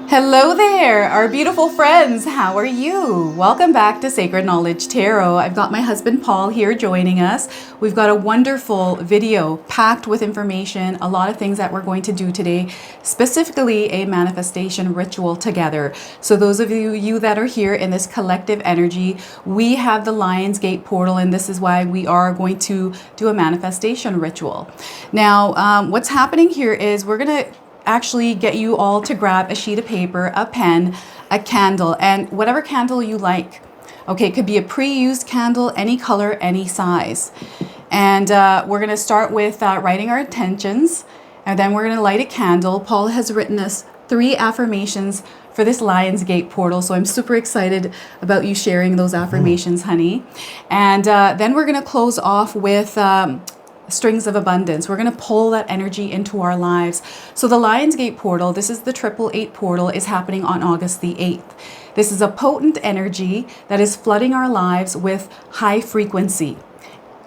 Hello there, our beautiful friends. How are you? Welcome back to Sacred Knowledge Tarot. I've got my husband Paul here joining us. We've got a wonderful video packed with information, a lot of things that we're going to do today, specifically a manifestation ritual together. So those of you that are here in this collective energy, we have the Lionsgate Portal, and this is why we are going to do a manifestation ritual. Now, what's happening here is we're going to actually get you all to grab a sheet of paper, a pen, a candle, and whatever candle you like. Okay, it could be a pre-used candle, any color, any size. And we're going to start with writing our intentions, and then we're going to light a candle. Paul has written us 3 affirmations for this Lionsgate Portal, so I'm super excited about you sharing those affirmations, honey. And then we're going to close off with strings of abundance. We're going to pull that energy into our lives. So the Lionsgate Portal, this is the 888 portal, is happening on August the 8th. This is a potent energy that is flooding our lives with high frequency.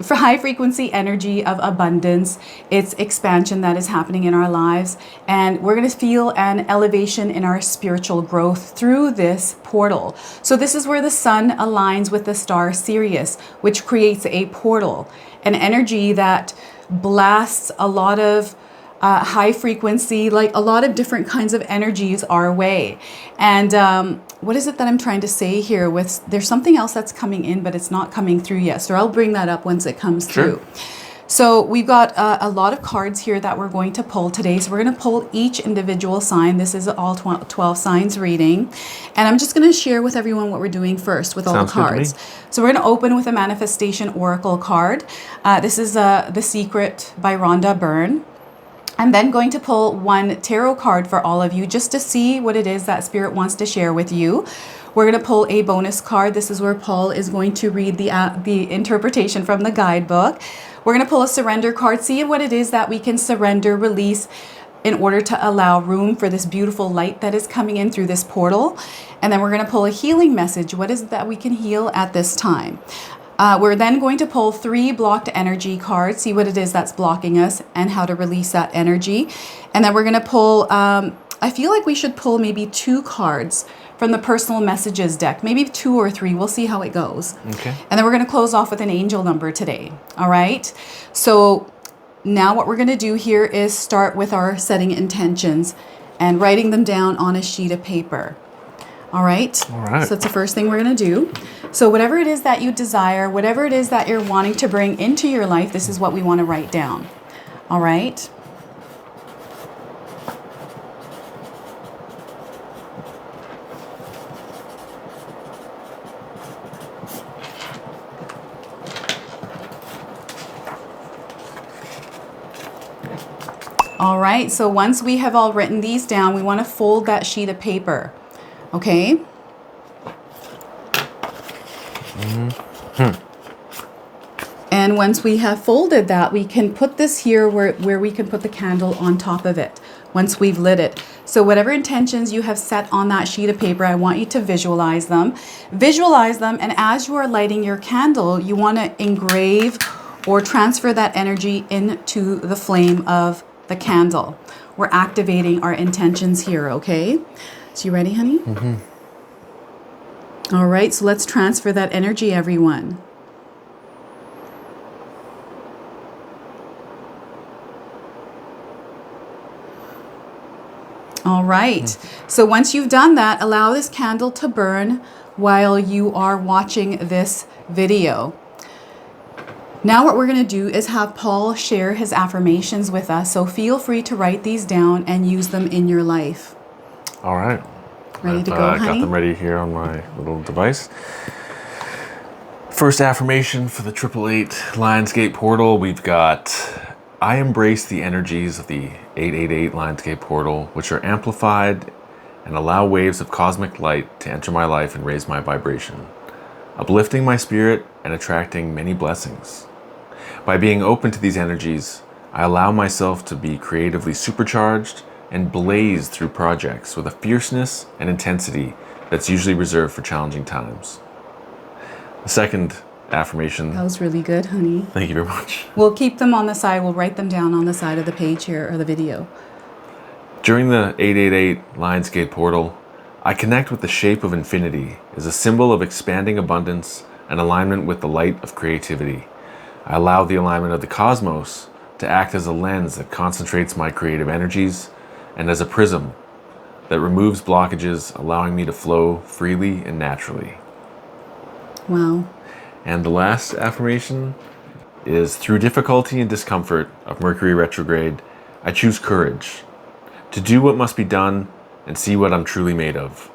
For high frequency energy of abundance, it's expansion that is happening in our lives, and we're going to feel an elevation in our spiritual growth through this portal. So this is where the sun aligns with the star Sirius, which creates a portal, an energy that blasts a lot of high frequency, like a lot of different kinds of energies our way. And what is it that I'm trying to say here? There's something else that's coming in, but it's not coming through yet. So I'll bring that up once it comes through. So we've got a lot of cards here that we're going to pull today. So we're going to pull each individual sign. This is all 12 signs reading. And I'm just going to share with everyone what we're doing first with all the cards. So we're going to open with a manifestation oracle card. This is The Secret by Rhonda Byrne. I'm then going to pull one tarot card for all of you just to see what it is that Spirit wants to share with you. We're going to pull a bonus card. This is where Paul is going to read the interpretation from the guidebook. We're going to pull a surrender card, see what it is that we can surrender, release in order to allow room for this beautiful light that is coming in through this portal. And then we're going to pull a healing message. What is it that we can heal at this time? We're then going to pull 3 blocked energy cards, see what it is that's blocking us and how to release that energy. And then we're going to pull, I feel like we should pull maybe 2 cards from the personal messages deck, maybe 2 or 3. We'll see how it goes. Okay. And then we're going to close off with an angel number today. All right. So now what we're going to do here is start with our setting intentions and writing them down on a sheet of paper. All right. All right. So that's the first thing we're going to do. So whatever it is that you desire, whatever it is that you're wanting to bring into your life, this is what we want to write down. All right. All right. So once we have all written these down, we want to fold that sheet of paper. Okay. And once we have folded that, we can put this here where we can put the candle on top of it once we've lit it. So whatever intentions you have set on that sheet of paper, I want you to visualize them. Visualize them, and as you are lighting your candle, you want to engrave or transfer that energy into the flame of the candle. We're activating our intentions here, okay? So you ready, honey? Mm-hmm. All right, so let's transfer that energy, everyone. All right, so once you've done that, allow this candle to burn while you are watching this video. Now what we're going to do is have Paul share his affirmations with us, so feel free to write these down and use them in your life. All right. Ready to go, honey? Got them ready here on my little device. First affirmation for the 888 Lionsgate Portal, we've got, I embrace the energies of the 888 Lionsgate Portal, which are amplified and allow waves of cosmic light to enter my life and raise my vibration, uplifting my spirit and attracting many blessings. By being open to these energies, I allow myself to be creatively supercharged and blaze through projects with a fierceness and intensity that's usually reserved for challenging times. The second affirmation. That was really good, honey. Thank you very much. We'll keep them on the side. We'll write them down on the side of the page here or the video. During the 888 Lionsgate Portal, I connect with the shape of infinity as a symbol of expanding abundance and alignment with the light of creativity. I allow the alignment of the cosmos to act as a lens that concentrates my creative energies and as a prism that removes blockages, allowing me to flow freely and naturally. Wow. And the last affirmation is, through difficulty and discomfort of Mercury Retrograde, I choose courage to do what must be done and see what I'm truly made of.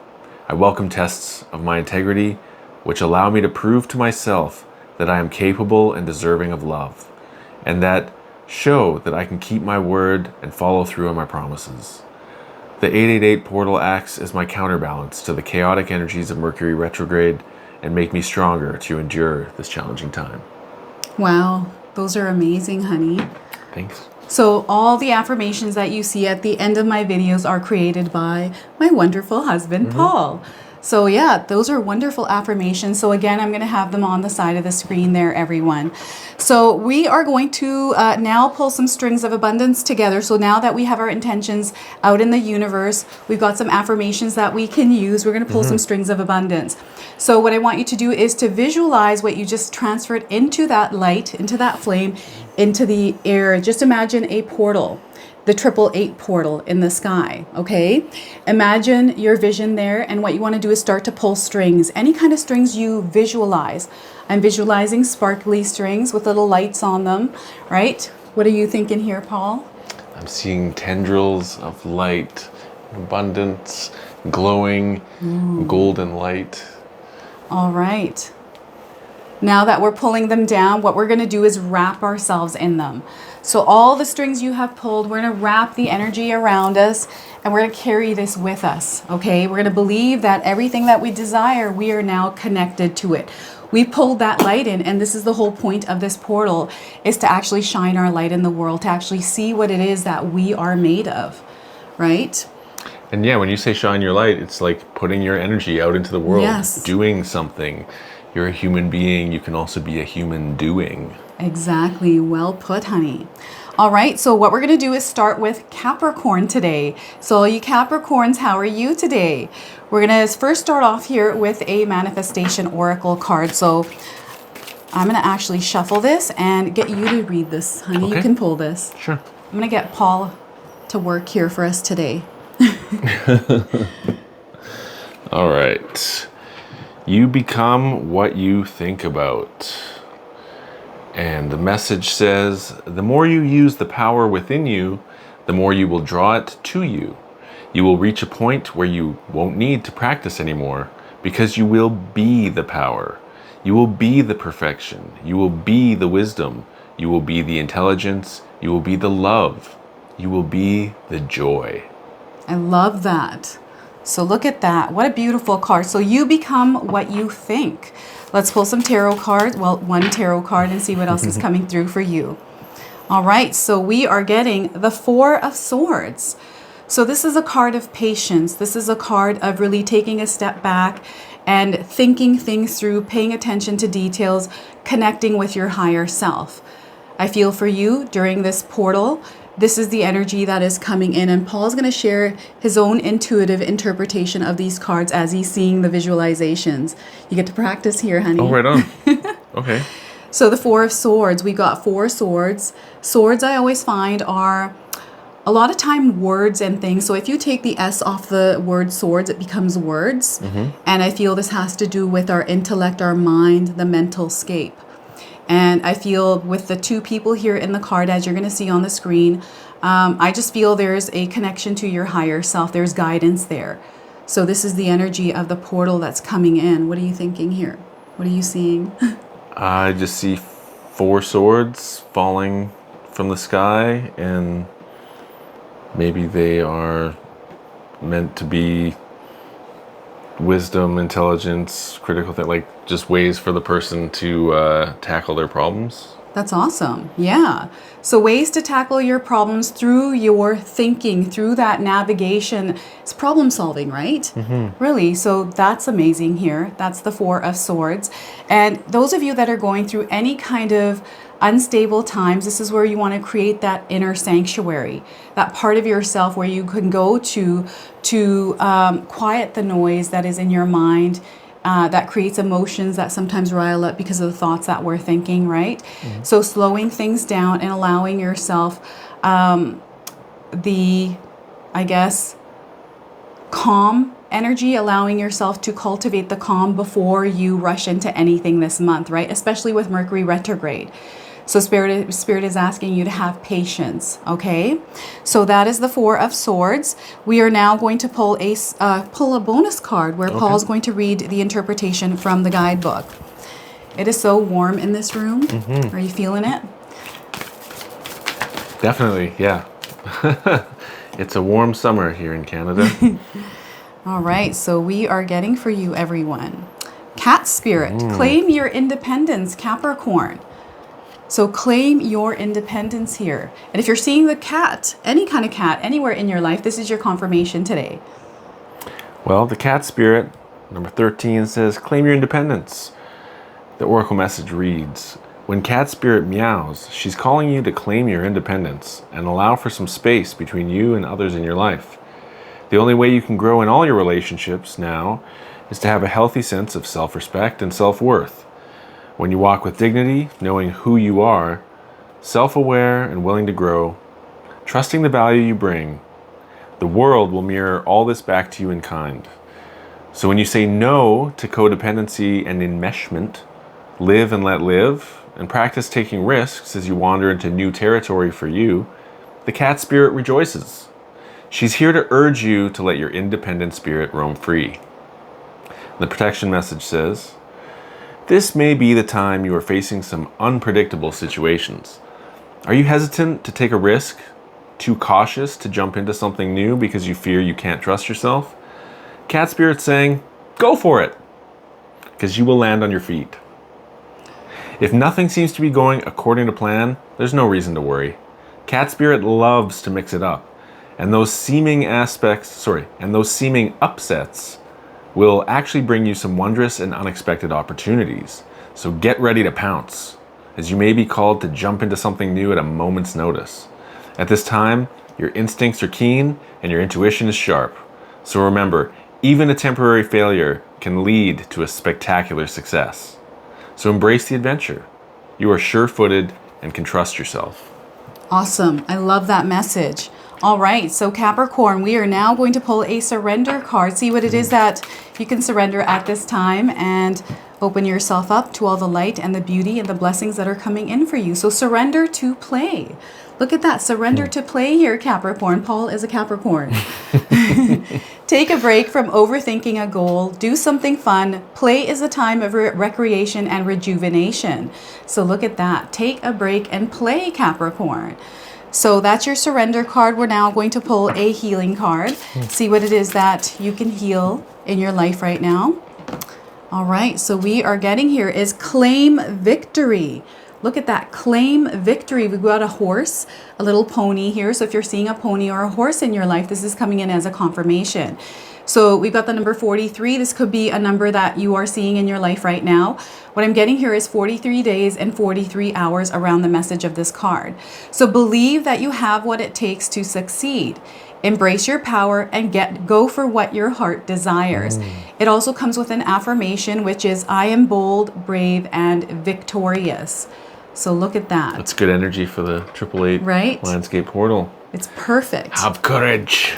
I welcome tests of my integrity, which allow me to prove to myself that I am capable and deserving of love, and that show that I can keep my word and follow through on my promises. The 888 portal acts as my counterbalance to the chaotic energies of Mercury Retrograde and make me stronger to endure this challenging time. Wow, those are amazing, honey. Thanks. So all the affirmations that you see at the end of my videos are created by my wonderful husband, Paul. So yeah, those are wonderful affirmations. So again, I'm going to have them on the side of the screen there, everyone. So we are going to now pull some strings of abundance together. So now that we have our intentions out in the universe, we've got some affirmations that we can use. We're going to pull some strings of abundance. So what I want you to do is to visualize what you just transferred into that light, into that flame, into the air. Just imagine a portal, the 888 portal in the sky, okay? Imagine your vision there, and what you want to do is start to pull strings, any kind of strings you visualize. I'm visualizing sparkly strings with little lights on them, right? What are you thinking here, Paul? I'm seeing tendrils of light, abundance, glowing, golden light. All right. Now that we're pulling them down, what we're going to do is wrap ourselves in them. So all the strings you have pulled, we're going to wrap the energy around us, and we're going to carry this with us, okay? We're going to believe that everything that we desire, we are now connected to it. We pulled that light in, and this is the whole point of this portal, is to actually shine our light in the world, to actually see what it is that we are made of, right? And yeah, when you say shine your light, it's like putting your energy out into the world, Yes. doing something. You're a human being. You can also be a human doing. Exactly. Well put, honey. All right. So what we're going to do is start with Capricorn today. So all you Capricorns, how are you today? We're going to first start off here with a manifestation oracle card. So I'm going to actually shuffle this and get you to read this, honey. Okay. You can pull this. Sure. I'm going to get Paul to work here for us today. All right. You become what you think about. And the message says, the more you use the power within you, the more you will draw it to you. You will reach a point where you won't need to practice anymore because you will be the power. You will be the perfection. You will be the wisdom. You will be the intelligence. You will be the love. You will be the joy. I love that. So look at that. What a beautiful card. So you become what you think. Let's pull some tarot cards. Well, one tarot card and see what else is coming through for you. All right. So we are getting the Four of Swords. So this is a card of patience. This is a card of really taking a step back and thinking things through, paying attention to details, connecting with your higher self. I feel for you during this portal, this is the energy that is coming in, and Paul's going to share his own intuitive interpretation of these cards as he's seeing the visualizations. You get to practice here, honey. Oh, right on. Okay. So the Four of Swords, we got 4 swords. Swords, I always find, are a lot of time words and things. So if you take the S off the word swords, it becomes words. And I feel this has to do with our intellect, our mind, the mental scape. And I feel with the 2 people here in the card, as you're going to see on the screen, I just feel there's a connection to your higher self. There's guidance there. So this is the energy of the portal that's coming in. What are you thinking here? What are you seeing? I just see 4 swords falling from the sky, and maybe they are meant to be wisdom, intelligence, critical thing, like just ways for the person to tackle their problems. That's awesome. Yeah. So ways to tackle your problems through your thinking, through that navigation. It's problem solving, right? Really. So that's amazing here. That's the Four of Swords. And those of you that are going through any kind of unstable times, this is where you want to create that inner sanctuary, that part of yourself where you can go to quiet the noise that is in your mind. That creates emotions that sometimes rile up because of the thoughts that we're thinking, right? So slowing things down and allowing yourself the, I guess, calm energy, allowing yourself to cultivate the calm before you rush into anything this month, right? Especially with Mercury retrograde. So Spirit is asking you to have patience, okay? So that is the Four of Swords. We are now going to pull a bonus card where Paul's going to read the interpretation from the guidebook. It is so warm in this room. Are you feeling it? Definitely, yeah. It's a warm summer here in Canada. All right, so we are getting for you, everyone. Cat Spirit, claim your independence, Capricorn. So claim your independence here. And if you're seeing the cat, any kind of cat, anywhere in your life, this is your confirmation today. Well, the cat spirit, number 13, says, claim your independence. The oracle message reads, when cat spirit meows, she's calling you to claim your independence and allow for some space between you and others in your life. The only way you can grow in all your relationships now is to have a healthy sense of self-respect and self-worth. When you walk with dignity, knowing who you are, self-aware and willing to grow, trusting the value you bring, the world will mirror all this back to you in kind. So when you say no to codependency and enmeshment, live and let live, and practice taking risks as you wander into new territory for you, the cat spirit rejoices. She's here to urge you to let your independent spirit roam free. The protection message says, this may be the time you are facing some unpredictable situations. Are you hesitant to take a risk? Too cautious to jump into something new because you fear you can't trust yourself? Cat Spirit's saying, go for it, because you will land on your feet. If nothing seems to be going according to plan, there's no reason to worry. Cat Spirit loves to mix it up, and those seeming upsets will actually bring you some wondrous and unexpected opportunities. So get ready to pounce, as you may be called to jump into something new at a moment's notice. At this time, your instincts are keen and your intuition is sharp. So remember, even a temporary failure can lead to a spectacular success. So embrace the adventure. You are sure-footed and can trust yourself. Awesome. I love that message. All right, so Capricorn, we are now going to pull a surrender card. See what it is that you can surrender at this time and open yourself up to all the light and the beauty and the blessings that are coming in for you. So surrender to play. Look at that, surrender to play here, Capricorn. Paul is a Capricorn. Take a break from overthinking a goal. Do something fun. Play is a time of recreation and rejuvenation. So look at that. Take a break and play, Capricorn. So that's your surrender card. We're now going to pull a healing card. See what it is that you can heal in your life right now. All right, so we are getting here is claim victory. Look at that, claim victory. We've got a horse, a little pony here. So if you're seeing a pony or a horse in your life, this is coming in as a confirmation. So we've got the number 43. This could be a number that you are seeing in your life right now. What I'm getting here is 43 days and 43 hours around the message of this card. So believe that you have what it takes to succeed. Embrace your power and go for what your heart desires. It also comes with an affirmation, which is, I am bold, brave, and victorious. So look at that. That's good energy for the 888 right? Lionsgate Portal. It's perfect. Have courage.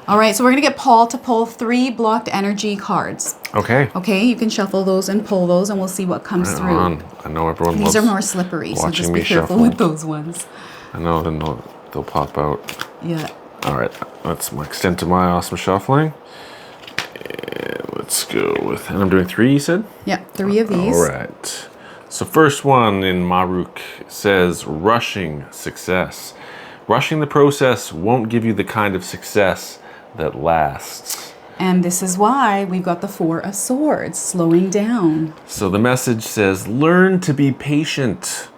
All right, so we're going to get Paul to pull 3 blocked energy cards. Okay. Okay, you can shuffle those and pull those, and we'll see what comes Right through. on. I know everyone These loves are more slippery, so just watching be me careful shuffle. with those ones. I know, then they'll pop out. Yeah. All right, that's my extent to my awesome shuffling. And let's go with, and I'm doing 3, you said? Yeah, 3 of these. All right. So first one in Maruk says, rushing success. Rushing the process won't give you the kind of success that lasts. And this is why we've got the 4 of Swords, slowing down. So the message says, learn to be patient.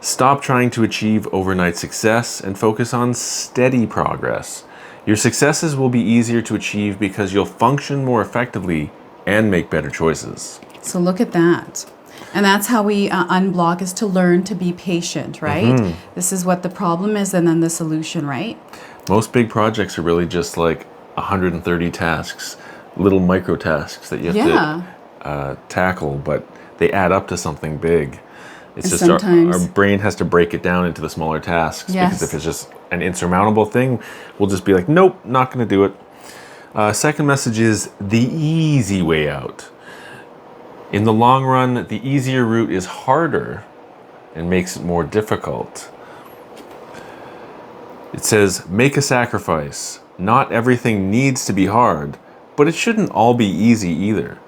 Stop trying to achieve overnight success and focus on steady progress. Your successes will be easier to achieve because you'll function more effectively and make better choices. So look at that. And that's how we unblock, is to learn to be patient, right? This is what the problem is and then the solution, right? Most big projects are really just like 130 tasks, little micro tasks that you have to tackle, but they add up to something big. It's just our brain has to break it down into the smaller tasks, because if it's just an insurmountable thing, we'll just be like, nope, not going to do it. Second message is the easy way out. In the long run, the easier route is harder and makes it more difficult. It says, make a sacrifice. Not everything needs to be hard, but it shouldn't all be easy either.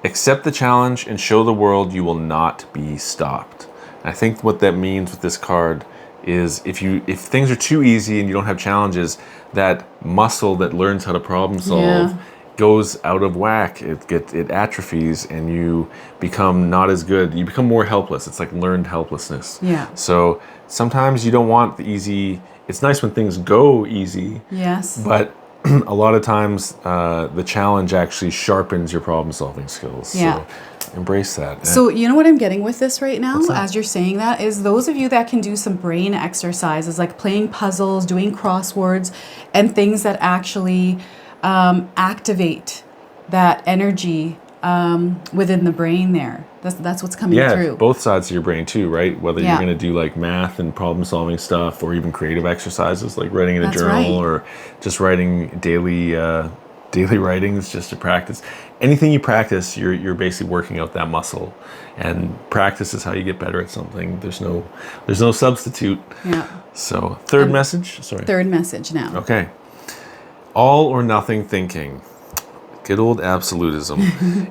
Accept the challenge and show the world you will not be stopped. I think what that means with this card is if things are too easy and you don't have challenges, that muscle that learns how to problem solve goes out of whack. It atrophies and you become not as good. You become more helpless. It's like learned helplessness. Yeah. So sometimes you don't want the easy. It's nice when things go easy. Yes. But a lot of times the challenge actually sharpens your problem solving skills. Yeah. So embrace that. So you know what I'm getting with this right now, as you're saying that, is those of you that can do some brain exercises like playing puzzles, doing crosswords, and things that actually activate that energy within the brain there. That's what's coming through. Both sides of your brain too, right? Whether you're going to do like math and problem solving stuff, or even creative exercises like writing in a journal, or just writing daily writings just to practice. Anything you practice, you're basically working out that muscle. And practice is how you get better at something. There's no substitute. Yeah. So third message. Third message now. Okay. All or nothing thinking. Good old absolutism.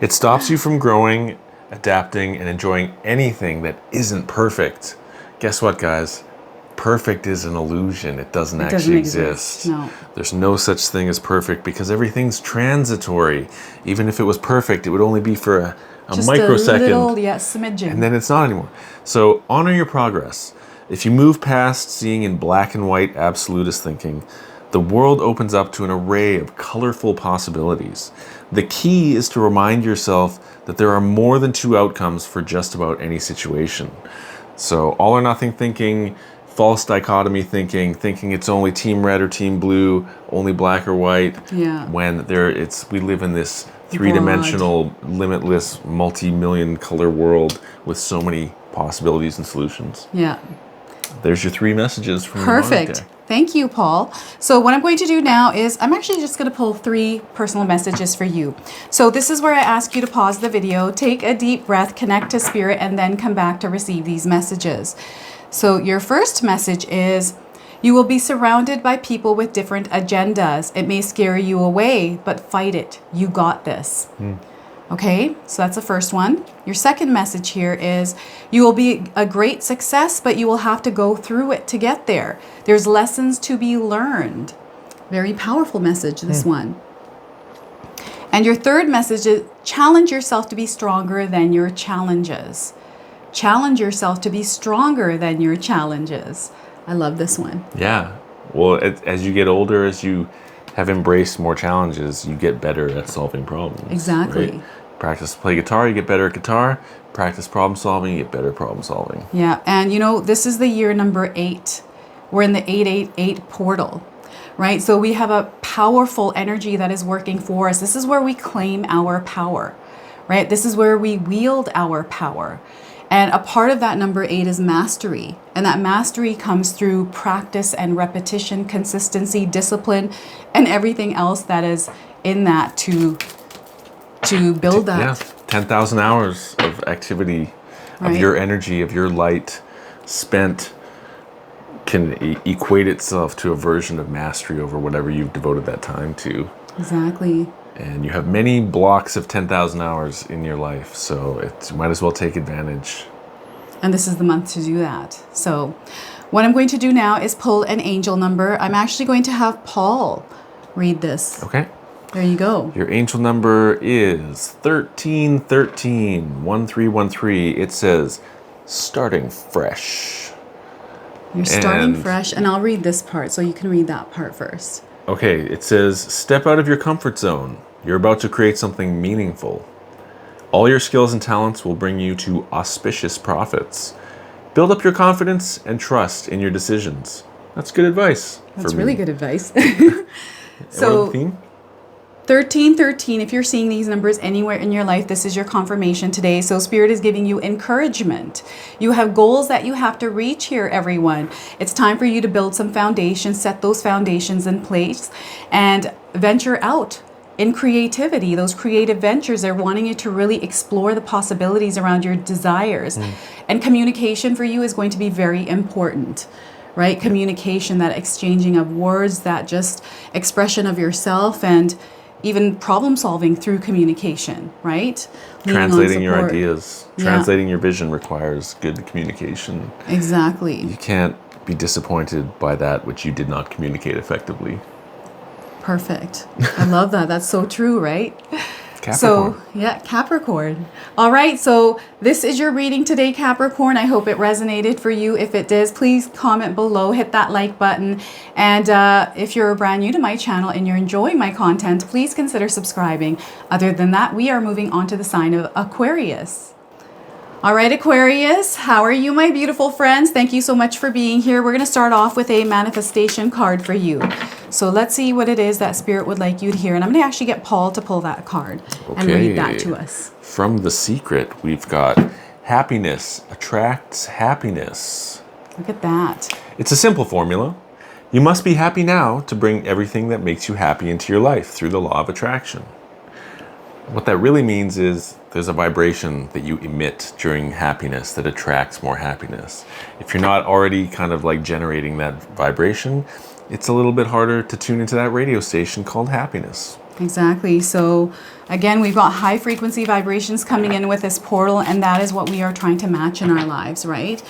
It stops you from growing, adapting, and enjoying anything that isn't perfect. Guess what, guys? Perfect is an illusion. It doesn't actually exist. No. There's no such thing as perfect, because everything's transitory. Even if it was perfect, it would only be for a microsecond. A little, smidgen. And then it's not anymore. So honor your progress. If you move past seeing in black and white absolutist thinking, the world opens up to an array of colorful possibilities. The key is to remind yourself that there are more than two outcomes for just about any situation. So all or nothing thinking, false dichotomy thinking it's only team red or team blue, only black or white. Yeah. When we live in this three-dimensional, limitless, multi-million color world with so many possibilities and solutions. Yeah. There's your three messages from Perfect. the deck. Thank you, Paul. So what I'm going to do now is I'm actually just going to pull 3 personal messages for you. So this is where I ask you to pause the video, take a deep breath, connect to spirit, and then come back to receive these messages. So your first message is, you will be surrounded by people with different agendas. It may scare you away, but fight it. You got this. Okay, so that's the first one. Your second message here is, you will be a great success, but you will have to go through it to get there. There's lessons to be learned. Very powerful message, this one. And your third message is, challenge yourself to be stronger than your challenges. Challenge yourself to be stronger than your challenges. I love this one. Yeah. Well, as you get older, as you have embraced more challenges, you get better at solving problems. Exactly. Right? Practice play guitar, you get better at guitar. Practice problem solving, you get better at problem solving. Yeah, and you know, this is the year number 8. We're in the 888 portal, right? So we have a powerful energy that is working for us. This is where we claim our power, right? This is where we wield our power. And a part of that number 8 is mastery. And that mastery comes through practice and repetition, consistency, discipline, and everything else that is in that to build that. Yeah, 10,000 hours of activity, Right. of your energy, of your light spent can equate itself to a version of mastery over whatever you've devoted that time to. Exactly. And you have many blocks of 10,000 hours in your life, so you might as well take advantage. And this is the month to do that. So what I'm going to do now is pull an angel number. I'm actually going to have Paul read this. Okay. There you go. Your angel number is 1313, 1313. It says, starting fresh. You're starting And- fresh, and I'll read this part so you can read that part first. Okay, it says, step out of your comfort zone. You're about to create something meaningful. All your skills and talents will bring you to auspicious profits. Build up your confidence and trust in your decisions. That's good advice. That's for really me. good advice. So, So, theme? 1313, if you're seeing these numbers anywhere in your life, this is your confirmation today. So Spirit is giving you encouragement. You have goals that you have to reach here, everyone. It's time for you to build some foundations, set those foundations in place, and venture out in creativity. Those creative ventures, they're wanting you to really explore the possibilities around your desires. And communication for you is going to be very important. Right? Communication, that exchanging of words, that just expression of yourself, and even problem solving through communication, right? Leaning on Translating your support. ideas, Yeah. translating your vision requires good communication. Exactly. You can't be disappointed by that which you did not communicate effectively. Perfect. I love that. That's so true, right? Capricorn. So, yeah, Capricorn. All right, so this is your reading today, Capricorn. I hope it resonated for you. If it does, please comment below, hit that like button. And if you're brand new to my channel and you're enjoying my content, please consider subscribing. Other than that, we are moving on to the sign of Aquarius. All right, Aquarius, how are you, my beautiful friends? Thank you so much for being here. We're going to start off with a manifestation card for you. So let's see what it is that Spirit would like you to hear. And I'm going to actually get Paul to pull that card and read that to us. From The Secret, we've got happiness attracts happiness. Look at that. It's a simple formula. You must be happy now to bring everything that makes you happy into your life through the law of attraction. What that really means is there's a vibration that you emit during happiness that attracts more happiness. If you're not already kind of like generating that vibration, it's a little bit harder to tune into that radio station called happiness. Exactly. So again, we've got high frequency vibrations coming in with this portal, and that is what we are trying to match in our lives, right?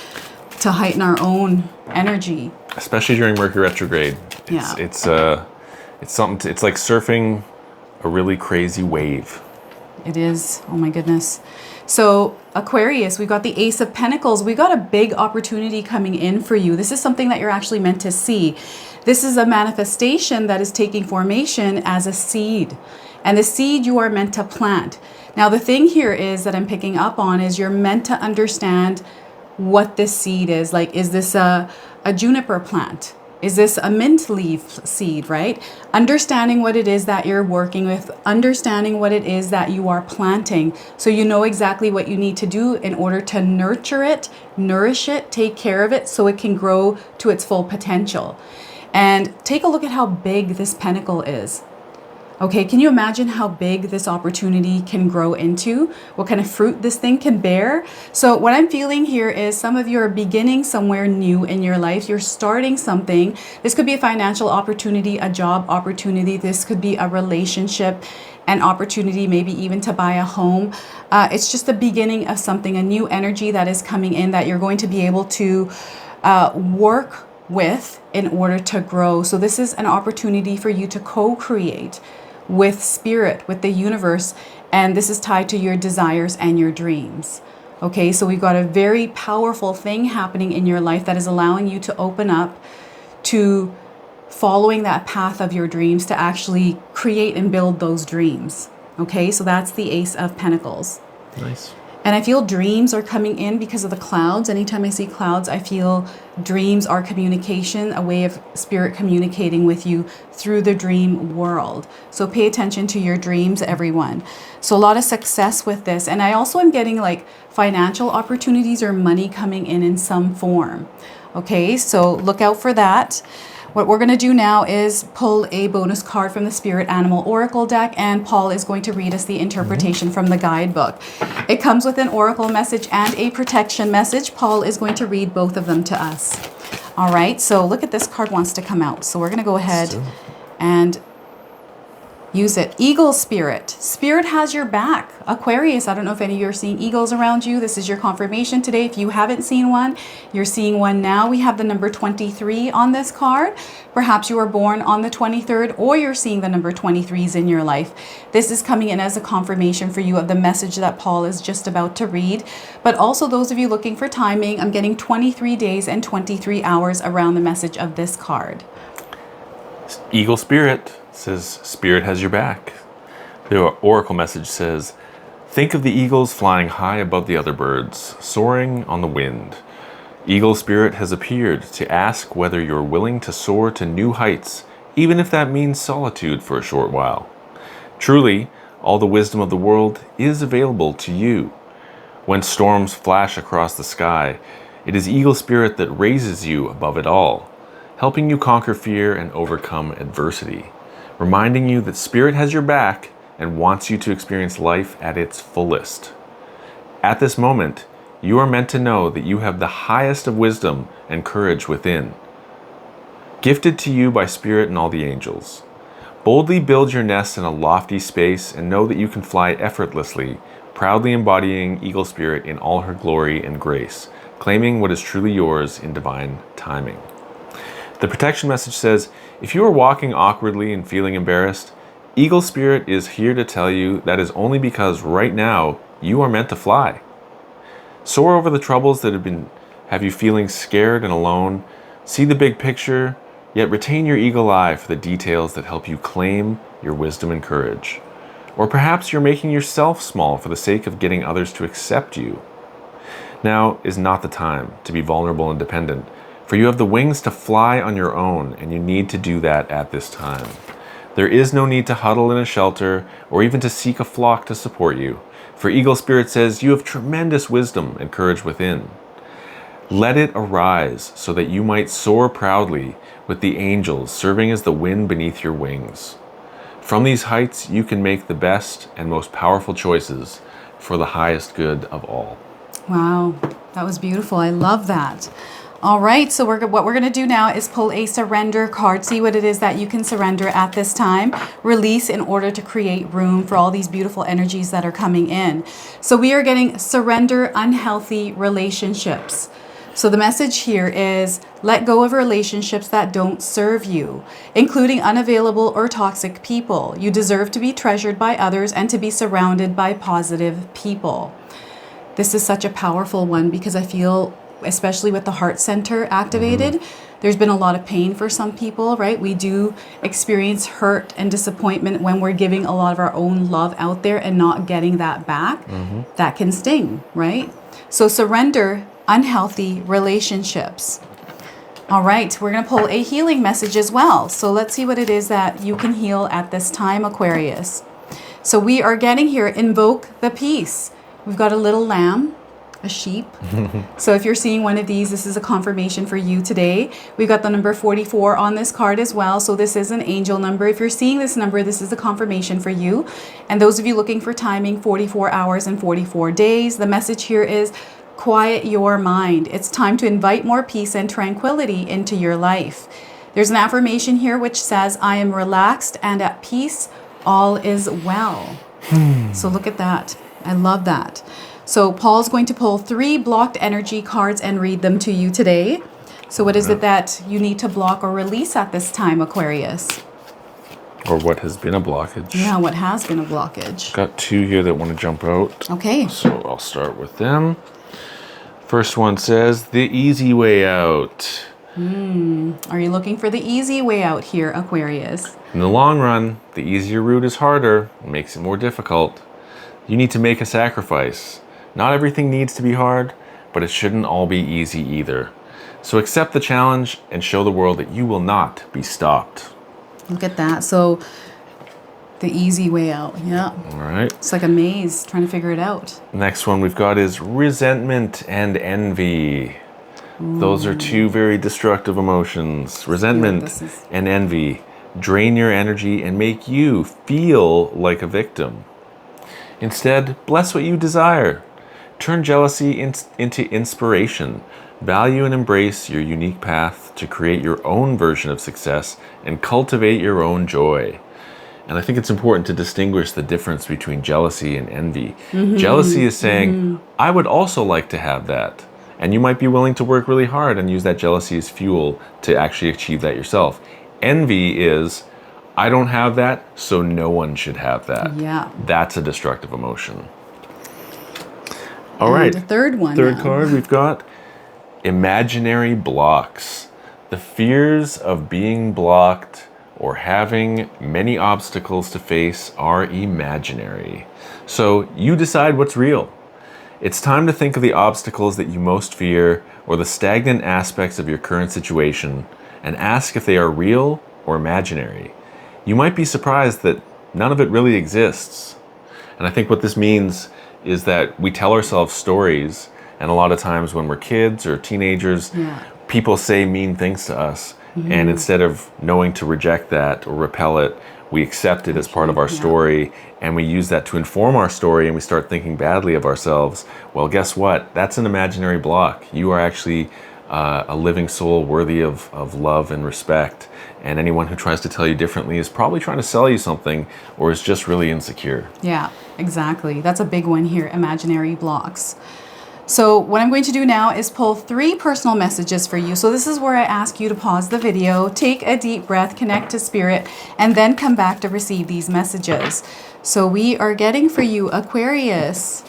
To heighten our own energy. Especially during Mercury Retrograde. It's something. It's like surfing a really crazy wave. It is. Oh my goodness. So Aquarius, we've got the Ace of Pentacles. We got a big opportunity coming in for you. This is something that you're actually meant to see. This is a manifestation that is taking formation as a seed. And the seed you are meant to plant. Now the thing here is that I'm picking up on is you're meant to understand what this seed is. Like, is this a juniper plant? Is this a mint leaf seed, right? Understanding what it is that you're working with, understanding what it is that you are planting, so you know exactly what you need to do in order to nurture it, nourish it, take care of it, so it can grow to its full potential. And take a look at how big this pentacle is. Okay, can you imagine how big this opportunity can grow into? What kind of fruit this thing can bear? So what I'm feeling here is some of you are beginning somewhere new in your life. You're starting something. This could be a financial opportunity, a job opportunity. This could be a relationship, an opportunity, maybe even to buy a home. It's just the beginning of something, a new energy that is coming in that you're going to be able to work with in order to grow. So this is an opportunity for you to co-create with spirit, with the universe, and this is tied to your desires and your dreams. Okay, so we've got a very powerful thing happening in your life that is allowing you to open up to following that path of your dreams, to actually create and build those dreams. Okay, so that's the Ace of Pentacles. Nice. And I feel dreams are coming in because of the clouds. Anytime I see clouds, I feel dreams are communication, a way of spirit communicating with you through the dream world. So pay attention to your dreams, everyone. So a lot of success with this. And I also am getting like financial opportunities or money coming in some form. Okay, so look out for that. What we're going to do now is pull a bonus card from the Spirit Animal Oracle deck, and Paul is going to read us the interpretation from the guidebook. It comes with an oracle message and a protection message. Paul is going to read both of them to us. All right, so look at this card wants to come out. So we're going to go ahead and Use it. Eagle spirit. Spirit has your back. Aquarius, I don't know if any of you are seeing eagles around you. This is your confirmation today. If you haven't seen one, you're seeing one now. We have the number 23 on this card. Perhaps you were born on the 23rd, or you're seeing the number 23s in your life. This is coming in as a confirmation for you of the message that Paul is just about to read. But also those of you looking for timing, I'm getting 23 days and 23 hours around the message of this card. Eagle spirit says spirit has your back. The oracle message says, think of the eagles flying high above the other birds, soaring on the wind. Eagle spirit has appeared to ask whether you're willing to soar to new heights, even if that means solitude for a short while. Truly, all the wisdom of the world is available to you. When storms flash across the sky, it is Eagle spirit that raises you above it all, helping you conquer fear and overcome adversity, reminding you that spirit has your back and wants you to experience life at its fullest. At this moment, you are meant to know that you have the highest of wisdom and courage within, gifted to you by spirit and all the angels. Boldly build your nest in a lofty space and know that you can fly effortlessly, proudly embodying Eagle spirit in all her glory and grace, claiming what is truly yours in divine timing. The protection message says, if you are walking awkwardly and feeling embarrassed, Eagle spirit is here to tell you that is only because right now you are meant to fly. Soar over the troubles that have you feeling scared and alone. See the big picture, yet retain your eagle eye for the details that help you claim your wisdom and courage. Or perhaps you're making yourself small for the sake of getting others to accept you. Now is not the time to be vulnerable and dependent, for you have the wings to fly on your own, and you need to do that at this time. There is no need to huddle in a shelter or even to seek a flock to support you, for Eagle spirit says you have tremendous wisdom and courage within. Let it arise so that you might soar proudly with the angels serving as the wind beneath your wings. From these heights, you can make the best and most powerful choices for the highest good of all. Wow, that was beautiful. I love that. All right, so what we're going to do now is pull a surrender card. See what it is that you can surrender at this time. Release in order to create room for all these beautiful energies that are coming in. So we are getting surrender unhealthy relationships. So the message here is let go of relationships that don't serve you, including unavailable or toxic people. You deserve to be treasured by others and to be surrounded by positive people. This is such a powerful one because I feel, especially with the heart center activated, there's been a lot of pain for some people, right? We do experience hurt and disappointment when we're giving a lot of our own love out there and not getting that back. That can sting, right? So surrender unhealthy relationships. All right, we're going to pull a healing message as well. So let's see what it is that you can heal at this time, Aquarius. So we are getting here, invoke the peace. We've got a little lamb, a sheep. So if you're seeing one of these, this is a confirmation for you today. We've got the number 44 on this card as well. So this is an angel number. If you're seeing this number, this is a confirmation for you. And those of you looking for timing, 44 hours and 44 days. The message here is quiet your mind. It's time to invite more peace and tranquility into your life. There's an affirmation here which says, I am relaxed and at peace. All is well. So look at that. I love that. So Paul's going to pull 3 blocked energy cards and read them to you today. So what is it that you need to block or release at this time, Aquarius? Or what has been a blockage. Yeah, what has been a blockage. Got 2 here that want to jump out. Okay. So I'll start with them. First one says, the easy way out. Are you looking for the easy way out here, Aquarius? In the long run, the easier route is harder. It makes it more difficult. You need to make a sacrifice. Not everything needs to be hard, but it shouldn't all be easy either. So accept the challenge and show the world that you will not be stopped. Look at that. So the easy way out. Yeah. All right. It's like a maze trying to figure it out. Next one we've got is resentment and envy. Those are 2 very destructive emotions. Resentment and envy drain your energy and make you feel like a victim. Instead, bless what you desire. Turn jealousy into inspiration. Value and embrace your unique path to create your own version of success and cultivate your own joy. And I think it's important to distinguish the difference between jealousy and envy. Jealousy is saying, I would also like to have that. And you might be willing to work really hard and use that jealousy as fuel to actually achieve that yourself. Envy is, I don't have that, so no one should have that. Yeah. That's a destructive emotion. All And right. the third one. Third now. card we've got imaginary blocks. The fears of being blocked or having many obstacles to face are imaginary. So you decide what's real. It's time to think of the obstacles that you most fear or the stagnant aspects of your current situation and ask if they are real or imaginary. You might be surprised that none of it really exists. And I think what this means is that we tell ourselves stories, and a lot of times when we're kids or teenagers, people say mean things to us. And instead of knowing to reject that or repel it, we accept it as part of our story, and we use that to inform our story, and we start thinking badly of ourselves. Well, guess what? That's an imaginary block. You are actually a living soul worthy of love and respect. And anyone who tries to tell you differently is probably trying to sell you something or is just really insecure. Yeah, exactly. That's a big one here, imaginary blocks. So what I'm going to do now is pull 3 personal messages for you. So this is where I ask you to pause the video, take a deep breath, connect to spirit, and then come back to receive these messages. So we are getting for you, Aquarius.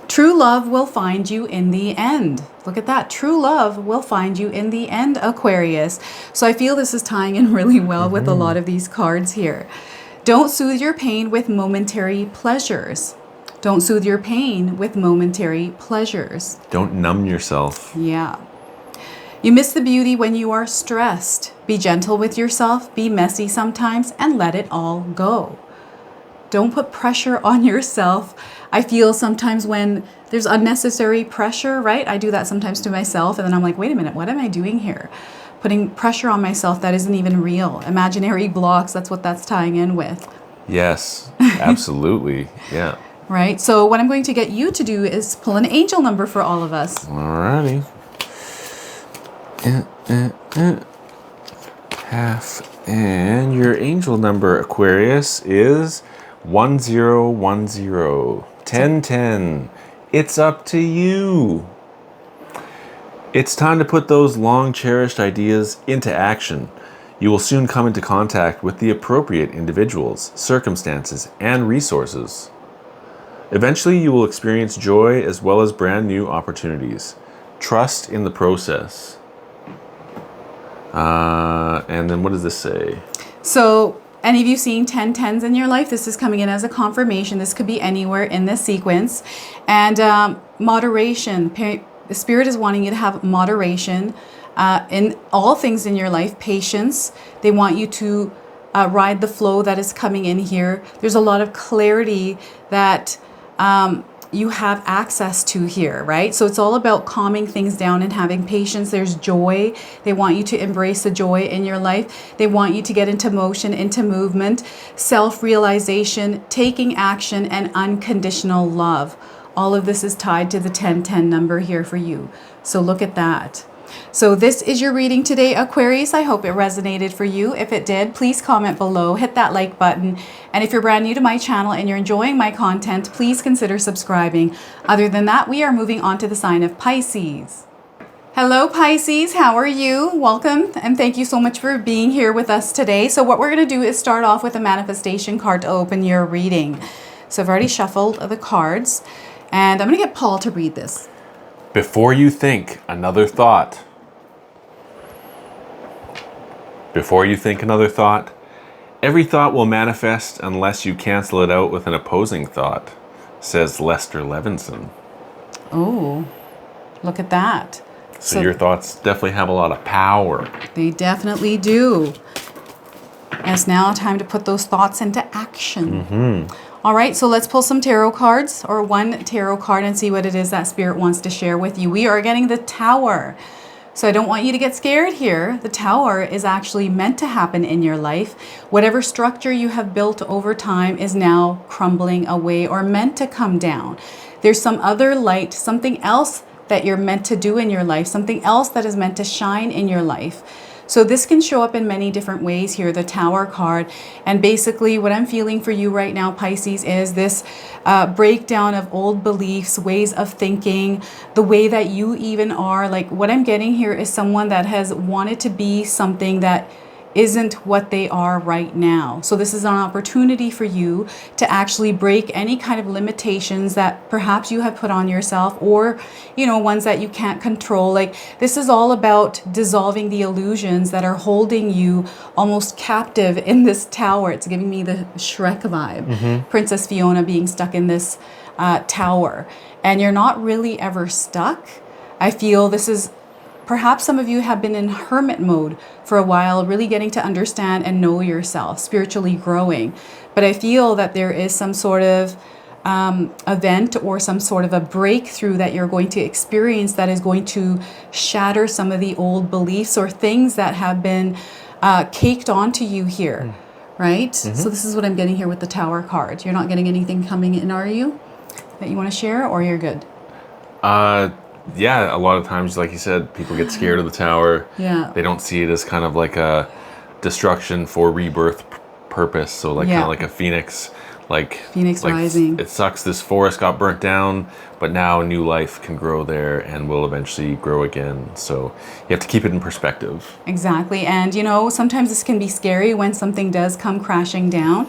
True love will find you in the end. Look at that. True love will find you in the end, Aquarius. So I feel this is tying in really well with a lot of these cards here. Don't soothe your pain with momentary pleasures. Don't soothe your pain with momentary pleasures. Don't numb yourself. Yeah. You miss the beauty when you are stressed. Be gentle with yourself, be messy sometimes, and let it all go. Don't put pressure on yourself. I feel sometimes when there's unnecessary pressure, right? I do that sometimes to myself, and then I'm like, wait a minute, what am I doing here? Putting pressure on myself that isn't even real. Imaginary blocks, that's what that's tying in with. Yes, absolutely. Yeah. Right? So what I'm going to get you to do is pull an angel number for all of us. Alrighty. And your angel number, Aquarius, is 1010. 1010. It's up to you. It's time to put those long cherished ideas into action. You will soon come into contact with the appropriate individuals, circumstances, and resources. Eventually, you will experience joy as well as brand new opportunities. Trust in the process. And then what does this say? So, any of you seeing 1010s in your life, this is coming in as a confirmation. This could be anywhere in this sequence. And moderation. The Spirit is wanting you to have moderation in all things in your life. Patience. They want you to ride the flow that is coming in here. There's a lot of clarity that you have access to here, right? So it's all about calming things down and having patience. There's joy. They want you to embrace the joy in your life. They want you to get into motion, into movement, self-realization, taking action, and unconditional love. All of this is tied to the 1010 number here for you. So look at that. So this is your reading today, Aquarius. I hope it resonated for you. If it did, please comment below, hit that like button. And if you're brand new to my channel and you're enjoying my content, please consider subscribing. Other than that, we are moving on to the sign of Pisces. Hello, Pisces. How are you? Welcome, and thank you so much for being here with us today. So what we're going to do is start off with a manifestation card to open your reading. So I've already shuffled the cards, and I'm going to get Paul to read this. Before you think another thought. Before you think another thought, every thought will manifest unless you cancel it out with an opposing thought, says Lester Levinson. Oh, look at that. So your thoughts definitely have a lot of power. They definitely do. And it's now time to put those thoughts into action. All right, so let's pull some tarot cards, or one tarot card, and see what it is that Spirit wants to share with you. We are getting the Tower. So I don't want you to get scared here. The Tower is actually meant to happen in your life. Whatever structure you have built over time is now crumbling away or meant to come down. There's some other light, something else that you're meant to do in your life, something else that is meant to shine in your life. So this can show up in many different ways here, the Tower card. And basically what I'm feeling for you right now, Pisces, is this breakdown of old beliefs, ways of thinking, the way that you even are. Like what I'm getting here is someone that has wanted to be something that isn't what they are right now. So this is an opportunity for you to actually break any kind of limitations that perhaps you have put on yourself, or, you know, ones that you can't control. Like this is all about dissolving the illusions that are holding you almost captive in this tower. It's giving me the Shrek vibe. Princess Fiona being stuck in this tower, and you're not really ever stuck. I feel this is perhaps some of you have been in hermit mode for a while, really getting to understand and know yourself, spiritually growing. But I feel that there is some sort of event or some sort of a breakthrough that you're going to experience that is going to shatter some of the old beliefs or things that have been caked onto you here, right? So this is what I'm getting here with the Tower card. You're not getting anything coming in, are you, that you want to share, or you're good? Yeah, a lot of times, like you said, people get scared of the tower. Yeah. They don't see it as kind of like a destruction for rebirth purpose. So like kind of like a phoenix, like Phoenix rising. It sucks. This forest got burnt down, but now a new life can grow there and will eventually grow again. So you have to keep it in perspective. Exactly. And you know, sometimes this can be scary when something does come crashing down,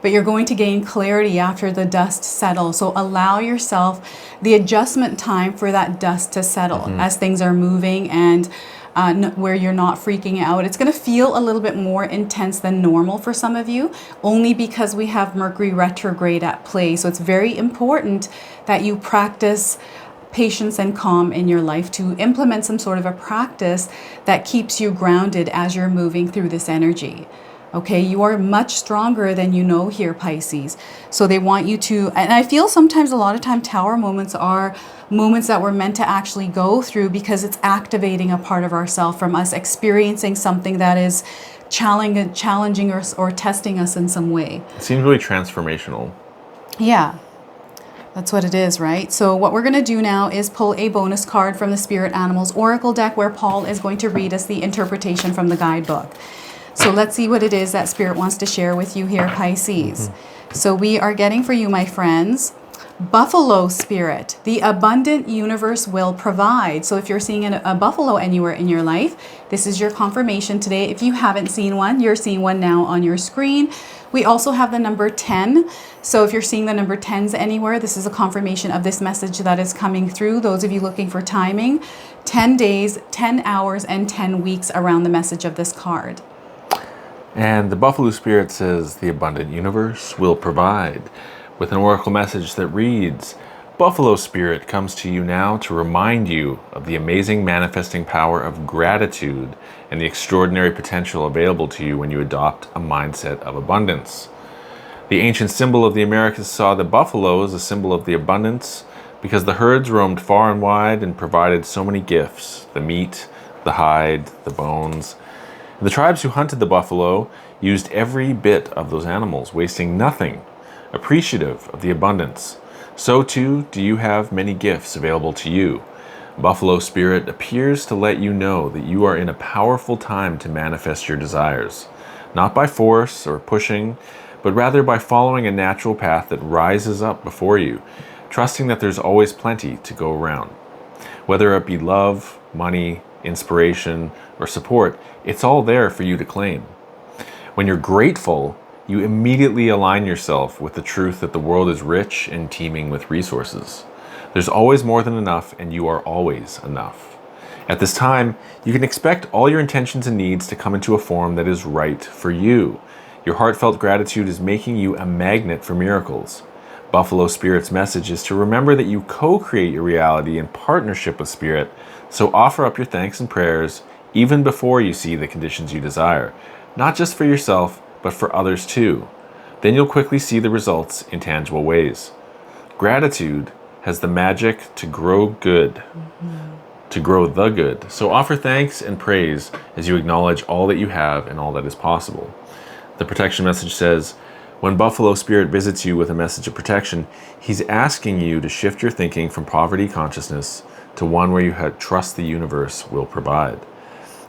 but you're going to gain clarity after the dust settles. So allow yourself the adjustment time for that dust to settle as things are moving, and where you're not freaking out. It's going to feel a little bit more intense than normal for some of you, only because we have Mercury retrograde at play. So it's very important that you practice patience and calm in your life, to implement some sort of a practice that keeps you grounded as you're moving through this energy. Okay, you are much stronger than you know here, Pisces. So they want you to, and I feel sometimes, a lot of time, tower moments are moments that we're meant to actually go through, because it's activating a part of ourselves from us experiencing something that is challenging or testing us in some way. It seems really transformational. Yeah, that's what it is, right? So what we're going to do now is pull a bonus card from the Spirit Animals Oracle deck, where Paul is going to read us the interpretation from the guidebook. So let's see what it is that Spirit wants to share with you here, Pisces. So we are getting for you, my friends, Buffalo Spirit. The abundant universe will provide. So if you're seeing a buffalo anywhere in your life, this is your confirmation today. If you haven't seen one, you're seeing one now on your screen. We also have the number 10. So if you're seeing the number 10s anywhere, this is a confirmation of this message that is coming through. Those of you looking for timing, 10 days, 10 hours, and 10 weeks around the message of this card. And the Buffalo Spirit says the abundant universe will provide, with an oracle message that reads, Buffalo Spirit comes to you now to remind you of the amazing manifesting power of gratitude and the extraordinary potential available to you when you adopt a mindset of abundance. The ancient symbol of the Americas saw the buffalo as a symbol of the abundance because the herds roamed far and wide and provided so many gifts, the meat, the hide, the bones. The tribes who hunted the buffalo used every bit of those animals, wasting nothing, appreciative of the abundance. So too do you have many gifts available to you. Buffalo Spirit appears to let you know that you are in a powerful time to manifest your desires, not by force or pushing, but rather by following a natural path that rises up before you, trusting that there's always plenty to go around. Whether it be love, money, inspiration, or support, it's all there for you to claim. When you're grateful, you immediately align yourself with the truth that the world is rich and teeming with resources. There's always more than enough, and you are always enough. At this time, you can expect all your intentions and needs to come into a form that is right for you. Your heartfelt gratitude is making you a magnet for miracles. Buffalo Spirit's message is to remember that you co-create your reality in partnership with Spirit, so offer up your thanks and prayers even before you see the conditions you desire, not just for yourself, but for others too. Then you'll quickly see the results in tangible ways. Gratitude has the magic to grow good, to grow the good. So offer thanks and praise as you acknowledge all that you have and all that is possible. The protection message says, when Buffalo Spirit visits you with a message of protection, he's asking you to shift your thinking from poverty consciousness to one where you trust the universe will provide.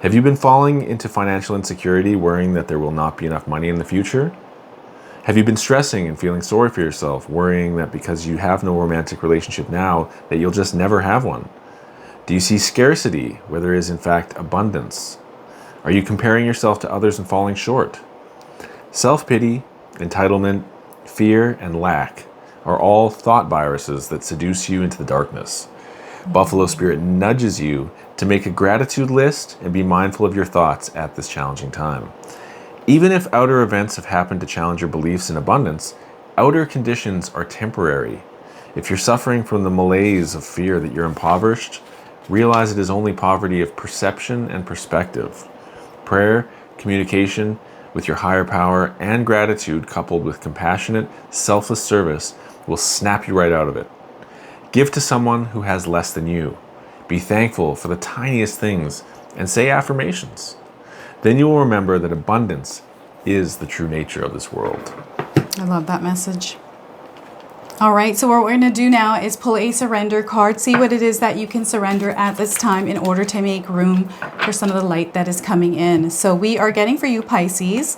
Have you been falling into financial insecurity, worrying that there will not be enough money in the future? Have you been stressing and feeling sorry for yourself, worrying that because you have no romantic relationship now, that you'll just never have one? Do you see scarcity where there is in fact abundance? Are you comparing yourself to others and falling short? Self-pity, entitlement, fear, and lack are all thought viruses that seduce you into the darkness. Buffalo Spirit nudges you to make a gratitude list and be mindful of your thoughts at this challenging time. Even if outer events have happened to challenge your beliefs in abundance, outer conditions are temporary. If you're suffering from the malaise of fear that you're impoverished, realize it is only poverty of perception and perspective. Prayer, communication with your higher power, and gratitude coupled with compassionate, selfless service will snap you right out of it. Give to someone who has less than you. Be thankful for the tiniest things and say affirmations. Then you will remember that abundance is the true nature of this world. I love that message. All right, so what we're going to do now is pull a surrender card, see what it is that you can surrender at this time in order to make room for some of the light that is coming in. So we are getting for you, Pisces,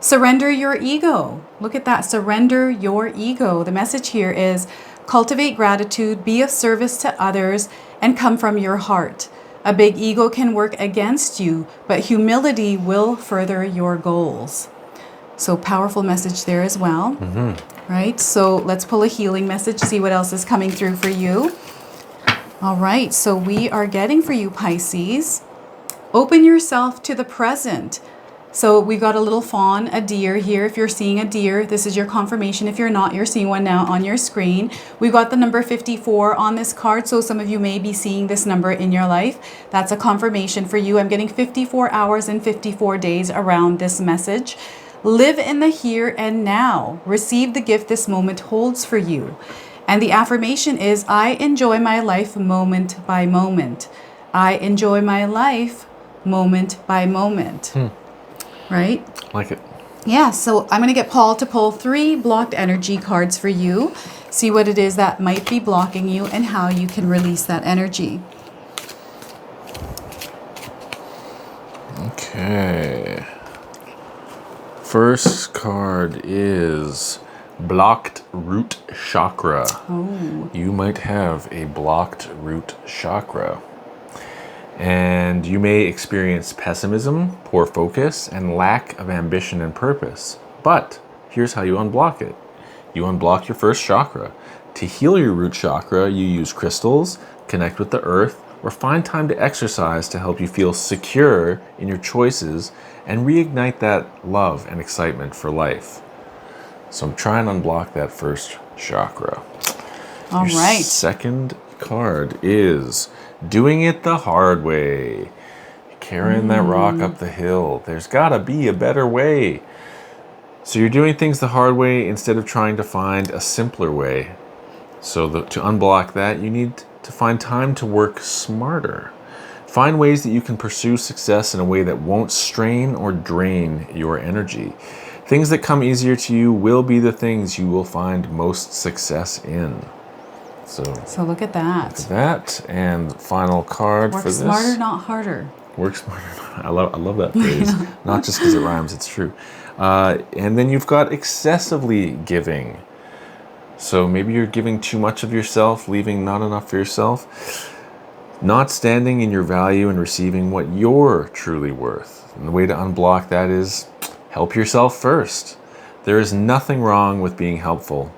surrender your ego. Look at that, surrender your ego. The message here is cultivate gratitude, be of service to others, and come from your heart. A big ego can work against you, but humility will further your goals. So powerful message there as well. Right, so let's pull a healing message, see what else is coming through for you. All right, so we are getting for you, Pisces, open yourself to the present. So we've got a little fawn, a deer here. If you're seeing a deer, this is your confirmation. If you're not, you're seeing one now on your screen. We've got the number 54 on this card, so some of you may be seeing this number in your life. That's a confirmation for you. I'm getting 54 hours and 54 days around this message. Live in the here and now. Receive the gift this moment holds for you. And the affirmation is, I enjoy my life moment by moment. I enjoy my life moment by moment. Right? Like it. Yeah, so I'm going to get Paul to pull 3 blocked energy cards for you. See what it is that might be blocking you and how you can release that energy. Okay. First card is blocked root chakra. Oh. You might have a blocked root chakra. And you may experience pessimism, poor focus, and lack of ambition and purpose. But here's how you unblock it. You unblock your first chakra. To heal your root chakra, you use crystals, connect with the earth, or find time to exercise to help you feel secure in your choices and reignite that love and excitement for life. So I'm trying to unblock that first chakra. All Your right. second card is doing it the hard way. Carrying that rock up the hill. There's gotta be a better way. So you're doing things the hard way instead of trying to find a simpler way. So to unblock that, you need to find time to work smarter. Find ways that you can pursue success in a way that won't strain or drain your energy. Things that come easier to you will be the things you will find most success in. So look at that. Look at that. And the final card Work for this. Work smarter, not harder. Work smarter. I love that phrase. Not just because it rhymes, it's true. And then you've got excessively giving. So maybe you're giving too much of yourself, leaving not enough for yourself. Not standing in your value and receiving what you're truly worth. And the way to unblock that is help yourself first. There is nothing wrong with being helpful.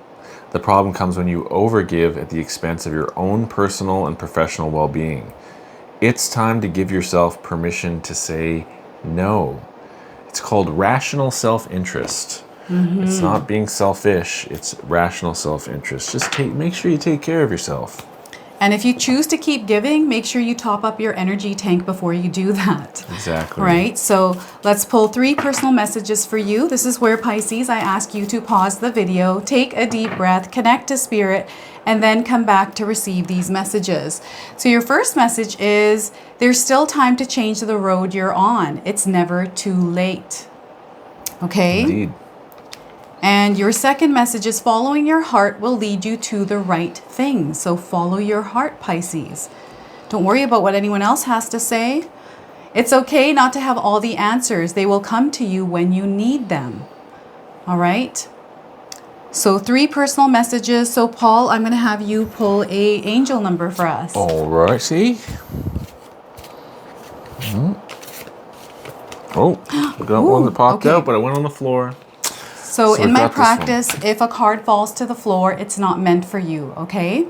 The problem comes when you overgive at the expense of your own personal and professional well-being. It's time to give yourself permission to say no. It's called rational self-interest. It's not being selfish, it's rational self-interest. Just make sure you take care of yourself. And if you choose to keep giving, make sure you top up your energy tank before you do that. Exactly. Right? So let's pull 3 personal messages for you. This is where, Pisces, I ask you to pause the video, take a deep breath, connect to spirit, and then come back to receive these messages. So your first message is, there's still time to change the road you're on. It's never too late. Okay? Indeed. And your second message is, following your heart will lead you to the right thing. So follow your heart, Pisces. Don't worry about what anyone else has to say. It's okay not to have all the answers. They will come to you when you need them. All right? So 3 personal messages. So Paul, I'm going to have you pull a angel number for us. All right, see? Oh, I got one that popped out, but it went on the floor. So in my practice, if a card falls to the floor, it's not meant for you, okay?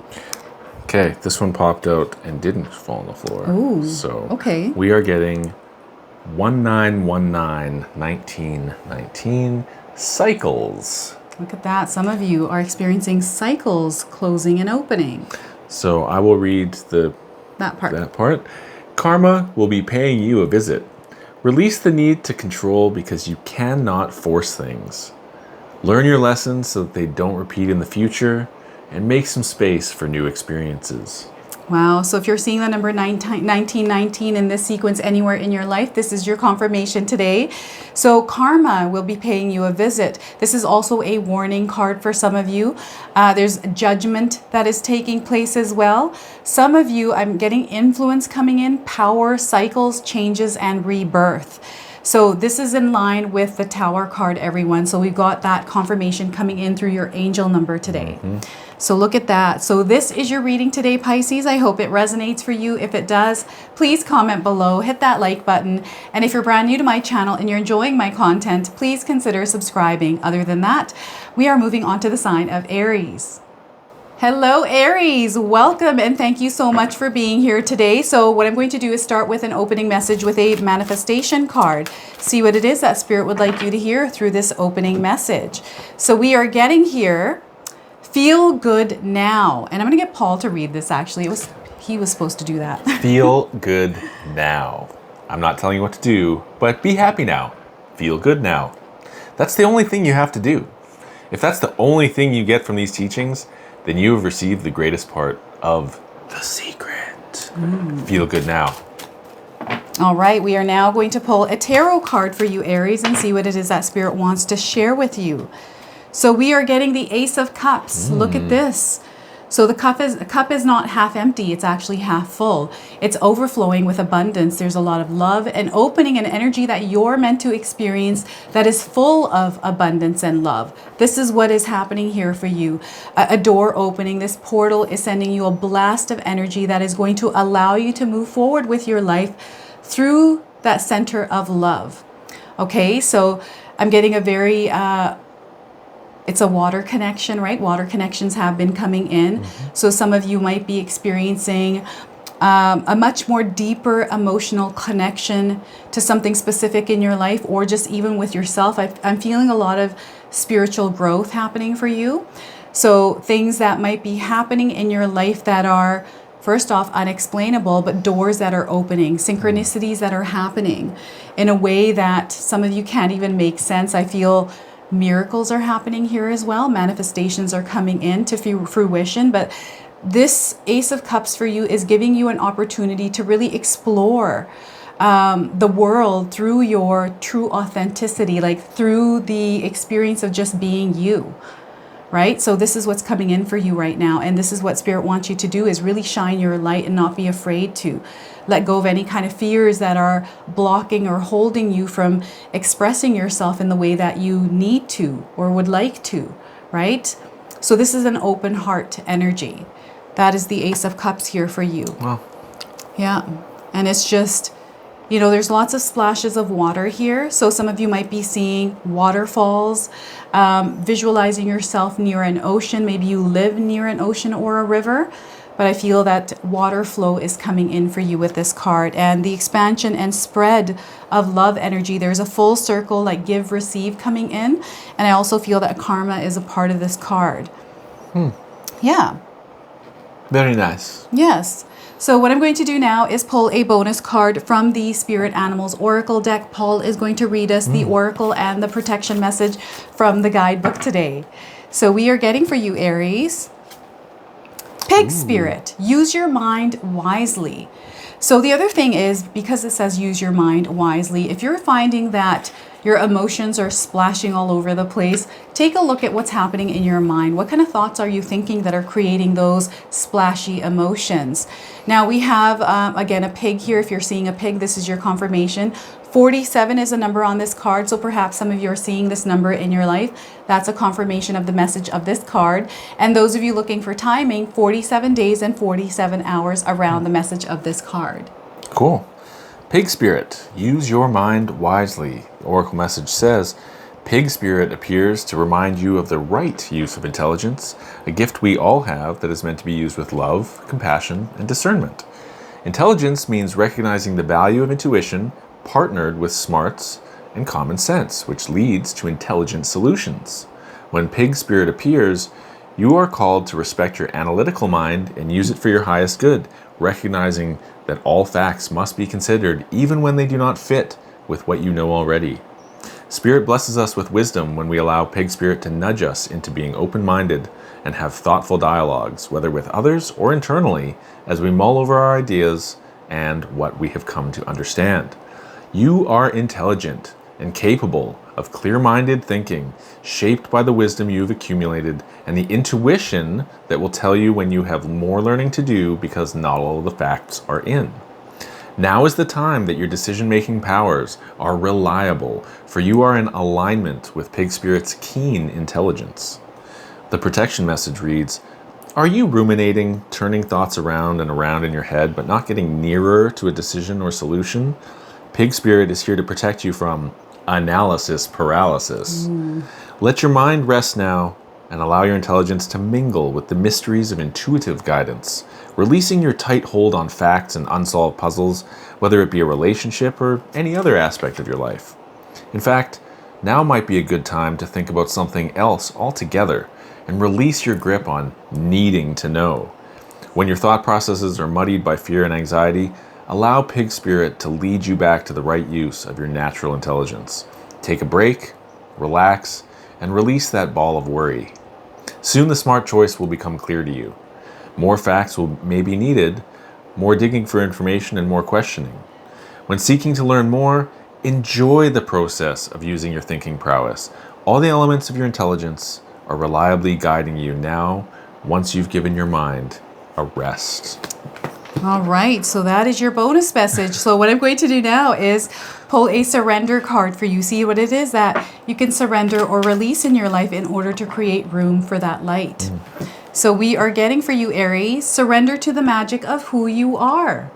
Okay, this one popped out and didn't fall on the floor. Ooh, so okay. We are getting 1919 cycles. Look at that. Some of you are experiencing cycles closing and opening. So I will read that part. Karma will be paying you a visit. Release the need to control because you cannot force things. Learn your lessons so that they don't repeat in the future, and make some space for new experiences. Wow. So if you're seeing the number 1919 in this sequence anywhere in your life, this is your confirmation today. So karma will be paying you a visit. This is also a warning card for some of you. There's judgment that is taking place as well. Some of you, I'm getting influence coming in, power, cycles, changes, and rebirth. So this is in line with the Tower card, everyone. So we've got that confirmation coming in through your angel number today. So look at that. So this is your reading today, Pisces. I hope it resonates for you. If it does, please comment below, hit that like button. And if you're brand new to my channel and you're enjoying my content, please consider subscribing. Other than that, we are moving on to the sign of Aries. Hello, Aries. Welcome and thank you so much for being here today. So what I'm going to do is start with an opening message with a manifestation card. See what it is that Spirit would like you to hear through this opening message. So we are getting here, feel good now. And I'm going to get Paul to read this actually. He was supposed to do that. Feel good now. I'm not telling you what to do, but be happy now. Feel good now. That's the only thing you have to do. If that's the only thing you get from these teachings, then you have received the greatest part of the secret. Feel good now. All right, we are now going to pull a tarot card for you, Aries, and see what it is that Spirit wants to share with you. So we are getting the Ace of Cups. Look at this. So the cup is not half empty, it's actually half full. It's overflowing with abundance. There's a lot of love and opening and energy that you're meant to experience that is full of abundance and love. This is what is happening here for you. A door opening, this portal is sending you a blast of energy that is going to allow you to move forward with your life through that center of love. Okay, so I'm getting a very... it's a water connection, right? Water connections have been coming in. So some of you might be experiencing a much more deeper emotional connection to something specific in your life, or just even with yourself. I'm feeling a lot of spiritual growth happening for you. So things that might be happening in your life that are, first off, unexplainable, but doors that are opening, synchronicities that are happening in a way that some of you can't even make sense. I feel miracles are happening here as well. Manifestations are coming into fruition. But this Ace of Cups for you is giving you an opportunity to really explore the world through your true authenticity, like through the experience of just being you. Right? So this is what's coming in for you right now. And this is what Spirit wants you to do, is really shine your light and not be afraid to let go of any kind of fears that are blocking or holding you from expressing yourself in the way that you need to or would like to, right? So this is an open heart energy. That is the Ace of Cups here for you. Wow. Yeah. And it's just, you know, there's lots of splashes of water here. So some of you might be seeing waterfalls, visualizing yourself near an ocean. Maybe you live near an ocean or a river. But I feel that water flow is coming in for you with this card. And the expansion and spread of love energy. There's a full circle, like give, receive coming in. And I also feel that karma is a part of this card. Yeah. Very nice. Yes. So what I'm going to do now is pull a bonus card from the Spirit Animals Oracle deck. Paul is going to read us the Oracle and the protection message from the guidebook today. So we are getting for you, Aries. Pig Spirit, use your mind wisely. So the other thing is, because it says use your mind wisely, if you're finding that your emotions are splashing all over the place, take a look at what's happening in your mind. What kind of thoughts are you thinking that are creating those splashy emotions? Now we have, again, a pig here. If you're seeing a pig, this is your confirmation. 47 is a number on this card, so perhaps some of you are seeing this number in your life. That's a confirmation of the message of this card. And those of you looking for timing, 47 days and 47 hours around the message of this card. Cool. Pig spirit, use your mind wisely. The oracle message says, pig spirit appears to remind you of the right use of intelligence, a gift we all have that is meant to be used with love, compassion, and discernment. Intelligence means recognizing the value of intuition partnered with smarts and common sense, which leads to intelligent solutions. When pig spirit appears, you are called to respect your analytical mind and use it for your highest good, recognizing that all facts must be considered even when they do not fit with what you know already. Spirit blesses us with wisdom when we allow pig spirit to nudge us into being open-minded and have thoughtful dialogues, whether with others or internally, as we mull over our ideas and what we have come to understand. You are intelligent and capable of clear-minded thinking, shaped by the wisdom you've accumulated and the intuition that will tell you when you have more learning to do because not all of the facts are in. Now is the time that your decision-making powers are reliable, for you are in alignment with Pig Spirit's keen intelligence. The protection message reads, are you ruminating, turning thoughts around and around in your head, but not getting nearer to a decision or solution? Pig Spirit is here to protect you from analysis paralysis. Let your mind rest now and allow your intelligence to mingle with the mysteries of intuitive guidance, releasing your tight hold on facts and unsolved puzzles, whether it be a relationship or any other aspect of your life. In fact, now might be a good time to think about something else altogether and release your grip on needing to know. When your thought processes are muddied by fear and anxiety, allow Pig Spirit to lead you back to the right use of your natural intelligence. Take a break, relax, and release that ball of worry. Soon the smart choice will become clear to you. More facts may be needed, more digging for information, and more questioning. When seeking to learn more, enjoy the process of using your thinking prowess. All the elements of your intelligence are reliably guiding you now, once you've given your mind a rest. All right, so that is your bonus message. So what I'm going to do now is pull a surrender card for you. See what it is that you can surrender or release in your life in order to create room for that light. So we are getting for you, Aries, surrender to the magic of who you are.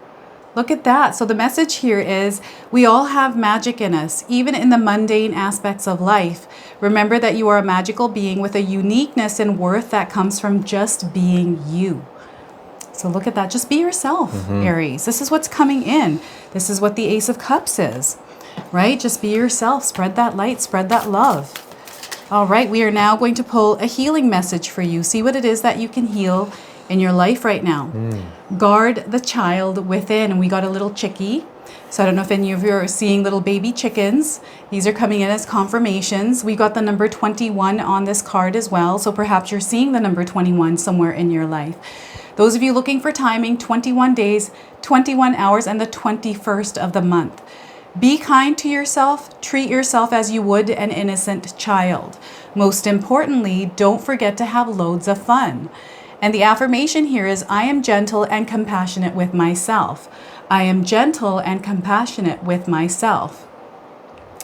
Look at that. So the message here is we all have magic in us, even in the mundane aspects of life. Remember that you are a magical being with a uniqueness and worth that comes from just being you. So look at that. Just be yourself, Aries. This is what's coming in. This is what the Ace of Cups is, right? Just be yourself. Spread that light. Spread that love. All right. We are now going to pull a healing message for you. See what it is that you can heal in your life right now. Guard the child within. And we got a little chickie. So I don't know if any of you are seeing little baby chickens. These are coming in as confirmations. We got the number 21 on this card as well. So perhaps you're seeing the number 21 somewhere in your life. Those of you looking for timing, 21 days, 21 hours, and the 21st of the month. Be kind to yourself. Treat yourself as you would an innocent child. Most importantly, don't forget to have loads of fun. And the affirmation here is, I am gentle and compassionate with myself. I am gentle and compassionate with myself.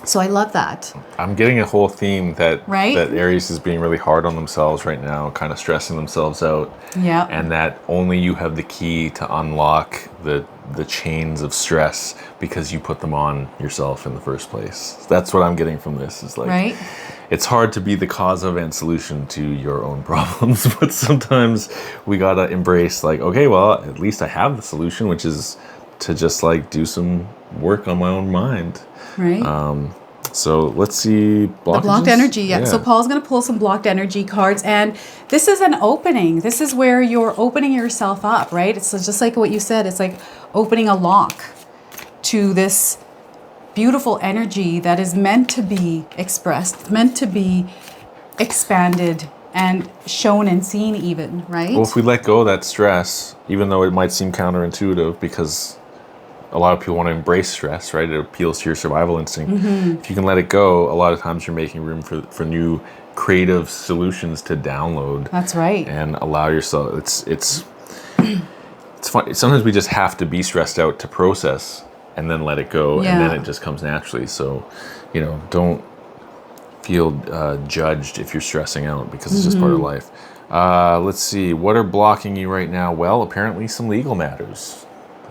So I love that. I'm getting a whole theme that Right? that Aries is being really hard on themselves right now, kind of stressing themselves out. Yeah. And that only you have the key to unlock the chains of stress because you put them on yourself in the first place. That's what I'm getting from this. Is like, Right? it's hard to be the cause of and solution to your own problems, but sometimes we gotta embrace like, okay, well, at least I have the solution, which is to just like do some work on my own mind. Right? So let's see. The blocked energy, yeah. So Paul's going to pull some blocked energy cards, and this is an opening. This is where you're opening yourself up, right? It's just like what you said. It's like opening a lock to this beautiful energy that is meant to be expressed, meant to be expanded and shown and seen even, right? Well, if we let go of that stress, even though it might seem counterintuitive because a lot of people want to embrace stress, right? It appeals to your survival instinct. If you can let it go, a lot of times you're making room for new creative solutions to download. That's right. And allow yourself. It's fun. Sometimes we just have to be stressed out to process, and then let it go, and then it just comes naturally. So, don't feel judged if you're stressing out, because it's just part of life. Let's see. What are blocking you right now? Well, apparently some legal matters.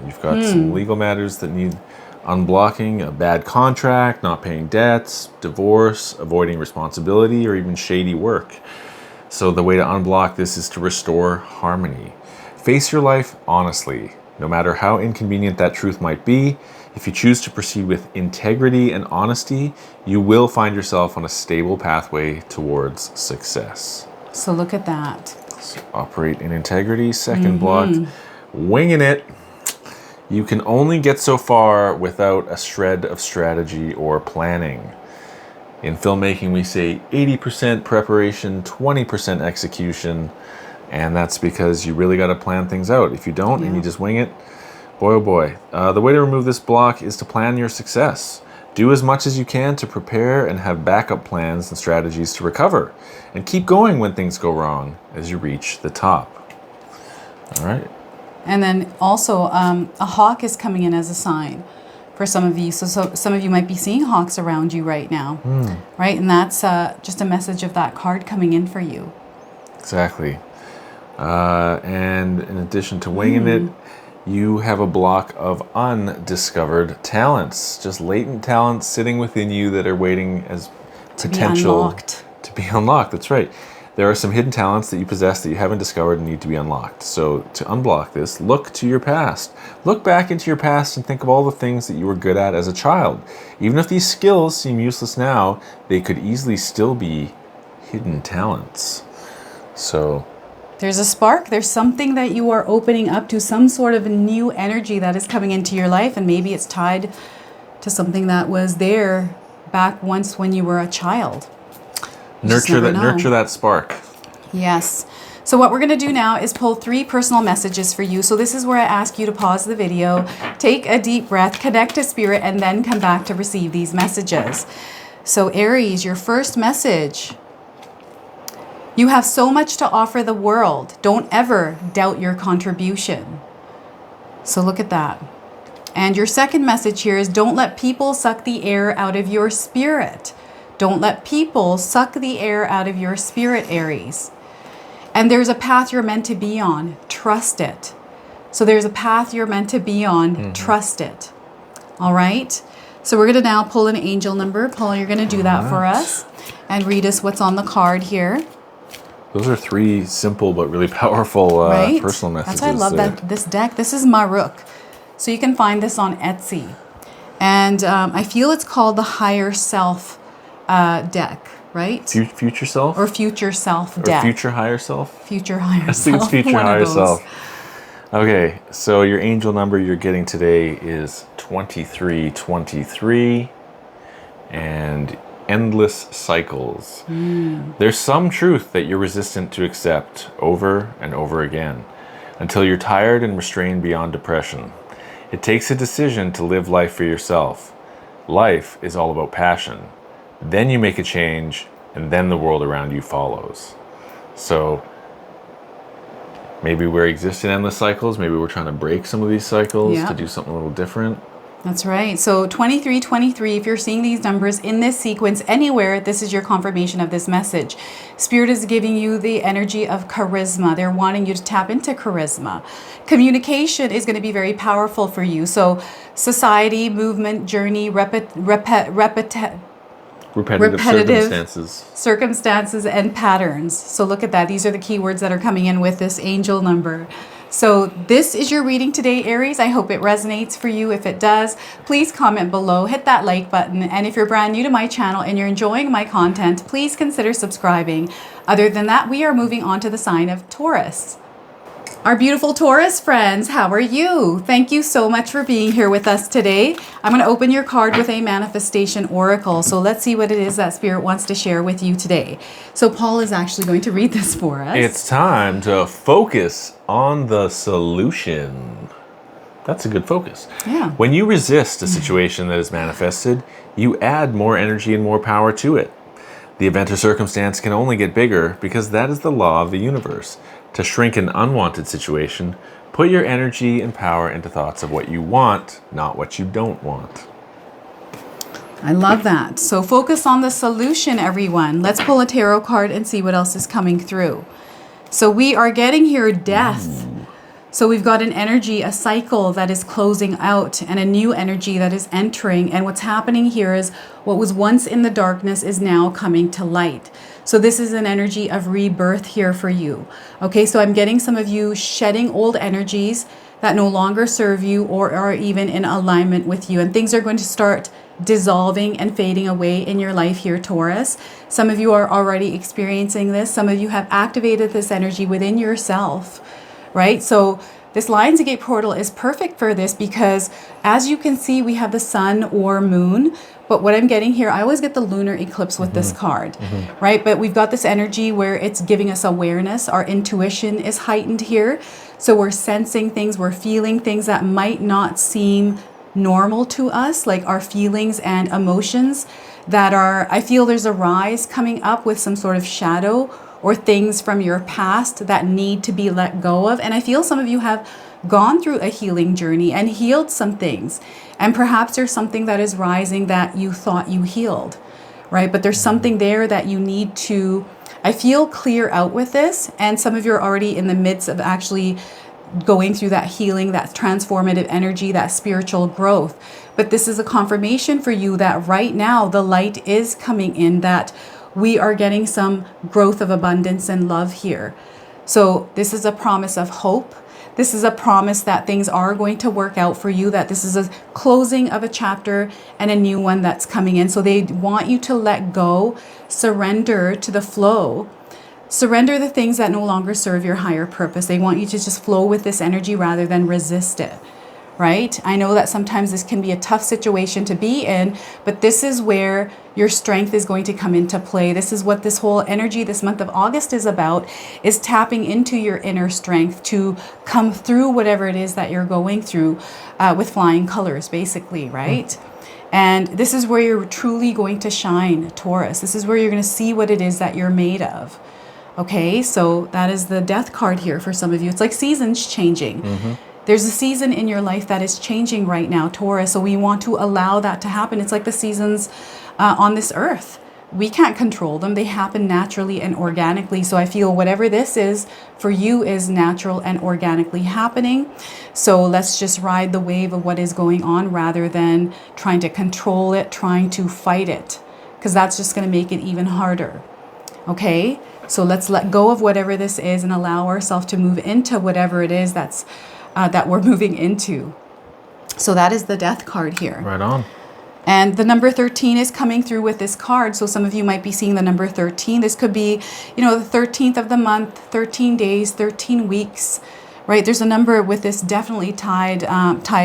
You've got some legal matters that need unblocking: a bad contract, not paying debts, divorce, avoiding responsibility, or even shady work. So the way to unblock this is to restore harmony. Face your life honestly, no matter how inconvenient that truth might be. If you choose to proceed with integrity and honesty, you will find yourself on a stable pathway towards success. So look at that. So operate in integrity. Second block, winging it. You can only get so far without a shred of strategy or planning. In filmmaking, we say 80% preparation, 20% execution, and that's because you really got to plan things out. If you don't and you just wing it, boy oh boy. The way to remove this block is to plan your success. Do as much as you can to prepare and have backup plans and strategies to recover. And keep going when things go wrong as you reach the top. All right. And then also a hawk is coming in as a sign for some of you. So some of you might be seeing hawks around you right now, right? And that's just a message of that card coming in for you. Exactly. And in addition to winging it, you have a block of undiscovered talents, just latent talents sitting within you that are waiting as potential to be unlocked. That's right. There are some hidden talents that you possess that you haven't discovered and need to be unlocked. So to unblock this, look to your past. Look back into your past and think of all the things that you were good at as a child. Even if these skills seem useless now, they could easily still be hidden talents. So there's a spark. There's something that you are opening up to, some sort of new energy that is coming into your life, and maybe it's tied to something that was there back once when you were a child. Nurture that spark. Yes. So what we're going to do now is pull 3 personal messages for you. So this is where I ask you to pause the video, take a deep breath, connect to spirit, and then come back to receive these messages. So Aries, your first message. You have so much to offer the world. Don't ever doubt your contribution. So look at that. And your second message here is don't let people suck the air out of your spirit. Don't let people suck the air out of your spirit, Aries. And there's a path you're meant to be on. Trust it. So there's a path you're meant to be on. Trust it. All right? So we're going to now pull an angel number. Paul, you're going to do that for us and read us what's on the card here. Those are 3 simple but really powerful personal messages. That's why I love this deck. This is Maruk. So you can find this on Etsy. And I feel it's called the Higher Self deck, right? Future self? Or Future Self deck. Or Future Higher Self? Future Higher Self. I think it's Future Higher Self. Okay, so your angel number you're getting today is 2323 and endless cycles. There's some truth that you're resistant to accept over and over again until you're tired and restrained beyond depression. It takes a decision to live life for yourself. Life is all about passion. Then you make a change, and then the world around you follows. So maybe we're existing in endless cycles. Maybe we're trying to break some of these cycles to do something a little different. That's right. So 2323, if you're seeing these numbers in this sequence anywhere, this is your confirmation of this message. Spirit is giving you the energy of charisma. They're wanting you to tap into charisma. Communication is going to be very powerful for you. So society, movement, journey, repetitive circumstances and patterns. So look at that. These are the keywords that are coming in with this angel number. So this is your reading today, Aries. I hope it resonates for you. If it does, please comment below, hit that like button. And if you're brand new to my channel and you're enjoying my content, please consider subscribing. Other than that, we are moving on to the sign of Taurus. Our beautiful Taurus friends, how are you? Thank you so much for being here with us today. I'm going to open your card with a manifestation oracle. So let's see what it is that Spirit wants to share with you today. So Paul is actually going to read this for us. It's time to focus on the solution. That's a good focus. Yeah. When you resist a situation that is manifested, you add more energy and more power to it. The event or circumstance can only get bigger because that is the law of the universe. To shrink an unwanted situation, put your energy and power into thoughts of what you want, not what you don't want. I love that. So focus on the solution, everyone. Let's pull a tarot card and see what else is coming through. So we are getting here death. So we've got an energy, a cycle that is closing out and a new energy that is entering. And what's happening here is what was once in the darkness is now coming to light. So this is an energy of rebirth here for you. Okay, so I'm getting some of you shedding old energies that no longer serve you or are even in alignment with you. And things are going to start dissolving and fading away in your life here, Taurus. Some of you are already experiencing this. Some of you have activated this energy within yourself, right? So this Lionsgate portal is perfect for this because as you can see, we have the sun or moon. But what I'm getting here, I always get the lunar eclipse with this card, right? But we've got this energy where it's giving us awareness. Our intuition is heightened here. So we're sensing things, we're feeling things that might not seem normal to us, like our feelings and emotions that are, I feel there's a rise coming up with some sort of shadow or things from your past that need to be let go of. And I feel some of you have gone through a healing journey and healed some things. And perhaps there's something that is rising that you thought you healed, right? But there's something there that you need to, I feel, clear out with this. And some of you are already in the midst of actually going through that healing, that transformative energy, that spiritual growth. But this is a confirmation for you that right now the light is coming in, that we are getting some growth of abundance and love here. So this is a promise of hope. This is a promise that things are going to work out for you, that this is a closing of a chapter and a new one that's coming in. So they want you to let go, surrender to the flow. Surrender the things that no longer serve your higher purpose. They want you to just flow with this energy rather than resist it, right? I know that sometimes this can be a tough situation to be in, but this is where your strength is going to come into play. This is what this whole energy this month of August is about, is tapping into your inner strength to come through whatever it is that you're going through with flying colors, basically, right? And this is where you're truly going to shine, Taurus. This is where you're going to see what it is that you're made of. Okay, so that is the death card here for some of you. It's like seasons changing. There's a season in your life that is changing right now, Taurus. So we want to allow that to happen. It's like the seasons on this earth. We can't control them. They happen naturally and organically. So I feel whatever this is for you is natural and organically happening. So let's just ride the wave of what is going on rather than trying to control it, trying to fight it, because that's just going to make it even harder. Okay, so let's let go of whatever this is and allow ourselves to move into whatever it is that's that we're moving into. So that is the death card here. Right on. And the number 13 is coming through with this card. So some of you might be seeing the number 13. This could be, you know, the 13th of the month, 13 days, 13 weeks, right? There's a number with this definitely tied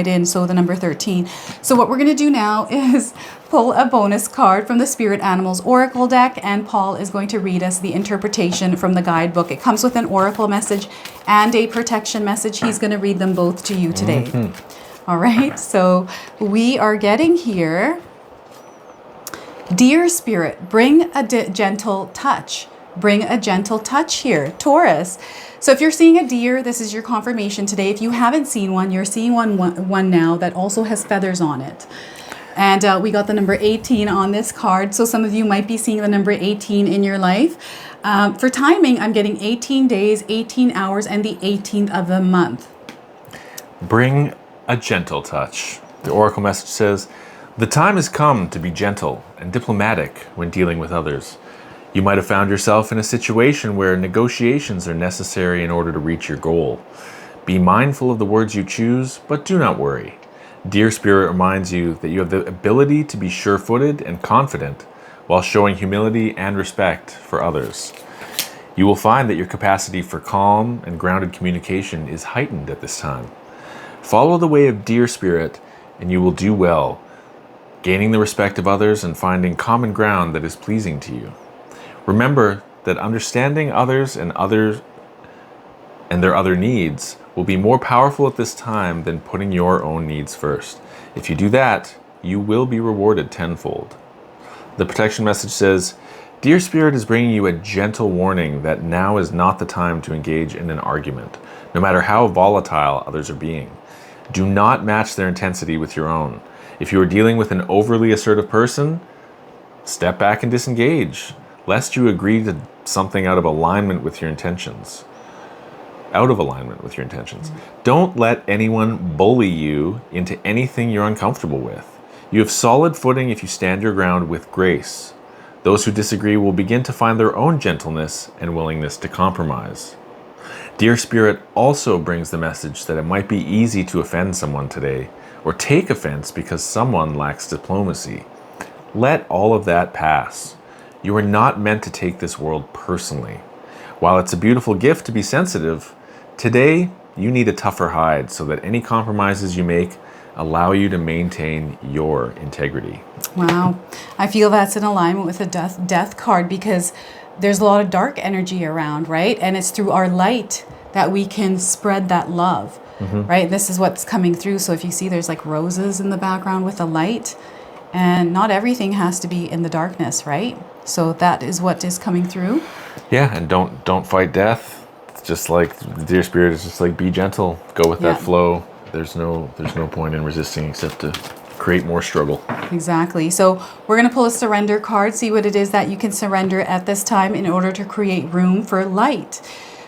in. So the number 13. So what we're going to do now is pull a bonus card from the Spirit Animals Oracle deck. And Paul is going to read us the interpretation from the guidebook. It comes with an oracle message and a protection message. He's going to read them both to you today. All right, so we are getting here, dear Spirit, bring a gentle touch. Bring a gentle touch here, Taurus. So if you're seeing a deer, this is your confirmation today. If you haven't seen one, you're seeing one now that also has feathers on it. And we got the number 18 on this card. So some of you might be seeing the number 18 in your life. For timing, I'm getting 18 days, 18 hours, and the 18th of the month. Bring a gentle touch. The oracle message says, the time has come to be gentle and diplomatic when dealing with others. You might have found yourself in a situation where negotiations are necessary in order to reach your goal. Be mindful of the words you choose, but do not worry. Dear Spirit reminds you that you have the ability to be sure-footed and confident while showing humility and respect for others. You will find that your capacity for calm and grounded communication is heightened at this time. Follow the way of Dear Spirit, and you will do well, gaining the respect of others and finding common ground that is pleasing to you. Remember that understanding others and and their other needs will be more powerful at this time than putting your own needs first. If you do that, you will be rewarded tenfold. The protection message says, Dear Spirit is bringing you a gentle warning that now is not the time to engage in an argument, no matter how volatile others are being. Do not match their intensity with your own. If you are dealing with an overly assertive person, step back and disengage, lest you agree to something out of alignment with your intentions. Don't let anyone bully you into anything you're uncomfortable with. You have solid footing if you stand your ground with grace. Those who disagree will begin to find their own gentleness and willingness to compromise. Dear Spirit also brings the message that it might be easy to offend someone today, or take offense because someone lacks diplomacy. Let all of that pass. You are not meant to take this world personally. While it's a beautiful gift to be sensitive, today you need a tougher hide so that any compromises you make allow you to maintain your integrity. Wow. I feel that's in alignment with the death card, because there's a lot of dark energy around, right? And it's through our light that we can spread that love, right? This is what's coming through. So if you see, there's like roses in the background with the light, and not everything has to be in the darkness, right? So that is what is coming through. Yeah, and don't fight death. It's just like the Dear Spirit is just like, be gentle, go with that flow. There's no point in resisting except to create more struggle. Exactly. So we're going to pull a surrender card, see what it is that you can surrender at this time in order to create room for light.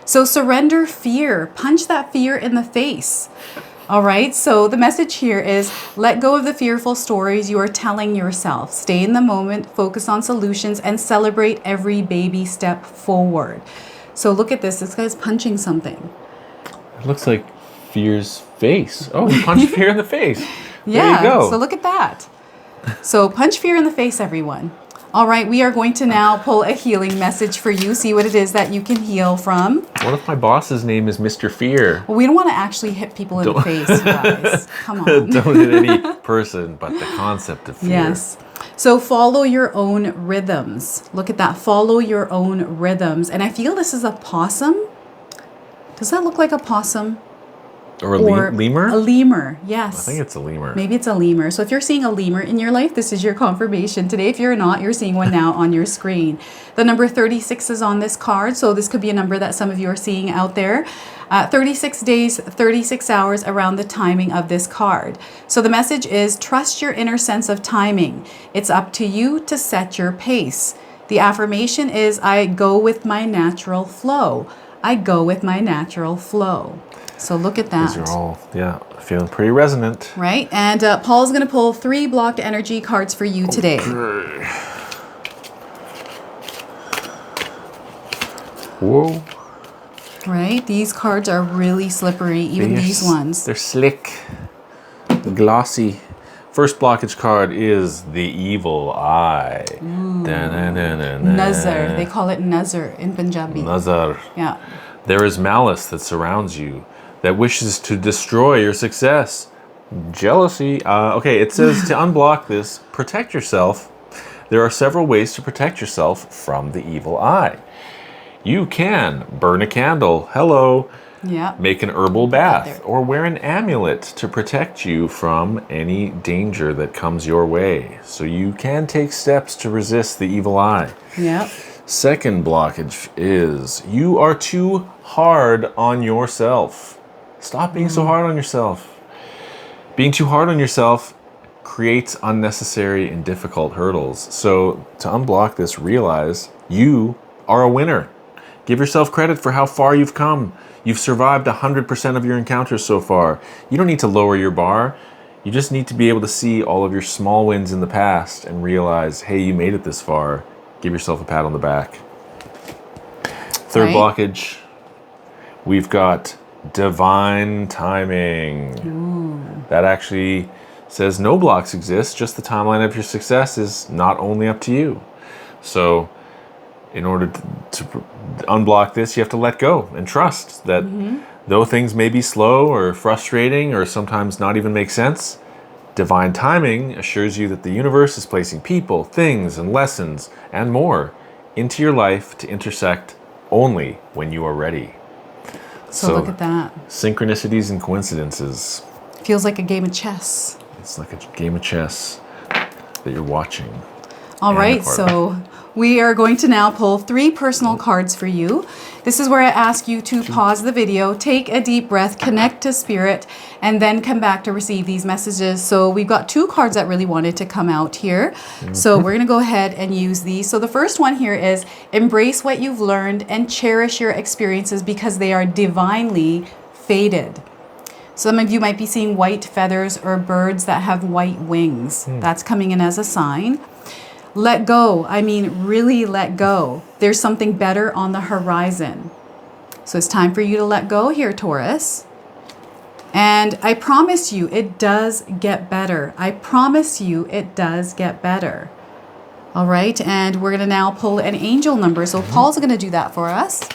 So surrender fear. Punch that fear in the face. All right. So the message here is, let go of the fearful stories you are telling yourself. Stay in the moment, focus on solutions, and celebrate every baby step forward. So look at this. This guy's punching something. It looks like fear's face. Oh, he punched fear in the face. Yeah, there you go. So look at that. So punch fear in the face, everyone. All right, we are going to now pull a healing message for you. See what it is that you can heal from. What if my boss's name is Mr. Fear? Well, we don't want to actually hit people in the face, guys. Come on. Don't hit any person, but the concept of fear. Yes. So follow your own rhythms. Look at that. Follow your own rhythms. And I feel this is a possum. Does that look like a possum? Or a lemur? A lemur, yes. I think it's a lemur. Maybe it's a lemur. So if you're seeing a lemur in your life, this is your confirmation today. If you're not, you're seeing one now on your screen. The number 36 is on this card, so this could be a number that some of you are seeing out there. 36 days, 36 hours around the timing of this card. So the message is, trust your inner sense of timing. It's up to you to set your pace. The affirmation is, I go with my natural flow. I go with my natural flow. So look at that. These are all, feeling pretty resonant. Right? And Paul's going to pull 3 blocked energy cards for you today. Okay. Whoa. Right? These cards are really slippery, even these ones. They're slick, glossy. First blockage card is the evil eye. Nazar. They call it Nazar in Punjabi. Nazar. Yeah. There is malice that surrounds you, that wishes to destroy your success. Jealousy. Okay, it says to unblock this, protect yourself. There are several ways to protect yourself from the evil eye. You can burn a candle. Hello. Yeah. Make an herbal bath or wear an amulet to protect you from any danger that comes your way. So you can take steps to resist the evil eye. Yeah. Second blockage is you are too hard on yourself. Stop being so hard on yourself. Being too hard on yourself creates unnecessary and difficult hurdles. So to unblock this, realize you are a winner. Give yourself credit for how far you've come. You've survived 100% of your encounters so far. You don't need to lower your bar. You just need to be able to see all of your small wins in the past and realize, hey, you made it this far. Give yourself a pat on the back. Third blockage, we've got divine timing. Ooh. That actually says no blocks exist, just the timeline of your success is not only up to you. So in order to unblock this, you have to let go and trust that though things may be slow or frustrating or sometimes not even make sense, divine timing assures you that the universe is placing people, things, and lessons, and more into your life to intersect only when you are ready. So look at that. Synchronicities and coincidences. Feels like a game of chess. It's like a game of chess that you're watching. All right, so we are going to now pull 3 personal cards for you. This is where I ask you to pause the video, take a deep breath, connect to spirit, and then come back to receive these messages. So we've got 2 cards that really wanted to come out here. So we're going to go ahead and use these. So the first one here is embrace what you've learned and cherish your experiences because they are divinely fated. Some of you might be seeing white feathers or birds that have white wings. That's coming in as a sign. Let go. I mean, really let go. There's something better on the horizon. So it's time for you to let go here, Taurus. And I promise you, it does get better. I promise you, it does get better. All right. And we're going to now pull an angel number. So Paul's going to do that for us.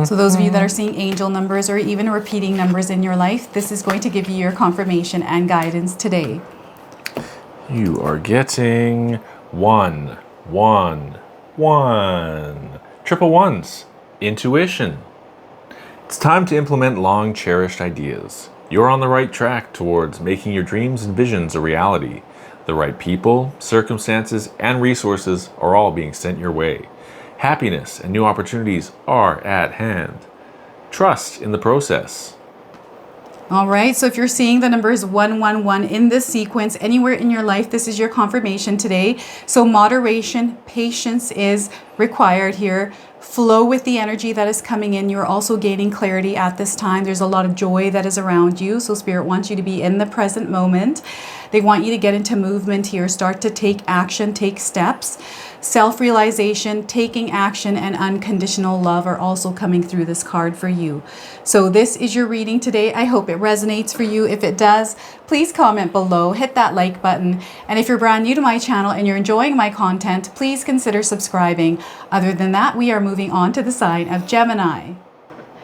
So those of you that are seeing angel numbers or even repeating numbers in your life, this is going to give you your confirmation and guidance today. You are getting 1, 1, 1. Triple ones. Intuition. It's time to implement long cherished ideas. You're on the right track towards making your dreams and visions a reality. The right people, circumstances, and resources are all being sent your way. Happiness and new opportunities are at hand. Trust in the process. All right, so if you're seeing the numbers 111 in this sequence anywhere in your life, this is your confirmation today. So moderation, patience is required here. Flow with the energy that is coming in. You're also gaining clarity at this time. There's a lot of joy that is around you. So Spirit wants you to be in the present moment. They want you to get into movement here, start to take action, take steps. Self-realization, taking action, and unconditional love are also coming through this card for you. So this is your reading today. I hope it resonates for you. If it does, please comment below, hit that like button. And if you're brand new to my channel and you're enjoying my content, please consider subscribing. Other than that, we are moving on to the sign of Gemini.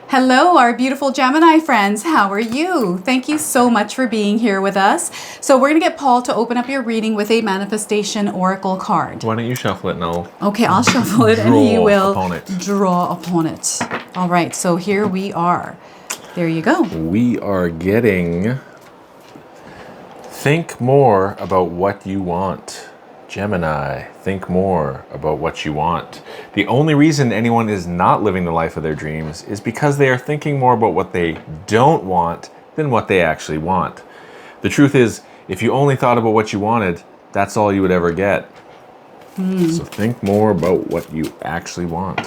Hello, our beautiful Gemini friends. How are you? Thank you so much for being here with us. So we're going to get Paul to open up your reading with a manifestation oracle card. Why don't you shuffle it now? Okay, I'll shuffle it and he will draw upon it. All right, so here we are. There you go. We are getting think more about what you want. Gemini, think more about what you want. The only reason anyone is not living the life of their dreams is because they are thinking more about what they don't want than what they actually want. The truth is, if you only thought about what you wanted, that's all you would ever get. So think more about what you actually want.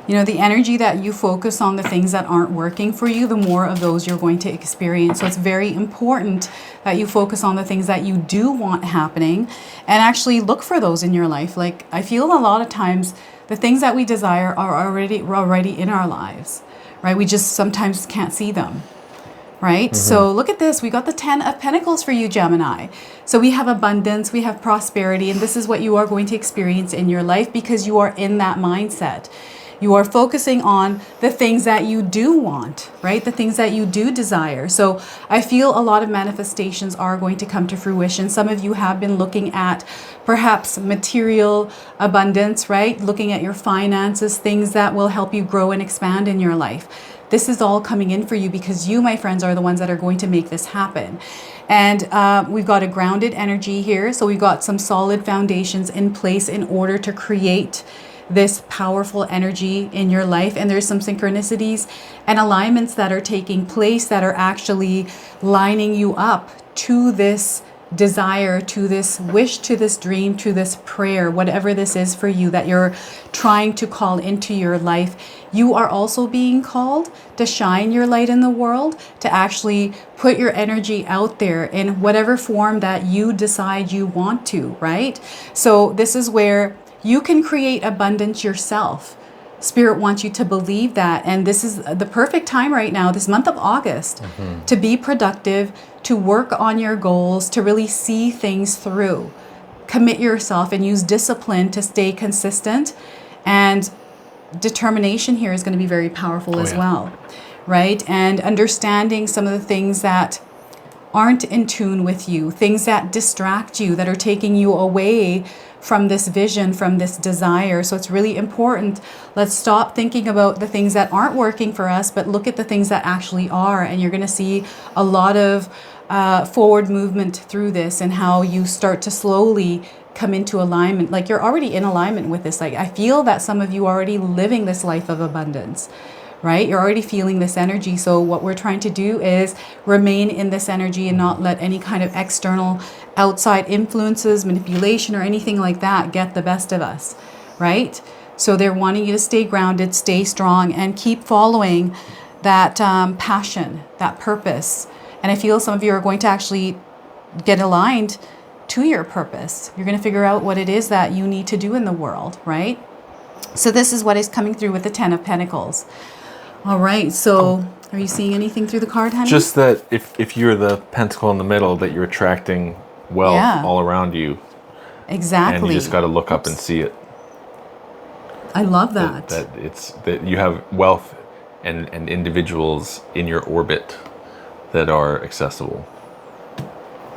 You know, the energy that you focus on the things that aren't working for you, the more of those you're going to experience. So it's very important that you focus on the things that you do want happening and actually look for those in your life. Like, I feel a lot of times the things that we desire are already in our lives, right? We just sometimes can't see them, right? So look at this. We got the 10 of Pentacles for you, Gemini. So we have abundance, we have prosperity, and this is what you are going to experience in your life because you are in that mindset. You are focusing on the things that you do want, right? The things that you do desire. So I feel a lot of manifestations are going to come to fruition. Some of you have been looking at perhaps material abundance, right? Looking at your finances, things that will help you grow and expand in your life. This is all coming in for you because you, my friends, are the ones that are going to make this happen. And we've got a grounded energy here. So we've got some solid foundations in place in order to create this powerful energy in your life. And there's some synchronicities and alignments that are taking place that are actually lining you up to this desire, to this wish, to this dream, to this prayer, whatever this is for you that you're trying to call into your life. You are also being called to shine your light in the world, to actually put your energy out there in whatever form that you decide you want to, right? So this is where you can create abundance yourself. Spirit wants you to believe that. And this is the perfect time right now, this month of August, to be productive, to work on your goals, to really see things through. Commit yourself and use discipline to stay consistent. And determination here is going to be very powerful as well, right? And understanding some of the things that aren't in tune with you, things that distract you, that are taking you away from this vision, from this desire. So it's really important. Let's stop thinking about the things that aren't working for us, but look at the things that actually are. And you're going to see a lot of forward movement through this, and how you start to slowly come into alignment. Like, you're already in alignment with this. Like, I feel that some of you are already living this life of abundance, right? You're already feeling this energy. So what we're trying to do is remain in this energy and not let any kind of external outside influences, manipulation, or anything like that get the best of us, right? So they're wanting you to stay grounded, stay strong, and keep following that passion, that purpose. And I feel some of you are going to actually get aligned to your purpose. You're going to figure out what it is that you need to do in the world, right? So this is what is coming through with the Ten of Pentacles. All right, so are you seeing anything through the card, honey? Just that if you're the pentacle in the middle, that you're attracting wealth all around you. Exactly. And you just got to look up and see it. I love that. That you have wealth and individuals in your orbit that are accessible.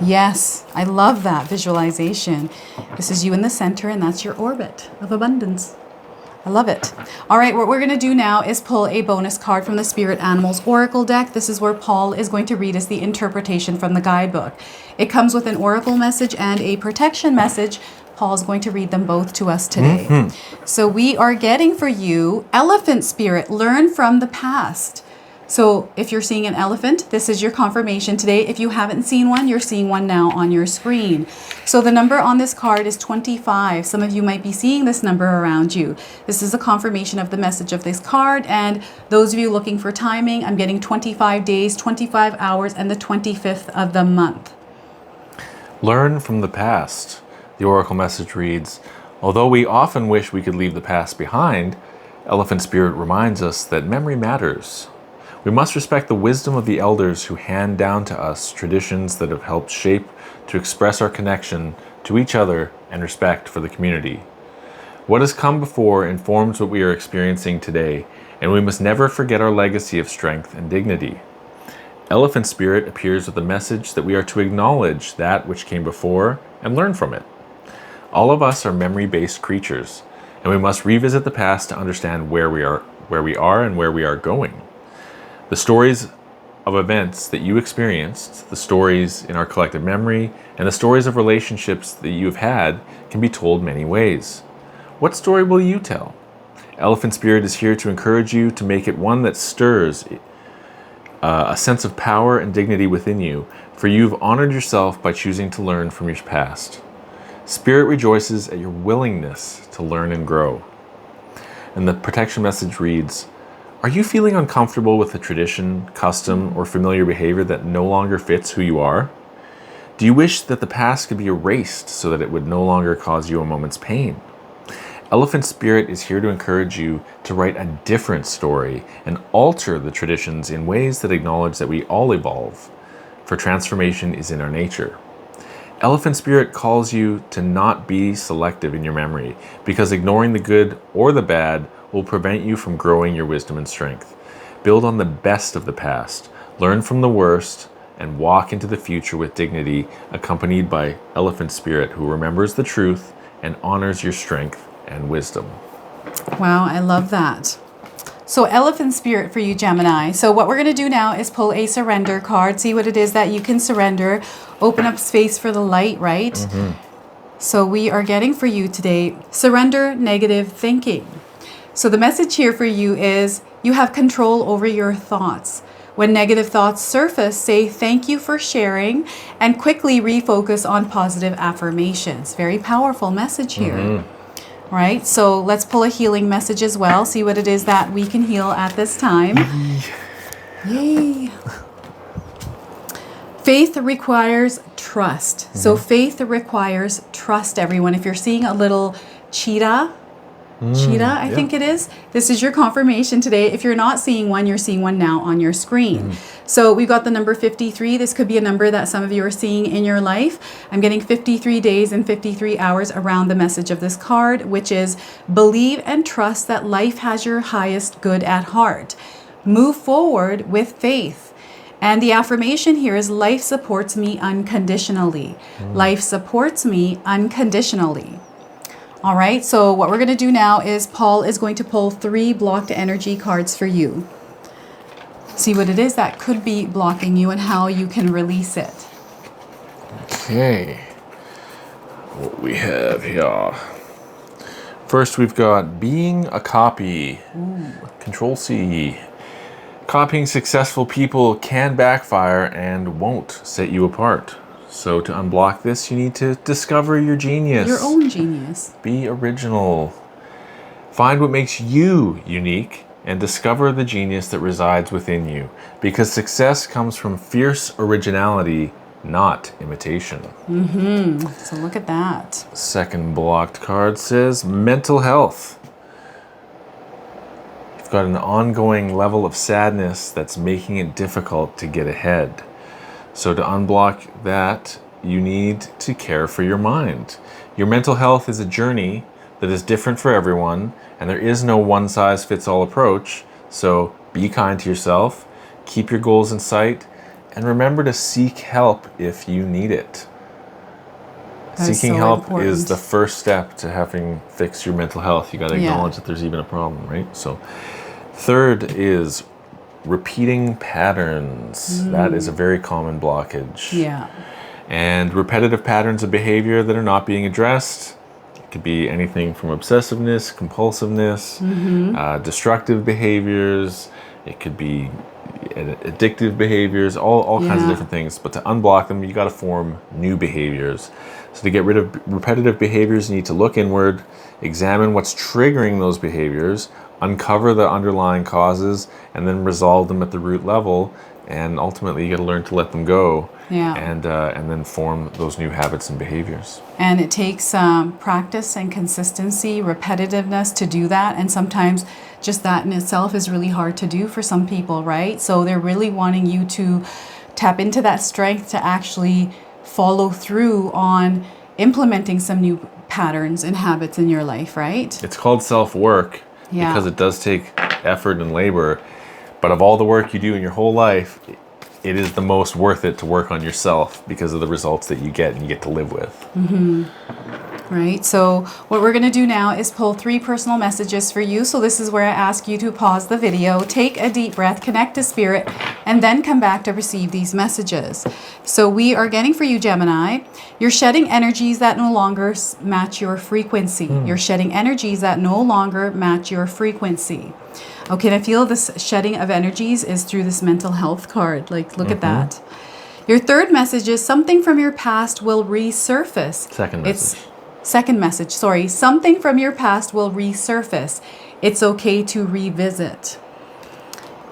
Yes, I love that visualization. This is you in the center, and that's your orbit of abundance. I love it. All right, what we're going to do now is pull a bonus card from the Spirit Animals Oracle deck. This is where Paul is going to read us the interpretation from the guidebook. It comes with an oracle message and a protection message. Paul's going to read them both to us today. So we are getting for you, Elephant Spirit, learn from the past. So if you're seeing an elephant, this is your confirmation today. If you haven't seen one, you're seeing one now on your screen. So the number on this card is 25. Some of you might be seeing this number around you. This is a confirmation of the message of this card. And those of you looking for timing, I'm getting 25 days, 25 hours, and the 25th of the month. Learn from the past. The oracle message reads, although we often wish we could leave the past behind, Elephant Spirit reminds us that memory matters. We must respect the wisdom of the elders who hand down to us traditions that have helped shape to express our connection to each other and respect for the community. What has come before informs what we are experiencing today, and we must never forget our legacy of strength and dignity. Elephant Spirit appears with a message that we are to acknowledge that which came before and learn from it. All of us are memory-based creatures, and we must revisit the past to understand where we are and where we are going. The stories of events that you experienced, the stories in our collective memory, and the stories of relationships that you have had can be told many ways. What story will you tell? Elephant Spirit is here to encourage you to make it one that stirs a sense of power and dignity within you, for you've honored yourself by choosing to learn from your past. Spirit rejoices at your willingness to learn and grow. And the protection message reads, are you feeling uncomfortable with a tradition, custom, or familiar behavior that no longer fits who you are? Do you wish that the past could be erased so that it would no longer cause you a moment's pain? Elephant Spirit is here to encourage you to write a different story and alter the traditions in ways that acknowledge that we all evolve, for transformation is in our nature. Elephant Spirit calls you to not be selective in your memory, because ignoring the good or the bad will prevent you from growing your wisdom and strength. Build on the best of the past, learn from the worst, and walk into the future with dignity, accompanied by Elephant Spirit, who remembers the truth and honors your strength and wisdom. Wow, I love that. So Elephant Spirit for you, Gemini. So what we're going to do now is pull a surrender card, see what it is that you can surrender, open up space for the light, right? So we are getting for you today, surrender negative thinking. So the message here for you is you have control over your thoughts. When negative thoughts surface, say thank you for sharing and quickly refocus on positive affirmations. Very powerful message here. Right? So let's pull a healing message as well. See what it is that we can heal at this time. Yay. Faith requires trust. So faith requires trust, everyone. If you're seeing a little cheetah, I think it is. This is your confirmation today. If you're not seeing one, you're seeing one now on your screen. So we've got the number 53. This could be a number that some of you are seeing in your life. I'm getting 53 days and 53 hours around the message of this card, which is believe and trust that life has your highest good at heart. Move forward with faith. And the affirmation here is life supports me unconditionally. Life supports me unconditionally. All right, so what we're going to do now is Paul is going to pull 3 blocked energy cards for you. See what it is that could be blocking you and how you can release it. Okay. What we have here. First, we've got being a copy. Control C. Copying successful people can backfire and won't set you apart. So to unblock this, you need to discover your genius. Your own genius. Be original. Find what makes you unique and discover the genius that resides within you. Because success comes from fierce originality, not imitation. So look at that. Second blocked card says mental health. You've got an ongoing level of sadness that's making it difficult to get ahead. So to unblock that, you need to care for your mind. Your mental health is a journey that is different for everyone, and there is no one-size-fits-all approach. So be kind to yourself, keep your goals in sight, and remember to seek help if you need it. Seeking help is the first step to having fix your mental health. You got to acknowledge that there's even a problem, right? So third is repeating patterns. That is a very common blockage. Yeah. And repetitive patterns of behavior that are not being addressed. It could be anything from obsessiveness, compulsiveness, destructive behaviors. It could be addictive behaviors, all kinds of different things. But to unblock them, you got to form new behaviors. So to get rid of repetitive behaviors, you need to look inward, examine what's triggering those behaviors, uncover the underlying causes, and then resolve them at the root level. And ultimately, you got to learn to let them go. And then form those new habits and behaviors. And it takes practice and consistency, repetitiveness to do that. And sometimes just that in itself is really hard to do for some people, right? So they're really wanting you to tap into that strength to actually follow through on implementing some new patterns and habits in your life, right? It's called self-work because it does take effort and labor. But of all the work you do in your whole life, it is the most worth it to work on yourself because of the results that you get and you get to live with. Right, so what we're going to do now is pull 3 personal messages for you. So this is where I ask you to pause the video, take a deep breath, connect to spirit, and then come back to receive these messages. So we are getting for you, Gemini, you're shedding energies that no longer match your frequency. You're shedding energies that no longer match your frequency. Okay, and I feel this shedding of energies is through this mental health card. Like, look at that. Your third message is something from your past will resurface. Second message, sorry. Something from your past will resurface. It's okay to revisit.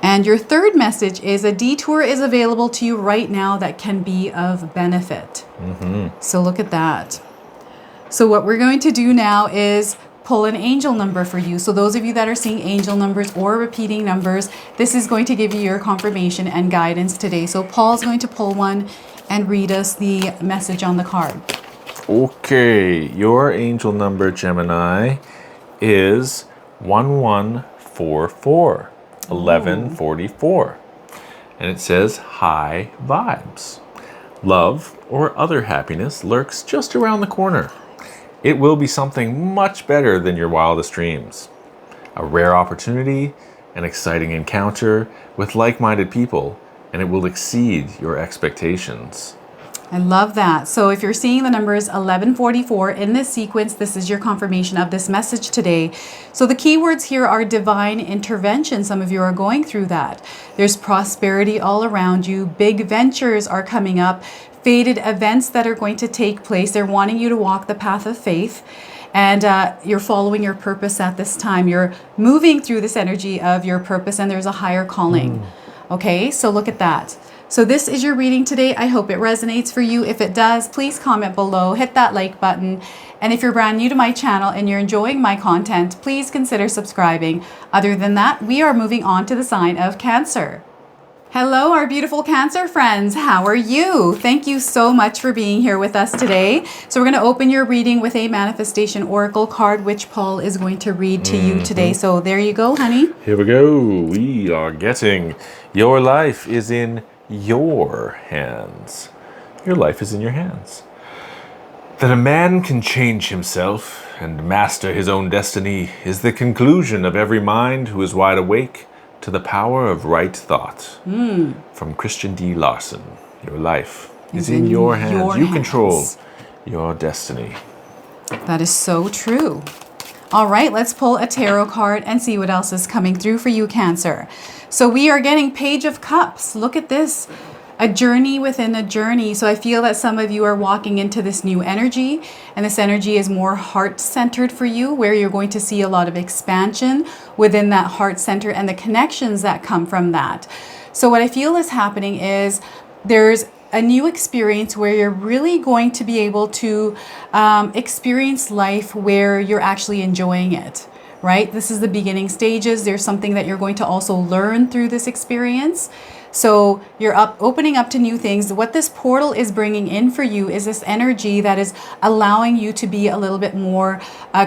And your third message is a detour is available to you right now that can be of benefit. So look at that. So what we're going to do now is pull an angel number for you. So those of you that are seeing angel numbers or repeating numbers, this is going to give you your confirmation and guidance today. So Paul's going to pull one and read us the message on the card. Okay, your angel number, Gemini, is 1144, 1144. And it says, high vibes. Love or other happiness lurks just around the corner. It will be something much better than your wildest dreams. A rare opportunity, an exciting encounter with like-minded people, and it will exceed your expectations. I love that. So if you're seeing the numbers 1144 in this sequence, this is your confirmation of this message today. So the keywords here are divine intervention. Some of you are going through that. There's prosperity all around you. Big ventures are coming up. Fated events that are going to take place. They're wanting you to walk the path of faith, and you're following your purpose at this time. You're moving through this energy of your purpose, and there's a higher calling. Okay, so look at that. So this is your reading today. I hope it resonates for you. If it does, please comment below, hit that like button. And if you're brand new to my channel and you're enjoying my content, please consider subscribing. Other than that, we are moving on to the sign of Cancer. Hello, our beautiful Cancer friends. How are you? Thank you so much for being here with us today. So we're going to open your reading with a manifestation oracle card, which Paul is going to read to you today. So there you go, honey. Here we go. We are getting your life is in your hands. Your life is in your hands. That a man can change himself and master his own destiny is the conclusion of every mind who is wide awake to the power of right thought. From Christian D. Larson. Your life is in your hands. You control your destiny. That is so true. All right, let's pull a tarot card and see what else is coming through for you, Cancer. So we are getting Page of Cups. Look at this. A journey within a journey. So I feel that some of you are walking into this new energy, and this energy is more heart-centered for you, where you're going to see a lot of expansion within that heart center and the connections that come from that. So what I feel is happening is there's a new experience where you're really going to be able to experience life where you're actually enjoying it, right? This is the beginning stages. There's something that you're going to also learn through this experience. So you're opening up to new things. What this portal is bringing in for you is this energy that is allowing you to be a little bit more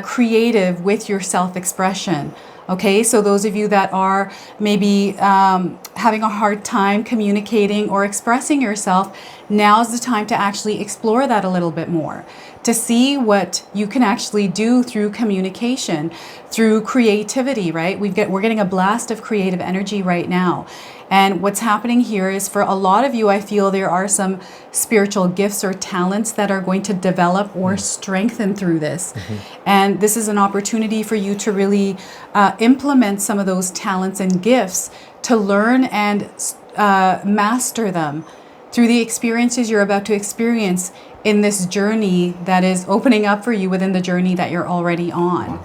creative with your self-expression. Okay, so those of you that are maybe having a hard time communicating or expressing yourself, now's the time to actually explore that a little bit more, to see what you can actually do through communication, through creativity, right? We're getting a blast of creative energy right now. And what's happening here is, for a lot of you, I feel there are some spiritual gifts or talents that are going to develop or strengthen through this. And this is an opportunity for you to really implement some of those talents and gifts, to learn and master them through the experiences you're about to experience in this journey that is opening up for you within the journey that you're already on.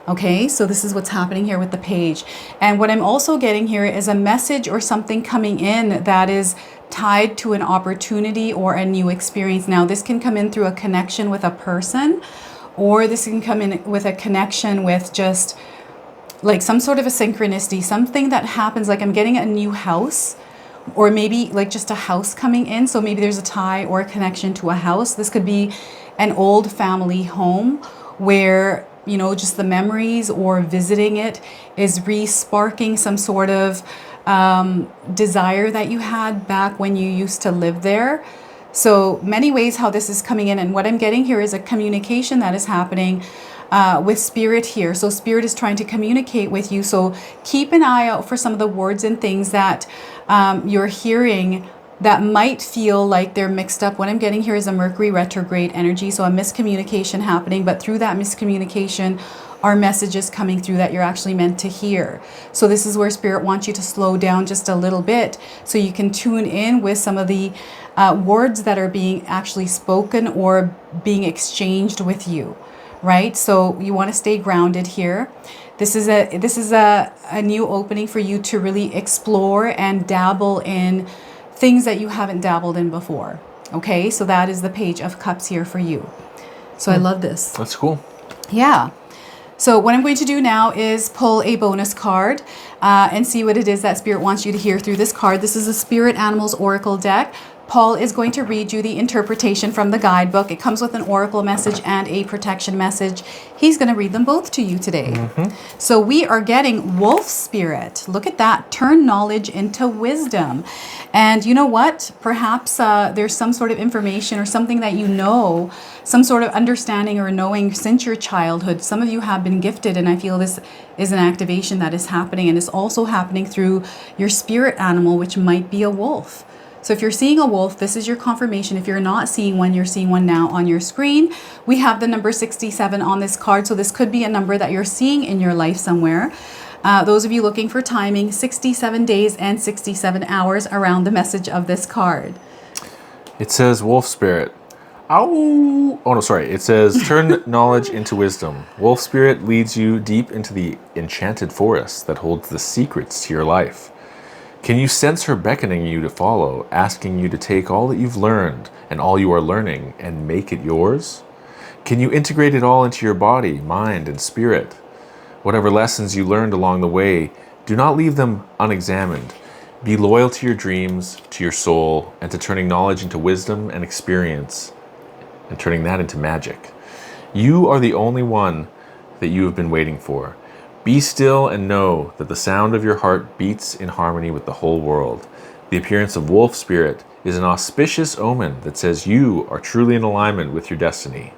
Okay, so this is what's happening here with the page. And what I'm also getting here is a message or something coming in that is tied to an opportunity or a new experience. Now, this can come in through a connection with a person, or this can come in with a connection with just like some sort of a synchronicity, something that happens, like I'm getting a new house, or maybe like just a house coming in. So maybe there's a tie or a connection to a house. This could be an old family home where, you know, just the memories or visiting it is re-sparking some sort of desire that you had back when you used to live there. So many ways how this is coming in. And what I'm getting here is a communication that is happening with spirit here. So spirit is trying to communicate with you. So keep an eye out for some of the words and things that you're hearing that might feel like they're mixed up. What I'm getting here is a Mercury retrograde energy. So a miscommunication happening, but through that miscommunication are messages coming through that you're actually meant to hear. So this is where spirit wants you to slow down just a little bit so you can tune in with some of the words that are being actually spoken or being exchanged with you, right? So you want to stay grounded here. This is a new opening for you to really explore and dabble in things that you haven't dabbled in before. Okay, so that is the Page of Cups here for you. So I love this. That's cool. Yeah. So what I'm going to do now is pull a bonus card and see what it is that Spirit wants you to hear through this card. This is a Spirit Animals Oracle deck. Paul is going to read you the interpretation from the guidebook. It comes with an oracle message and a protection message. He's going to read them both to you today. So we are getting Wolf Spirit. Look at that. Turn knowledge into wisdom. And you know what? Perhaps there's some sort of information or something that you know, some sort of understanding or knowing since your childhood. Some of you have been gifted, and I feel this is an activation that is happening, and it's also happening through your spirit animal, which might be a wolf. So if you're seeing a wolf, this is your confirmation. If you're not seeing one, you're seeing one now on your screen. We have the number 67 on this card. So this could be a number that you're seeing in your life somewhere. Those of you looking for timing, 67 days and 67 hours around the message of this card. It says Wolf Spirit. Ow! Oh no, sorry. It says turn knowledge into wisdom. Wolf Spirit leads you deep into the enchanted forest that holds the secrets to your life. Can you sense her beckoning you to follow, asking you to take all that you've learned and all you are learning and make it yours? Can you integrate it all into your body, mind, and spirit? Whatever lessons you learned along the way, do not leave them unexamined. Be loyal to your dreams, to your soul, and to turning knowledge into wisdom and experience, and turning that into magic. You are the only one that you have been waiting for. Be still and know that the sound of your heart beats in harmony with the whole world. The appearance of wolf spirit is an auspicious omen that says you are truly in alignment with your destiny.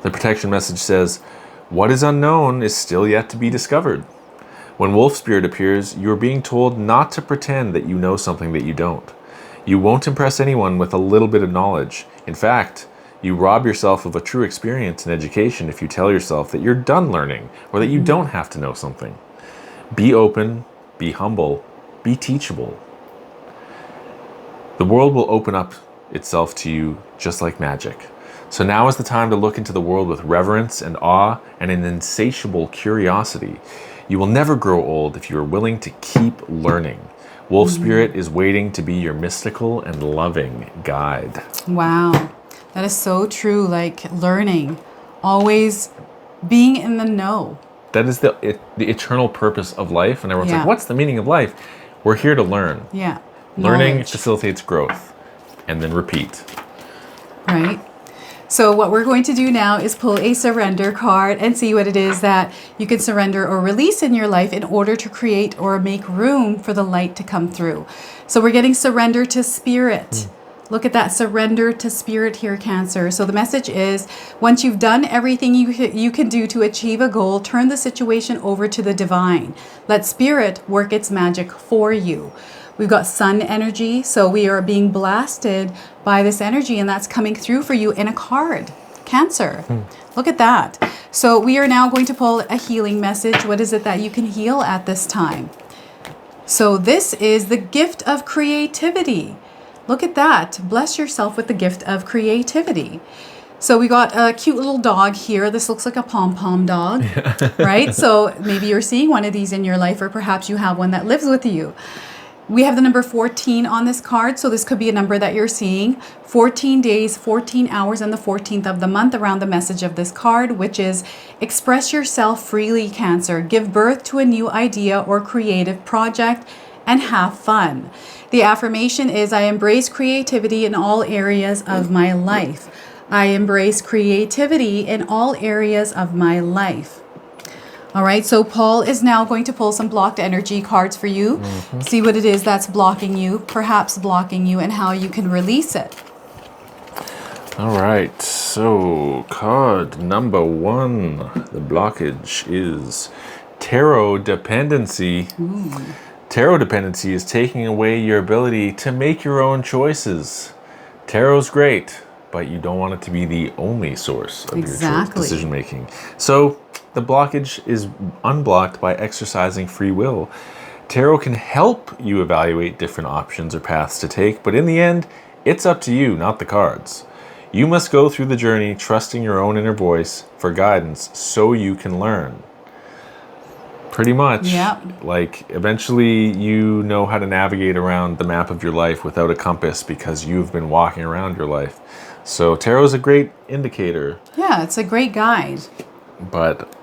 The protection message says, what is unknown is still yet to be discovered. When wolf spirit appears, you are being told not to pretend that you know something that you don't. You won't impress anyone with a little bit of knowledge. In fact, you rob yourself of a true experience and education if you tell yourself that you're done learning or that you don't have to know something. Be open, be humble, be teachable. The world will open up itself to you just like magic. So now is the time to look into the world with reverence and awe and an insatiable curiosity. You will never grow old if you are willing to keep learning. Wolf Spirit is waiting to be your mystical and loving guide. Wow, that is so true. Like learning, always being in the know. That is the eternal purpose of life. And everyone's like, what's the meaning of life? We're here to learn. Yeah. Learning Knowledge. facilitates growth. And then repeat. Right. So what we're going to do now is pull a surrender card and see what it is that you can surrender or release in your life in order to create or make room for the light to come through. So we're getting surrender to spirit. Look at that, surrender to spirit here, Cancer. So the message is, once you've done everything you can do to achieve a goal, turn the situation over to the divine. Let spirit work its magic for you. We've got sun energy, so we are being blasted by this energy, and that's coming through for you in a card. Cancer. Look at that. So we are now going to pull a healing message. What is it that you can heal at this time? So this is the gift of creativity. Look at that. Bless yourself with the gift of creativity. So we got a cute little dog here. This looks like a pom-pom dog, right? So maybe you're seeing one of these in your life, or perhaps you have one that lives with you. We have the number 14 on this card, so this could be a number that you're seeing. 14 days, 14 hours, and the 14th of the month around the message of this card, which is express yourself freely, Cancer. Give birth to a new idea or creative project and have fun. The affirmation is, I embrace creativity in all areas of my life. I embrace creativity in all areas of my life. All right, so Paul is now going to pull some blocked energy cards for you. See what it is that's blocking you, perhaps blocking you, and how you can release it. All right, so card number 1, the blockage is tarot dependency. Tarot dependency is taking away your ability to make your own choices. Tarot's great, but you don't want it to be the only source of your decision making. So the blockage is unblocked by exercising free will. Tarot can help you evaluate different options or paths to take, but in the end, it's up to you, not the cards. You must go through the journey trusting your own inner voice for guidance so you can learn. Pretty much. Like, eventually you know how to navigate around the map of your life without a compass because you've been walking around your life. So tarot is a great indicator. Yeah, it's a great guide. But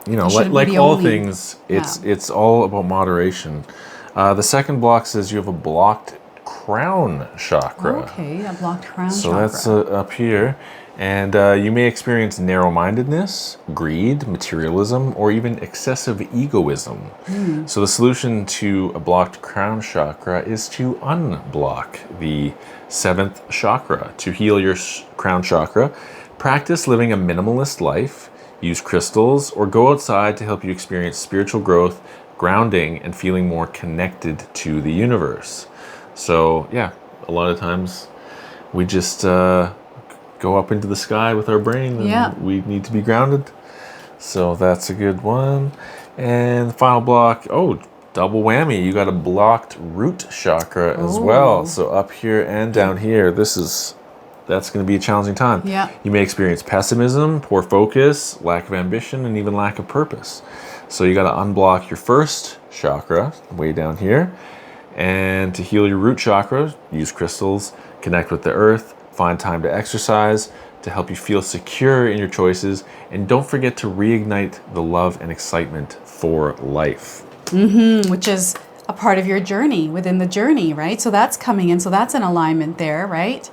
you know, like all things, it's all about moderation. The second block says you have a blocked crown chakra. Okay, a blocked crown chakra. So that's up here. And you may experience narrow-mindedness, greed, materialism, or even excessive egoism. So the solution to a blocked crown chakra is to unblock the 7th chakra. To heal your crown chakra, practice living a minimalist life. Use crystals or go outside to help you experience spiritual growth, grounding, and feeling more connected to the universe. So yeah, a lot of times we just go up into the sky with our brain and we need to be grounded. So that's a good one. And the final block, double whammy. You got a blocked root chakra as well. So up here and down here, that's going to be a challenging time. You may experience pessimism, poor focus, lack of ambition, and even lack of purpose. So you got to unblock your first chakra way down here. And to heal your root chakra, use crystals, connect with the earth, find time to exercise to help you feel secure in your choices, and don't forget to reignite the love and excitement for life. Which is a part of your journey within the journey, right? So that's coming in. So that's an alignment there, right?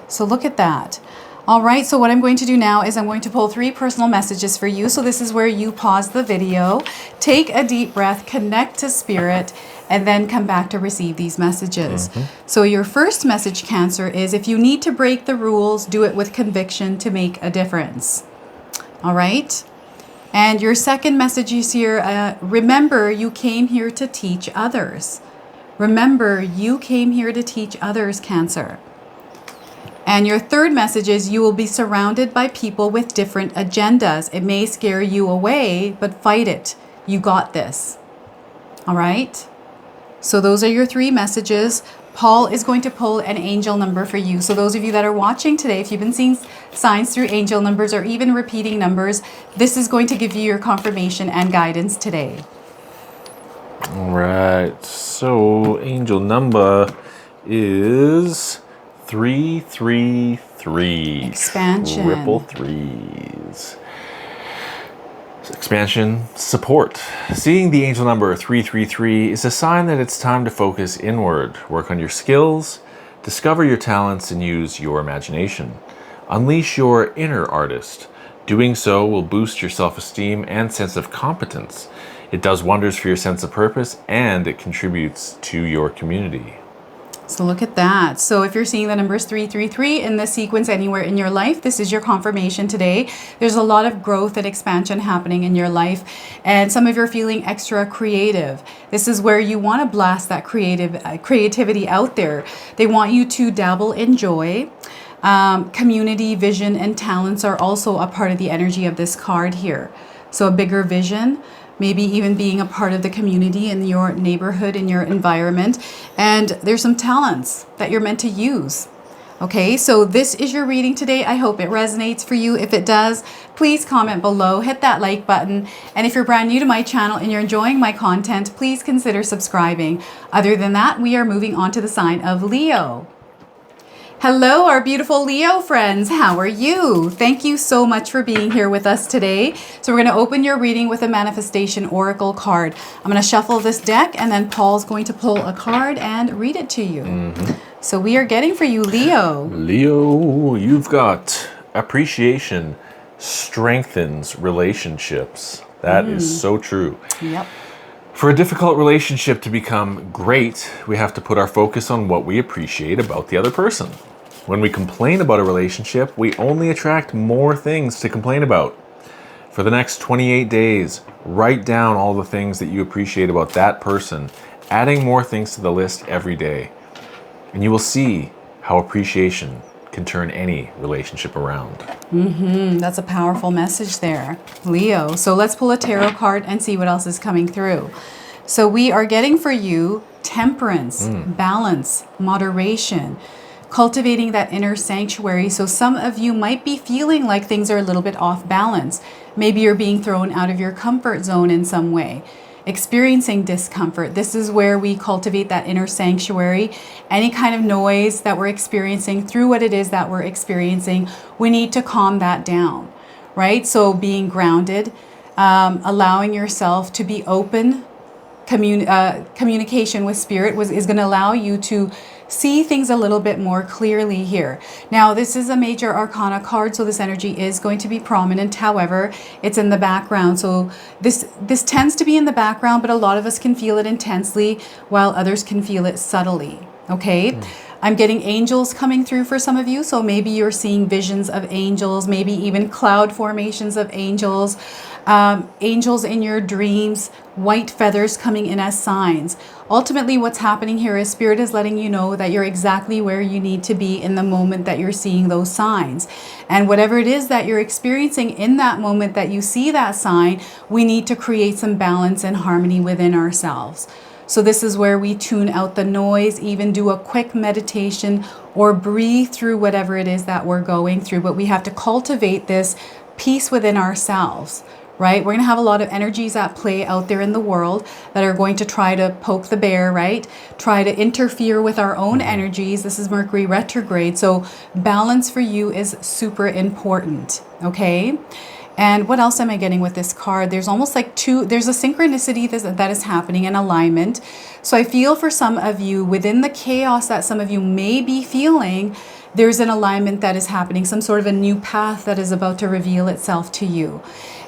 So look at that. All right, so what I'm going to do now is I'm going to pull 3 personal messages for you. So this is where you pause the video, take a deep breath, connect to spirit, and then come back to receive these messages. So your first message, Cancer, is if you need to break the rules, do it with conviction to make a difference. All right? And your second message is here, remember you came here to teach others. Remember you came here to teach others, Cancer. And your third message is you will be surrounded by people with different agendas. It may scare you away, but fight it. You got this. All right? So those are your three messages. Paul is going to pull an angel number for you. So those of you that are watching today, if you've been seeing signs through angel numbers or even repeating numbers, this is going to give you your confirmation and guidance today. All right. So angel number is 333. Expansion. Triple threes. Expansion, support. Seeing the angel number 333 is a sign that it's time to focus inward, work on your skills, discover your talents, and use your imagination. Unleash your inner artist. Doing so will boost your self-esteem and sense of competence. It does wonders for your sense of purpose, and it contributes to your community. So look at that. So if you're seeing the numbers 333 in this sequence anywhere in your life, this is your confirmation today. There's a lot of growth and expansion happening in your life. And some of you are feeling extra creative. This is where you want to blast that creativity out there. They want you to dabble in joy. Community, vision, and talents are also a part of the energy of this card here. So a bigger vision, maybe even being a part of the community in your neighborhood, in your environment. And there's some talents that you're meant to use. Okay, so this is your reading today. I hope it resonates for you. If it does, please comment below, hit that like button. And if you're brand new to my channel and you're enjoying my content, please consider subscribing. Other than that, we are moving on to the sign of Leo. Hello, our beautiful Leo friends. How are you? Thank you so much for being here with us today. So we're going to open your reading with a manifestation oracle card. I'm going to shuffle this deck and then Paul's going to pull a card and read it to you. So we are getting for you, Leo. Leo, you've got appreciation strengthens relationships. That is so true. Yep. For a difficult relationship to become great, we have to put our focus on what we appreciate about the other person. When we complain about a relationship, we only attract more things to complain about. For the next 28 days, write down all the things that you appreciate about that person, adding more things to the list every day. And you will see how appreciation can turn any relationship around. That's a powerful message there, Leo. So let's pull a tarot card and see what else is coming through. So we are getting for you temperance, balance, moderation, cultivating that inner sanctuary. So some of you might be feeling like things are a little bit off balance. Maybe you're being thrown out of your comfort zone in some way, experiencing discomfort. This is where we cultivate that inner sanctuary. Any kind of noise that we're experiencing through what it is that we're experiencing, we need to calm that down, right? So being grounded, allowing yourself to be open, communication with spirit is going to allow you to see things a little bit more clearly here. Now, this is a major arcana card, so this energy is going to be prominent. However, it's in the background. So this tends to be in the background, but a lot of us can feel it intensely while others can feel it subtly. Okay. I'm getting angels coming through for some of you. So maybe you're seeing visions of angels, maybe even cloud formations of angels, angels in your dreams, white feathers coming in as signs. Ultimately, what's happening here is Spirit is letting you know that you're exactly where you need to be in the moment that you're seeing those signs. And whatever it is that you're experiencing in that moment that you see that sign, we need to create some balance and harmony within ourselves. So this is where we tune out the noise, even do a quick meditation or breathe through whatever it is that we're going through. But we have to cultivate this peace within ourselves, right? We're going to have a lot of energies at play out there in the world that are going to try to poke the bear, right? Try to interfere with our own energies. This is Mercury Retrograde. So balance for you is super important, okay? And what else am I getting with this card? There's almost like there's a synchronicity that is happening in alignment. So I feel for some of you, within the chaos that some of you may be feeling, there's an alignment that is happening, some sort of a new path that is about to reveal itself to you.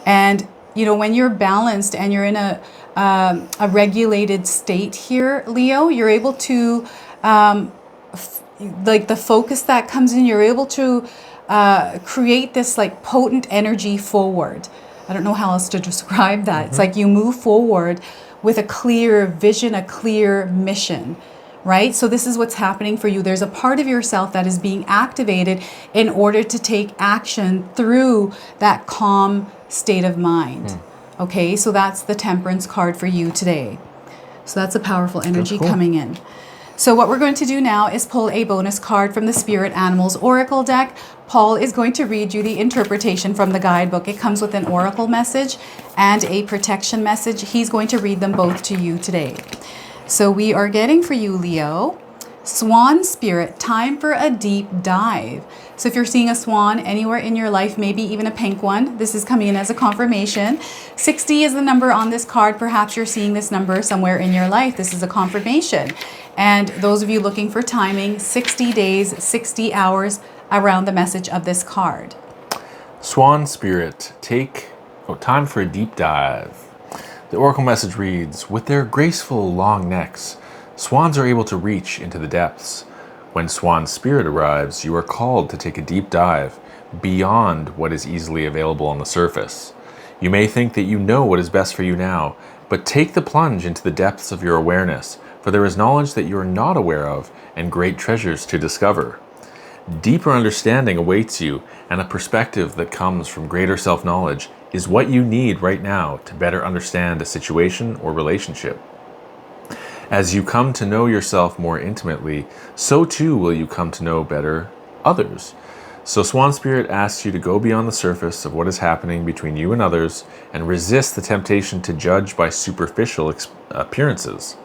And, you know, when you're balanced and you're in a a regulated state here, Leo. You're able to, like the focus that comes in, you're able to create this like potent energy forward. I don't know how else to describe that. It's like you move forward with a clear vision, a clear mission, right? So this is what's happening for you. There's a part of yourself that is being activated in order to take action through that calm state of mind. Okay, so that's the Temperance card for you today. So that's a powerful energy coming in. So what we're going to do now is pull a bonus card from the Spirit Animals Oracle deck. Paul is going to read you the interpretation from the guidebook. It comes with an oracle message and a protection message. He's going to read them both to you today. So we are getting for you, Leo, Swan Spirit, time for a deep dive. So if you're seeing a swan anywhere in your life, maybe even a pink one, this is coming in as a confirmation. 60 is the number on this card. Perhaps you're seeing this number somewhere in your life. This is a confirmation. And those of you looking for timing, 60 days, 60 hours around the message of this card. Swan Spirit, time for a deep dive. The oracle message reads, with their graceful long necks, swans are able to reach into the depths. When Swan Spirit arrives, you are called to take a deep dive beyond what is easily available on the surface. You may think that you know what is best for you now, but take the plunge into the depths of your awareness, for there is knowledge that you are not aware of and great treasures to discover. Deeper understanding awaits you, and a perspective that comes from greater self-knowledge is what you need right now to better understand a situation or relationship. As you come to know yourself more intimately, so too will you come to know better others. So Swan Spirit asks you to go beyond the surface of what is happening between you and others and resist the temptation to judge by superficial appearances.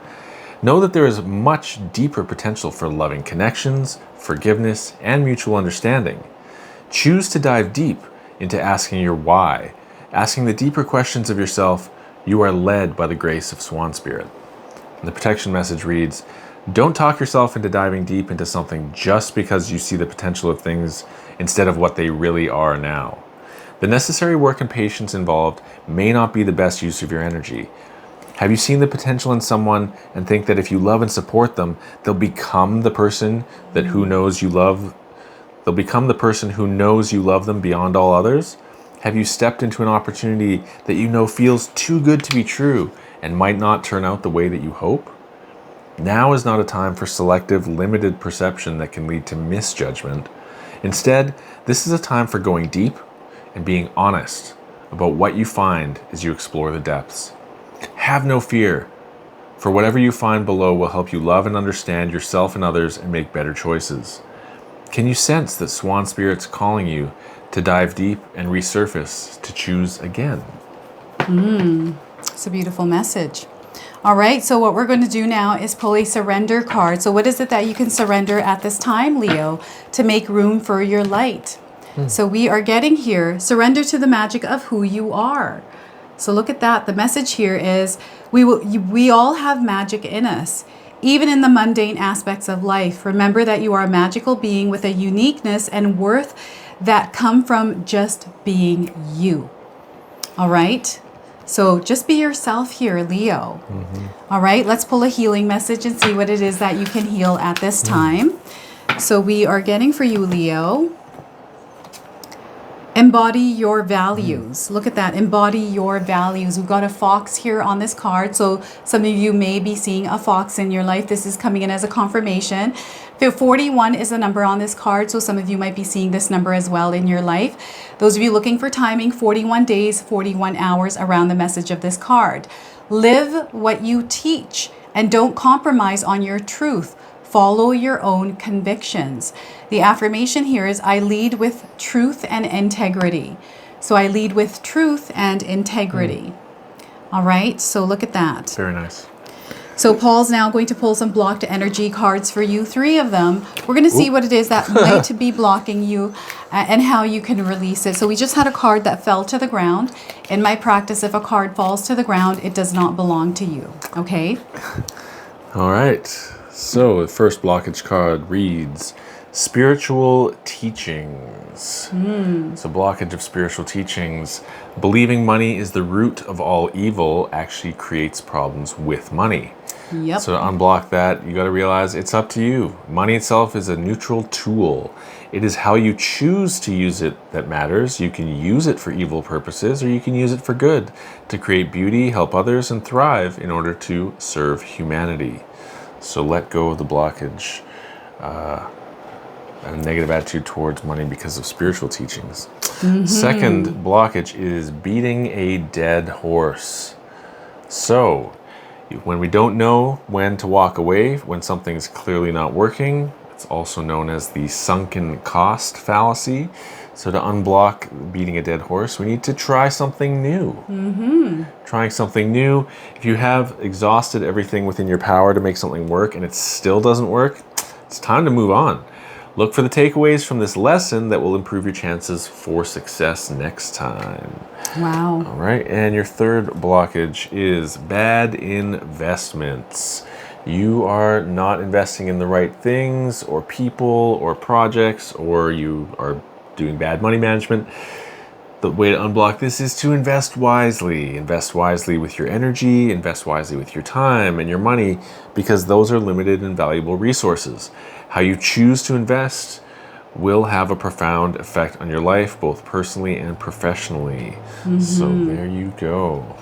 Know that there is much deeper potential for loving connections, forgiveness, and mutual understanding. Choose to dive deep into asking your why. Asking the deeper questions of yourself, you are led by the grace of Swan Spirit. And the protection message reads, don't talk yourself into diving deep into something just because you see the potential of things instead of what they really are now. The necessary work and patience involved may not be the best use of your energy. Have you seen the potential in someone and think that if you love and support them, they'll become the person who knows you love them beyond all others? Have you stepped into an opportunity that you know feels too good to be true and might not turn out the way that you hope? Now is not a time for selective, limited perception that can lead to misjudgment. Instead, this is a time for going deep and being honest about what you find as you explore the depths. Have no fear, for whatever you find below will help you love and understand yourself and others and make better choices. Can you sense that Swan Spirit's calling you to dive deep and resurface to choose again? It's a beautiful message. All right, so what we're going to do now is pull a surrender card. So what is it that you can surrender at this time, Leo, to make room for your light? So we are getting here, surrender to the magic of who you are. So look at that. The message here is we all have magic in us, even in the mundane aspects of life. Remember that you are a magical being with a uniqueness and worth that come from just being you. All right? So just be yourself here, Leo. All right, let's pull a healing message and see what it is that you can heal at this time. So we are getting for you, Leo, embody your values. Look at that, embody your values. We've got a fox here on this card. So some of you may be seeing a fox in your life. This is coming in as a confirmation. 41 is the number on this card. So some of you might be seeing this number as well in your life. Those of you looking for timing, 41 days, 41 hours around the message of this card. Live what you teach and don't compromise on your truth. Follow your own convictions. The affirmation here is, I lead with truth and integrity. So I lead with truth and integrity. All right, so look at that. Very nice. So Paul's now going to pull some blocked energy cards for you, 3 of them. We're going to see what it is that might be blocking you and how you can release it. So we just had a card that fell to the ground. In my practice, if a card falls to the ground, it does not belong to you, okay? All right. So the first blockage card reads, Spiritual teachings. So blockage of spiritual teachings. Believing money is the root of all evil actually creates problems with money. Yep. So to unblock that, you got to realize it's up to you. Money itself is a neutral tool. It is how you choose to use it that matters. You can use it for evil purposes, or you can use it for good, to create beauty, help others, and thrive in order to serve humanity. So let go of the blockage, a negative attitude towards money because of spiritual teachings. Second blockage is beating a dead horse. So when we don't know when to walk away, when something's clearly not working, it's also known as the sunken cost fallacy. So to unblock beating a dead horse, we need to try something new. Trying something new. If you have exhausted everything within your power to make something work and it still doesn't work, it's time to move on. Look for the takeaways from this lesson that will improve your chances for success next time. Wow. All right, and your third blockage is bad investments. You are not investing in the right things or people or projects, or you are doing bad money management. The way to unblock this is to invest wisely. Invest wisely with your energy, invest wisely with your time and your money, because those are limited and valuable resources. How you choose to invest will have a profound effect on your life, both personally and professionally. So there you go.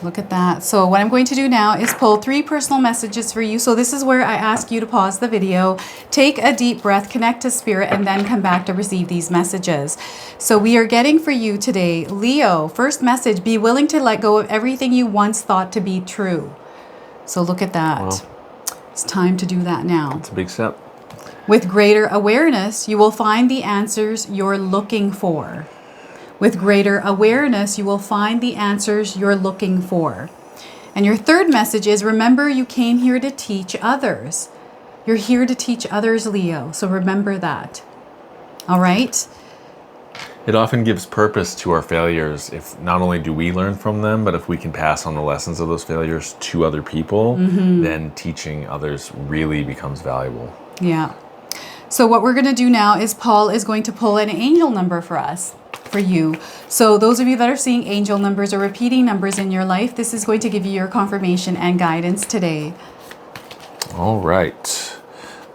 Look at that. So what I'm going to do now is pull 3 personal messages for you. So this is where I ask you to pause the video, take a deep breath, connect to spirit, and then come back to receive these messages. So we are getting for you today, Leo, first message, be willing to let go of everything you once thought to be true. So look at that. Wow. It's time to do that now. It's a big step. With greater awareness, you will find the answers you're looking for. With greater awareness, you will find the answers you're looking for. And your third message is, remember, you came here to teach others. You're here to teach others, Leo. So remember that. All right? It often gives purpose to our failures if not only do we learn from them, but if we can pass on the lessons of those failures to other people, then teaching others really becomes valuable. Yeah. So what we're going to do now is Paul is going to pull an angel number for us. For you. So those of you that are seeing angel numbers or repeating numbers in your life, this is going to give you your confirmation and guidance today. All right.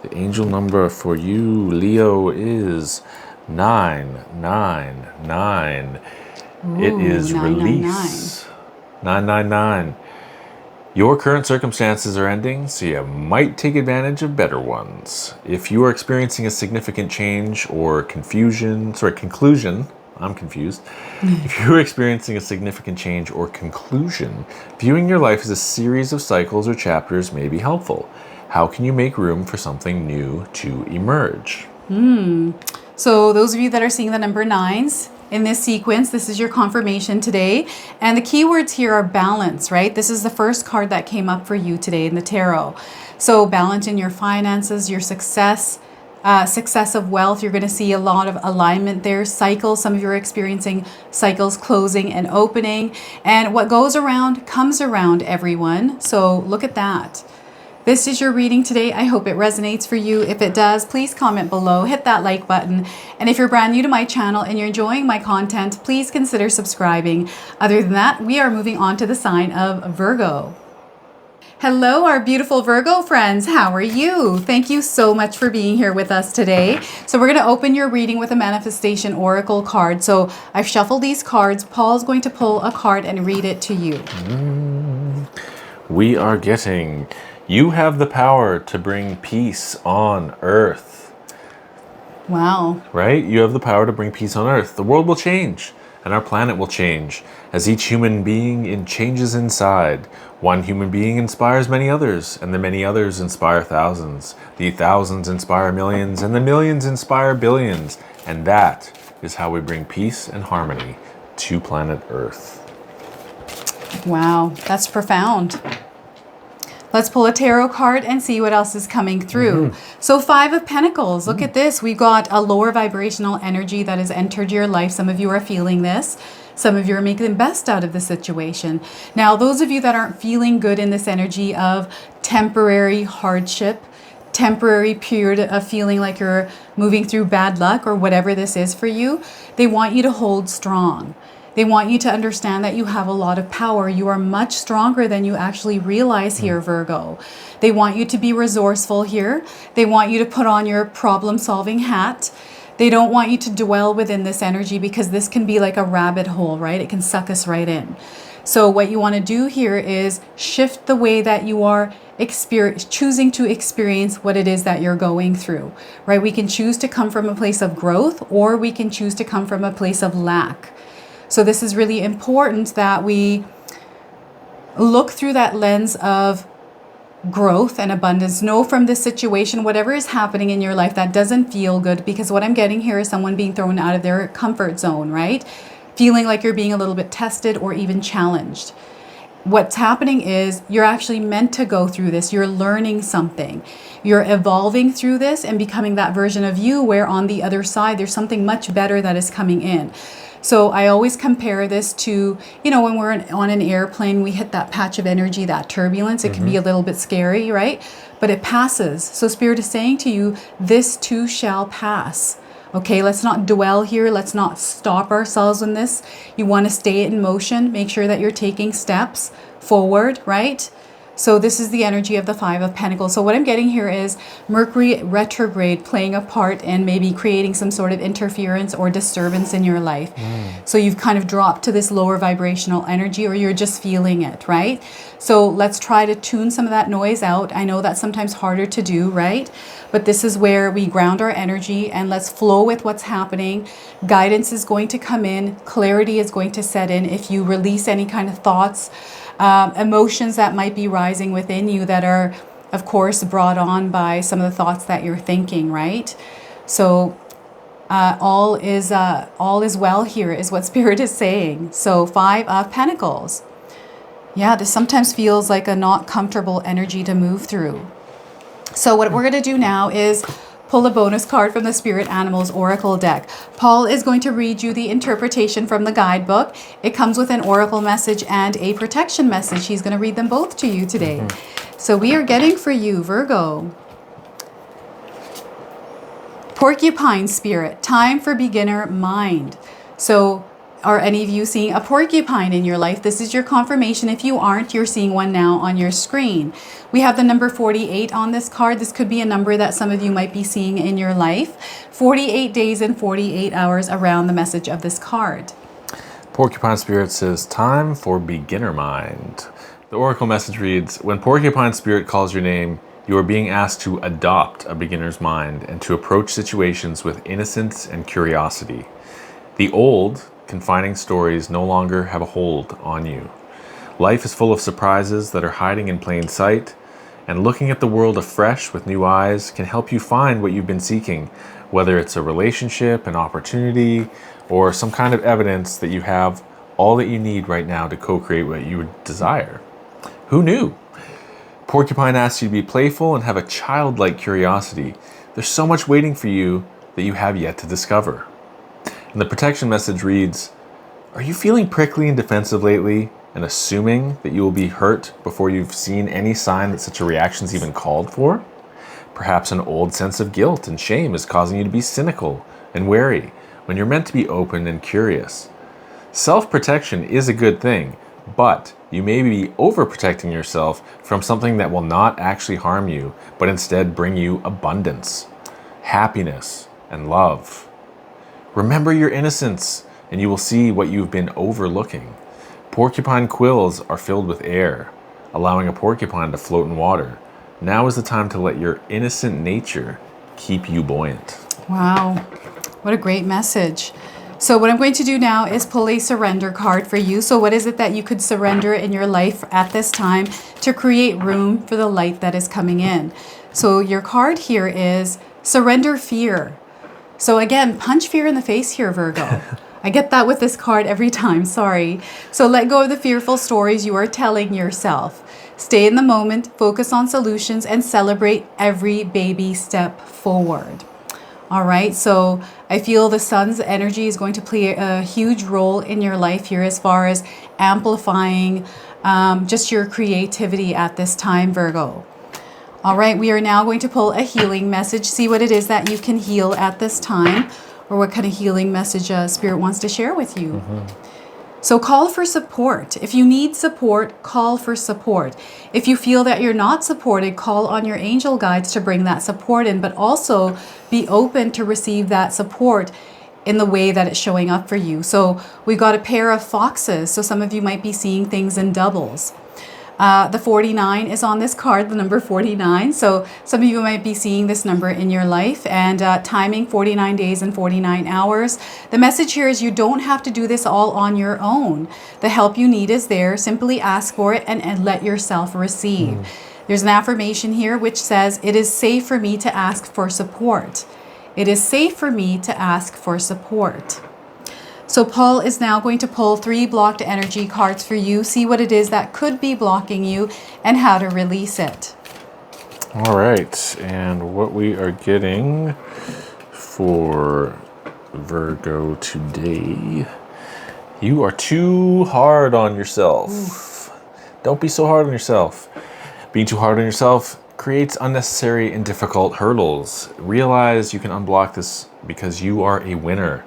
The angel number for you, Leo, is 999. It is 999. release. 999. Your current circumstances are ending, so you might take advantage of better ones. If you are experiencing a significant change or conclusion, I'm confused. If you're experiencing a significant change or conclusion, viewing your life as a series of cycles or chapters may be helpful. How can you make room for something new to emerge? So those of you that are seeing the number 9s in this sequence, this is your confirmation today. And the keywords here are balance, right? This is the first card that came up for you today in the tarot. So balance in your finances, your success, success of wealth. You're going to see a lot of alignment there. Cycles. Some of you are experiencing cycles closing and opening. And what goes around comes around, everyone. So look at that. This is your reading today. I hope it resonates for you. If it does, please comment below, hit that like button. And if you're brand new to my channel and you're enjoying my content, please consider subscribing. Other than that, we are moving on to the sign of Virgo. Hello, our beautiful Virgo friends. How are you? Thank you so much for being here with us today. So we're going to open your reading with a manifestation oracle card. So I've shuffled these cards. Paul's going to pull a card and read it to you. We are getting, you have the power to bring peace on earth. Wow. Right? You have the power to bring peace on earth. The world will change and our planet will change as each human being changes inside. One human being inspires many others, and the many others inspire thousands. The thousands inspire millions, and the millions inspire billions. And that is how we bring peace and harmony to planet Earth. Wow, that's profound. Let's pull a tarot card and see what else is coming through. So 5 of Pentacles, look at this. We've got a lower vibrational energy that has entered your life. Some of you are feeling this. Some of you are making the best out of the situation. Now, those of you that aren't feeling good in this energy of temporary hardship, temporary period of feeling like you're moving through bad luck or whatever this is for you, they want you to hold strong. They want you to understand that you have a lot of power. You are much stronger than you actually realize here, Virgo. They want you to be resourceful here. They want you to put on your problem-solving hat. They don't want you to dwell within this energy because this can be like a rabbit hole, right? It can suck us right in. So what you want to do here is shift the way that you are choosing to experience what it is that you're going through, right? We can choose to come from a place of growth, or we can choose to come from a place of lack. So this is really important that we look through that lens of growth and abundance. Know from this situation, whatever is happening in your life that doesn't feel good, because what I'm getting here is someone being thrown out of their comfort zone, right? Feeling like you're being a little bit tested or even challenged. What's happening is you're actually meant to go through this. You're learning something. You're evolving through this and becoming that version of you where on the other side, there's something much better that is coming in. So I always compare this to, you know, when we're on an airplane, we hit that patch of energy, that turbulence. It can be a little bit scary, right? But it passes. So Spirit is saying to you, this too shall pass. Okay, let's not dwell here. Let's not stop ourselves in this. You want to stay in motion. Make sure that you're taking steps forward, right? So this is the energy of the Five of Pentacles. So what I'm getting here is Mercury retrograde playing a part in maybe creating some sort of interference or disturbance in your life. So you've kind of dropped to this lower vibrational energy, or you're just feeling it, right? So let's try to tune some of that noise out. I know that's sometimes harder to do, right? But this is where we ground our energy and let's flow with what's happening. Guidance is going to come in. Clarity is going to set in. If you release any kind of thoughts, emotions that might be rising within you that are, of course, brought on by some of the thoughts that you're thinking, right? So all is well here is what Spirit is saying. So Five of Pentacles. Yeah, this sometimes feels like a not comfortable energy to move through. So what we're going to do now is pull a bonus card from the Spirit Animals Oracle deck. Paul is going to read you the interpretation from the guidebook. It comes with an oracle message and a protection message. He's going to read them both to you today. So we are getting for you, Virgo. Porcupine Spirit, time for beginner mind. So are any of you seeing a porcupine in your life? This is your confirmation. If you aren't, you're seeing one now on your screen. We have the number 48 on this card. This could be a number that some of you might be seeing in your life. 48 days and 48 hours around the message of this card. Porcupine Spirit says, time for beginner mind. The oracle message reads, when Porcupine Spirit calls your name, you are being asked to adopt a beginner's mind and to approach situations with innocence and curiosity. The old, confining stories no longer have a hold on you. Life is full of surprises that are hiding in plain sight, and looking at the world afresh with new eyes can help you find what you've been seeking, whether it's a relationship, an opportunity, or some kind of evidence that you have all that you need right now to co-create what you would desire. Who knew? Porcupine asks you to be playful and have a childlike curiosity. There's so much waiting for you that you have yet to discover. And the protection message reads, are you feeling prickly and defensive lately and assuming that you will be hurt before you've seen any sign that such a reaction is even called for? Perhaps an old sense of guilt and shame is causing you to be cynical and wary when you're meant to be open and curious. Self-protection is a good thing, but you may be overprotecting yourself from something that will not actually harm you, but instead bring you abundance, happiness, and love. Remember your innocence, and you will see what you've been overlooking. Porcupine quills are filled with air, allowing a porcupine to float in water. Now is the time to let your innocent nature keep you buoyant. Wow, what a great message. So what I'm going to do now is pull a surrender card for you. So what is it that you could surrender in your life at this time to create room for the light that is coming in? So your card here is surrender fear. So again, punch fear in the face here, Virgo. I get that with this card every time, sorry. So let go of the fearful stories you are telling yourself. Stay in the moment, focus on solutions, and celebrate every baby step forward. All right, so I feel the sun's energy is going to play a huge role in your life here as far as amplifying just your creativity at this time, Virgo. All right, we are now going to pull a healing message. See what it is that you can heal at this time, or what kind of healing message Spirit wants to share with you. So call for support. If you need support, call for support. If you feel that you're not supported, call on your angel guides to bring that support in, but also be open to receive that support in the way that it's showing up for you. So we got a pair of foxes. So some of you might be seeing things in doubles. The 49 is on this card, the number 49. So some of you might be seeing this number in your life, and timing 49 days and 49 hours. The message here is you don't have to do this all on your own. The help you need is there. Simply ask for it and let yourself receive. There's an affirmation here which says, it is safe for me to ask for support. It is safe for me to ask for support. So Paul is now going to pull 3 blocked energy cards for you. See what it is that could be blocking you and how to release it. All right, and what we are getting for Virgo today, you are too hard on yourself. Don't be so hard on yourself. Being too hard on yourself creates unnecessary and difficult hurdles. Realize you can unblock this because you are a winner.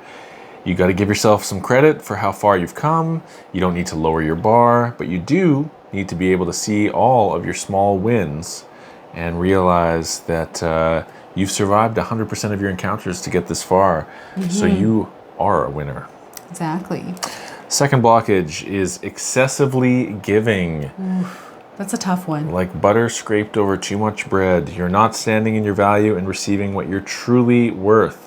You got to give yourself some credit for how far you've come. You don't need to lower your bar, but you do need to be able to see all of your small wins and realize that you've survived 100% of your encounters to get this far. So you are a winner. Exactly. Second blockage is excessively giving. That's a tough one. Like butter scraped over too much bread. You're not standing in your value and receiving what you're truly worth.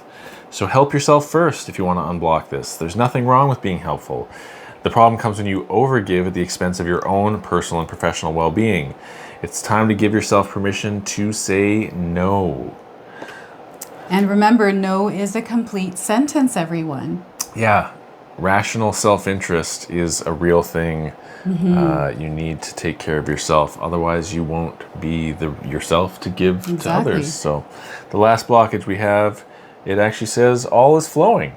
So help yourself first if you want to unblock this. There's nothing wrong with being helpful. The problem comes when you overgive at the expense of your own personal and professional well-being. It's time to give yourself permission to say no. And remember, no is a complete sentence, everyone. Yeah, rational self-interest is a real thing. You need to take care of yourself. Otherwise, you won't be yourself to give to others. So the last blockage we have, it actually says all is flowing.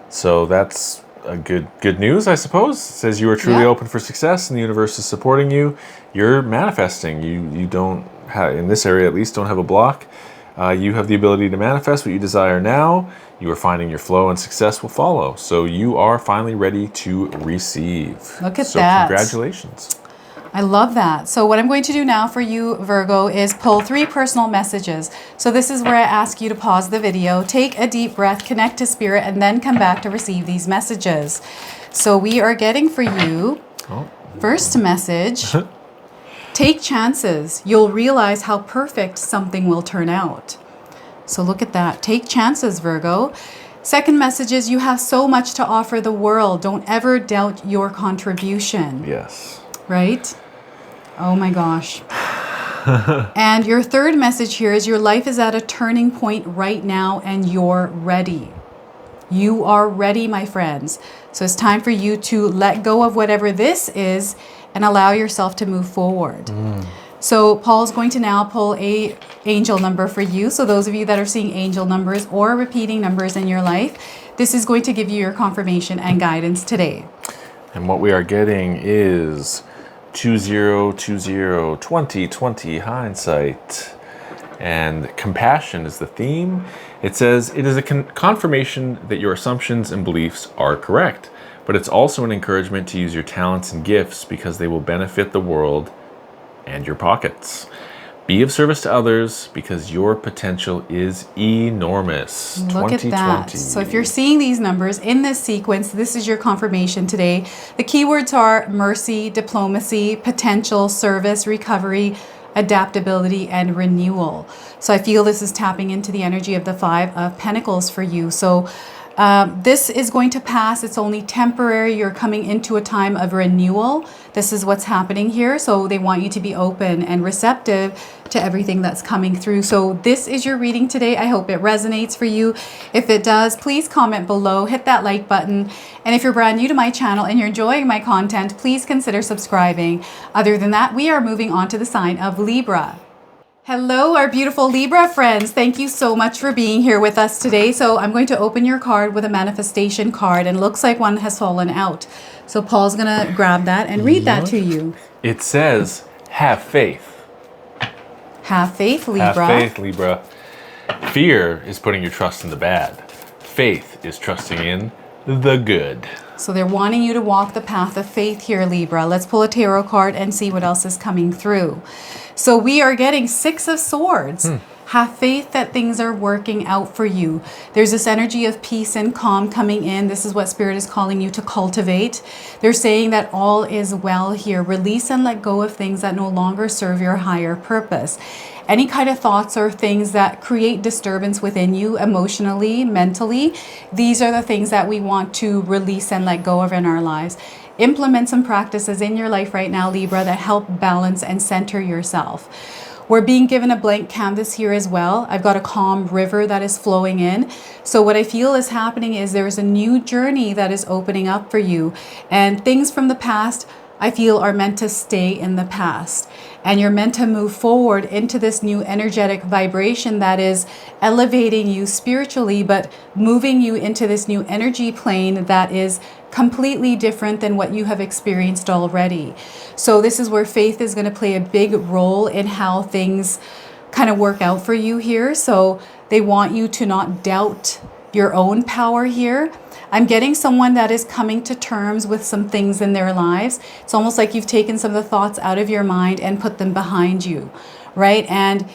So that's a good news, I suppose. It says you are truly open for success and the universe is supporting you. You're manifesting. You don't have, in this area at least, don't have a block. You have the ability to manifest what you desire now. You are finding your flow and success will follow. So you are finally ready to receive. Look at that. So congratulations. I love that. So what I'm going to do now for you, Virgo, is pull 3 personal messages. So this is where I ask you to pause the video, take a deep breath, connect to spirit, and then come back to receive these messages. So we are getting for you, first message, take chances. You'll realize how perfect something will turn out. So look at that. Take chances, Virgo. Second message is you have so much to offer the world. Don't ever doubt your contribution. Yes. Right? Oh my gosh. And your third message here is your life is at a turning point right now and you're ready. You are ready, my friends. So it's time for you to let go of whatever this is and allow yourself to move forward. So Paul's going to now pull a angel number for you. So those of you that are seeing angel numbers or repeating numbers in your life, this is going to give you your confirmation and guidance today. And what we are getting is 2020, 2020 hindsight. And compassion is the theme. It says, it is a confirmation that your assumptions and beliefs are correct, but it's also an encouragement to use your talents and gifts because they will benefit the world and your pockets. Be of service to others because your potential is enormous. Look at that. So if you're seeing these numbers in this sequence, this is your confirmation today. The keywords are mercy, diplomacy, potential, service, recovery, adaptability, and renewal. So I feel this is tapping into the energy of the 5 of Pentacles for you. So this is going to pass. It's only temporary. You're coming into a time of renewal. This is what's happening here. So they want you to be open and receptive to everything that's coming through. So this is your reading today. I hope it resonates for you. If it does, please comment below, hit that like button. And if you're brand new to my channel and you're enjoying my content, please consider subscribing. Other than that, we are moving on to the sign of Libra. Hello, our beautiful Libra friends. Thank you so much for being here with us today. So I'm going to open your card with a manifestation card, and looks like one has fallen out. So Paul's going to grab that and read that to you. It says, have faith. Have faith, Libra. Have faith, Libra. Fear is putting your trust in the bad. Faith is trusting in the good. So they're wanting you to walk the path of faith here, Libra. Let's pull a tarot card and see what else is coming through. So we are getting 6 of Swords. Have faith that things are working out for you. There's this energy of peace and calm coming in. This is what Spirit is calling you to cultivate. They're saying that all is well here. Release and let go of things that no longer serve your higher purpose. Any kind of thoughts or things that create disturbance within you emotionally, mentally, these are the things that we want to release and let go of in our lives. Implement some practices in your life right now, Libra, that help balance and center yourself. We're being given a blank canvas here as well. I've got a calm river that is flowing in. So what I feel is happening is there's a new journey that is opening up for you. And things from the past, I feel, are meant to stay in the past. And you're meant to move forward into this new energetic vibration that is elevating you spiritually, but moving you into this new energy plane that is completely different than what you have experienced already. So this is where faith is going to play a big role in how things kind of work out for you here. So they want you to not doubt your own power here. I'm getting someone that is coming to terms with some things in their lives. It's almost like you've taken some of the thoughts out of your mind and put them behind you, right? And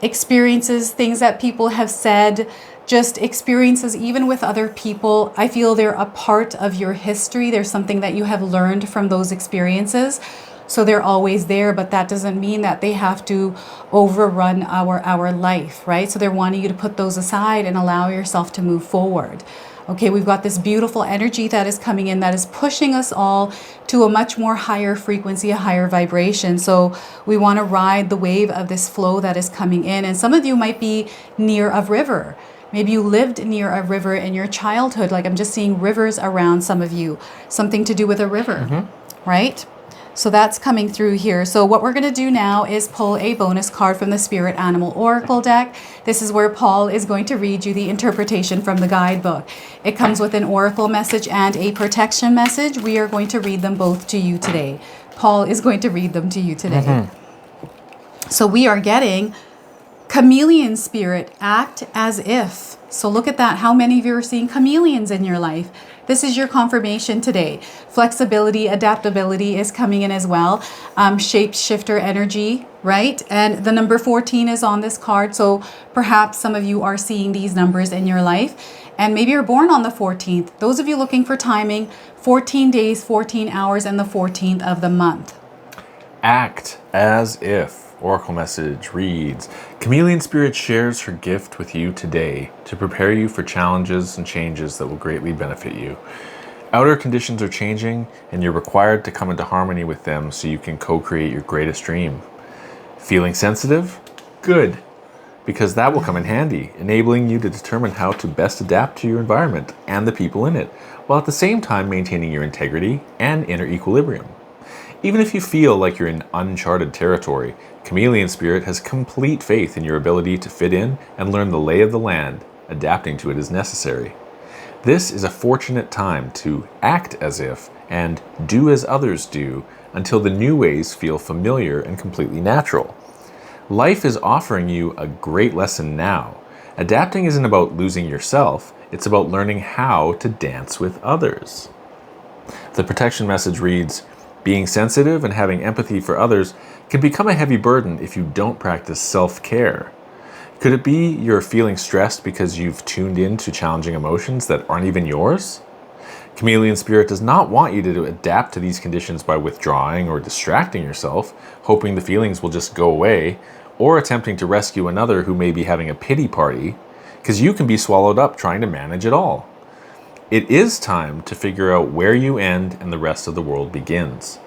experiences, things that people have said, just experiences even with other people, I feel they're a part of your history. There's something that you have learned from those experiences. So they're always there, but that doesn't mean that they have to overrun our life, right? So they're wanting you to put those aside and allow yourself to move forward. Okay, we've got this beautiful energy that is coming in that is pushing us all to a much more higher frequency, a higher vibration. So we want to ride the wave of this flow that is coming in. And some of you might be near a river. Maybe you lived near a river in your childhood. Like I'm just seeing rivers around some of you. Something to do with a river, right? So that's coming through here. So what we're going to do now is pull a bonus card from the Spirit Animal Oracle deck. This is where Paul is going to read you the interpretation from the guidebook. It comes with an oracle message and a protection message. We are going to read them both to you today. Paul is going to read them to you today. So we are getting chameleon spirit, act as if. So look at that. How many of you are seeing chameleons in your life? This is your confirmation today. Flexibility, adaptability is coming in as well. Shapeshifter energy, right? And the number 14 is on this card. So perhaps some of you are seeing these numbers in your life. And maybe you're born on the 14th. Those of you looking for timing, 14 days, 14 hours, and the 14th of the month. Act as if. Oracle message reads, Chameleon Spirit shares her gift with you today to prepare you for challenges and changes that will greatly benefit you. Outer conditions are changing and you're required to come into harmony with them so you can co-create your greatest dream. Feeling sensitive? Good, because that will come in handy, enabling you to determine how to best adapt to your environment and the people in it, while at the same time maintaining your integrity and inner equilibrium. Even if you feel like you're in uncharted territory, Chameleon Spirit has complete faith in your ability to fit in and learn the lay of the land, adapting to it as necessary. This is a fortunate time to act as if and do as others do until the new ways feel familiar and completely natural. Life is offering you a great lesson now. Adapting isn't about losing yourself, it's about learning how to dance with others. The protection message reads, being sensitive and having empathy for others can become a heavy burden if you don't practice self-care. Could it be you're feeling stressed because you've tuned in to challenging emotions that aren't even yours? Chameleon Spirit does not want you to adapt to these conditions by withdrawing or distracting yourself, hoping the feelings will just go away, or attempting to rescue another who may be having a pity party, because you can be swallowed up trying to manage it all. It is time to figure out where you end and the rest of the world begins.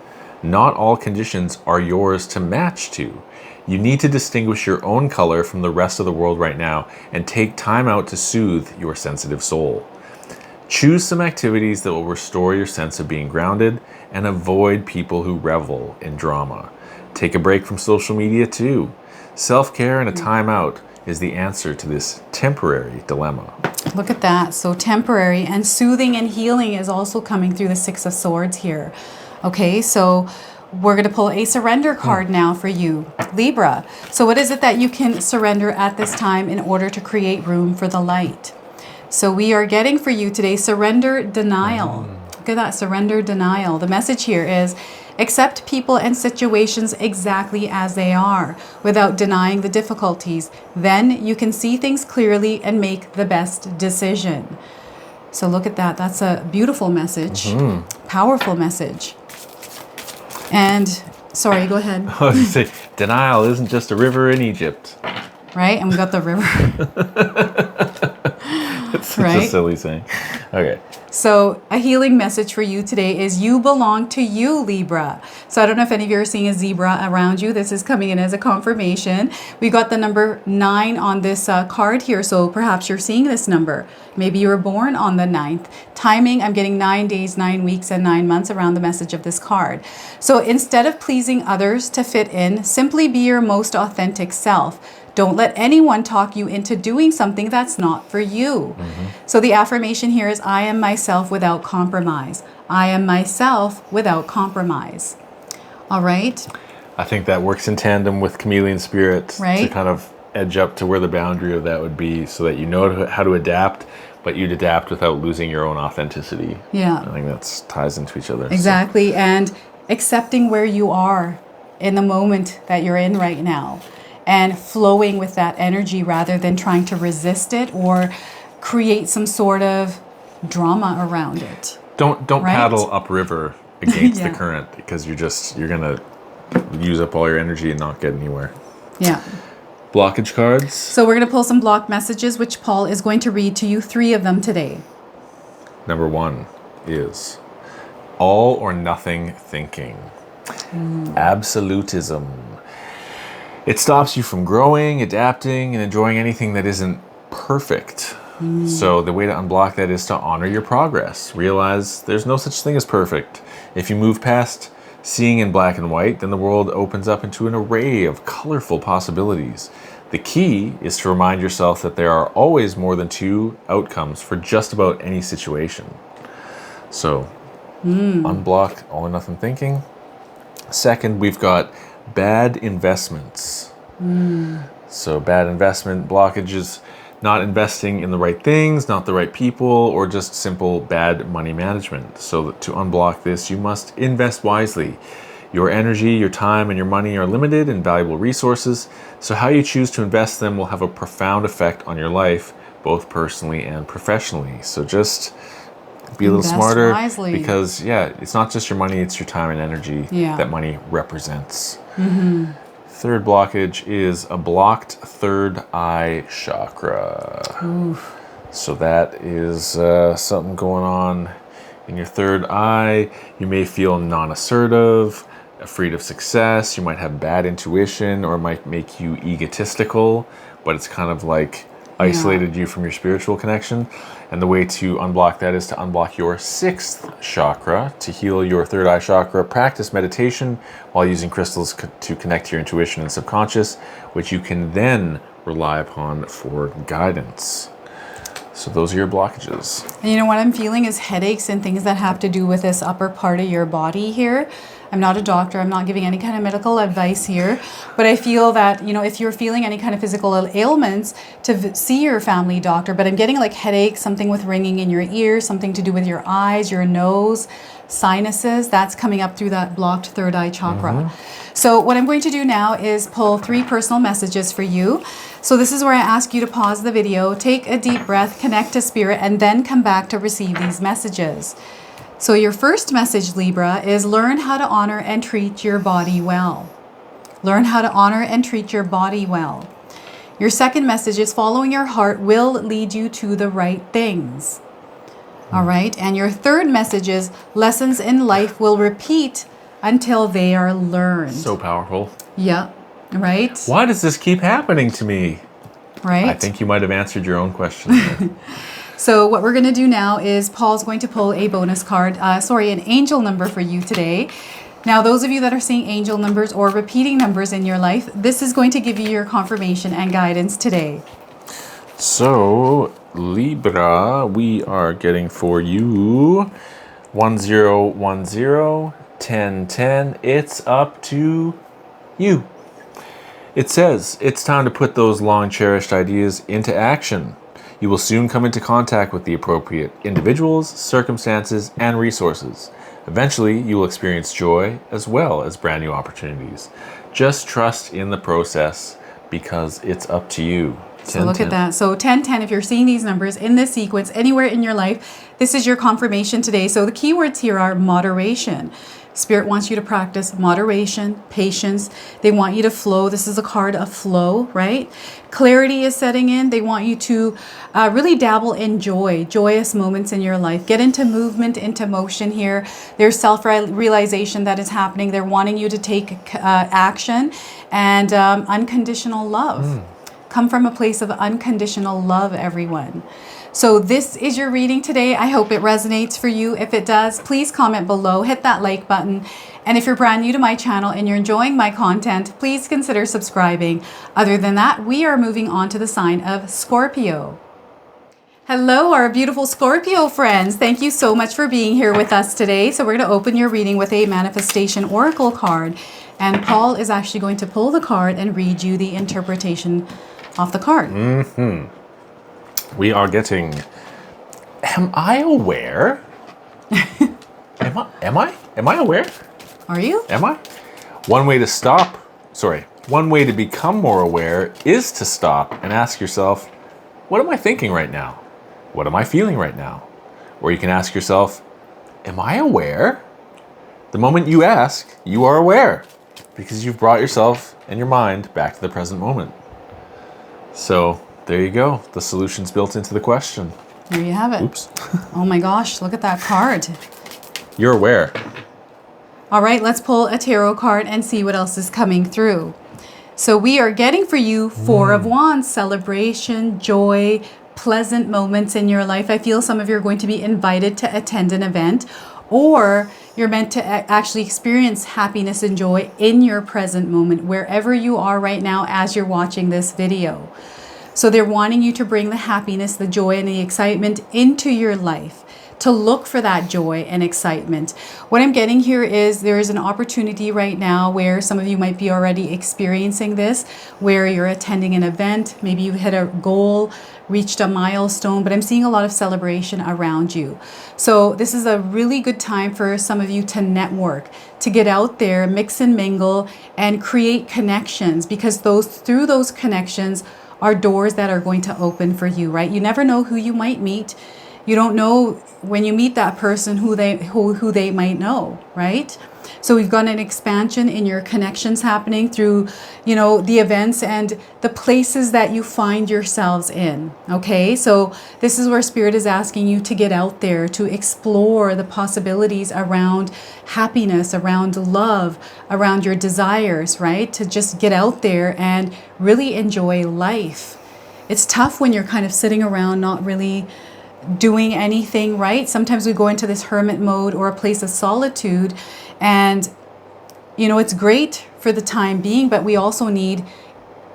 Not all conditions are yours to match to. You need to distinguish your own color from the rest of the world right now and take time out to soothe your sensitive soul. Choose some activities that will restore your sense of being grounded and avoid people who revel in drama. Take a break from social media too. Self-care and a time out is the answer to this temporary dilemma. Look at that. So temporary and soothing and healing is also coming through the 6 of Swords here. Okay, so We're going to pull a surrender card now for you, Libra. So what is it that you can surrender at this time in order to create room for the light? So we are getting for you today, surrender denial. Look at that, surrender denial. The message here is accept people and situations exactly as they are without denying the difficulties. Then you can see things clearly and make the best decision. So look at that. That's a beautiful message, powerful message. And sorry, go ahead. I was gonna say, denial isn't just a river in Egypt. Right? And we got the river. It's such a silly saying. Okay. So a healing message for you today is you belong to you, Libra. So I don't know if any of you are seeing a zebra around you. This is coming in as a confirmation. We got the number 9 on this card here. So perhaps you're seeing this number. Maybe you were born on the 9th. Timing, I'm getting 9 days, 9 weeks, and 9 months around the message of this card. So instead of pleasing others to fit in, simply be your most authentic self. Don't let anyone talk you into doing something that's not for you. So the affirmation here is, I am myself without compromise. I am myself without compromise. All right? I think that works in tandem with chameleon spirit to kind of edge up to where the boundary of that would be so that you know how to adapt, but you'd adapt without losing your own authenticity. Yeah. I think that ties into each other. Exactly. So. And accepting where you are in the moment that you're in right now. And flowing with that energy rather than trying to resist it or create some sort of drama around it. Don't paddle upriver against the current, because you're gonna use up all your energy and not get anywhere. Yeah. Blockage cards. So we're gonna pull some block messages, which Paul is going to read to you 3 of them today. Number 1 is all or nothing thinking. Absolutism. It stops you from growing, adapting, and enjoying anything that isn't perfect. So the way to unblock that is to honor your progress. Realize there's no such thing as perfect. If you move past seeing in black and white, then the world opens up into an array of colorful possibilities. The key is to remind yourself that there are always more than 2 outcomes for just about any situation. So unblock all or nothing thinking. Second, we've got bad investments. So bad investment blockages, not investing in the right things, not the right people, or just simple bad money management. So to unblock this, you must invest wisely. Your energy, your time, and your money are limited and valuable resources. So how you choose to invest them will have a profound effect on your life, both personally and professionally. So just be a little smarter wisely. Because it's not just your money, it's your time and energy that money represents. Third blockage is a blocked third eye chakra. So that is something going on in your third eye. You may feel non-assertive, afraid of success. You might have bad intuition, or it might make you egotistical, but it's kind of like isolated you from your spiritual connection. And the way to unblock that is to unblock your 6th chakra. To heal your third eye chakra, practice meditation while using crystals to connect to your intuition and subconscious, which you can then rely upon for guidance. So those are your blockages. And you know what I'm feeling is headaches and things that have to do with this upper part of your body here. I'm not a doctor. I'm not giving any kind of medical advice here. But I feel that, if you're feeling any kind of physical ailments, to see your family doctor. But I'm getting like headaches, something with ringing in your ears, something to do with your eyes, your nose, sinuses. That's coming up through that blocked third eye chakra. So what I'm going to do now is pull 3 personal messages for you. So this is where I ask you to pause the video, take a deep breath, connect to spirit, and then come back to receive these messages. So your first message, Libra, is learn how to honor and treat your body well. Learn how to honor and treat your body well. Your second message is following your heart will lead you to the right things. All right. And your third message is lessons in life will repeat until they are learned. So powerful. Yeah. Right. Why does this keep happening to me? Right. I think you might have answered your own question there. So what we're going to do now is Paul's going to pull a bonus card, an angel number for you today. Now, those of you that are seeing angel numbers or repeating numbers in your life, this is going to give you your confirmation and guidance today. So, Libra, we are getting for you 1010, 1010. It's up to you. It says it's time to put those long cherished ideas into action. You will soon come into contact with the appropriate individuals, circumstances, and resources. Eventually, you will experience joy as well as brand new opportunities. Just trust in the process because it's up to you. So look at that. So 1010, if you're seeing these numbers in this sequence anywhere in your life, this is your confirmation today. So the keywords here are moderation. Spirit wants you to practice moderation, patience. They want you to flow. This is a card of flow, right? Clarity is setting in. They want you to really dabble in joy, joyous moments in your life. Get into movement, into motion here. There's self-realization that is happening. They're wanting you to take action and unconditional love. Come from a place of unconditional love, everyone. So this is your reading today. I hope it resonates for you. If it does, please comment below, hit that like button. And if you're brand new to my channel and you're enjoying my content, please consider subscribing. Other than that, we are moving on to the sign of Scorpio. Hello, our beautiful Scorpio friends. Thank you so much for being here with us today. So we're going to open your reading with a manifestation oracle card. And Paul is actually going to pull the card and read you the interpretation off the card. We are getting, am I aware? Am I aware? Are you? Am I? One way to become more aware is to stop and ask yourself, what am I thinking right now? What am I feeling right now? Or you can ask yourself, am I aware? The moment you ask, you are aware because you've brought yourself and your mind back to the present moment. So there you go. The solution's built into the question. There you have it. Oops. Oh my gosh, look at that card. You're aware. All right, let's pull a tarot card and see what else is coming through. So we are getting for you Four of Wands, celebration, joy, pleasant moments in your life. I feel some of you are going to be invited to attend an event, or you're meant to actually experience happiness and joy in your present moment, wherever you are right now as you're watching this video. So they're wanting you to bring the happiness, the joy, and the excitement into your life, to look for that joy and excitement. What I'm getting here is there is an opportunity right now where some of you might be already experiencing this, where you're attending an event, maybe you've hit a goal, reached a milestone, but I'm seeing a lot of celebration around you. So this is a really good time for some of you to network, to get out there, mix and mingle, and create connections, because through those connections are doors that are going to open for you, right? You never know who you might meet. You don't know when you meet that person who they might know, right? So we've got an expansion in your connections happening through, the events and the places that you find yourselves in, okay? So this is where Spirit is asking you to get out there, to explore the possibilities around happiness, around love, around your desires, right? To just get out there and really enjoy life. It's tough when you're kind of sitting around not really doing anything, right? Sometimes we go into this hermit mode or a place of solitude, and it's great for the time being, but we also need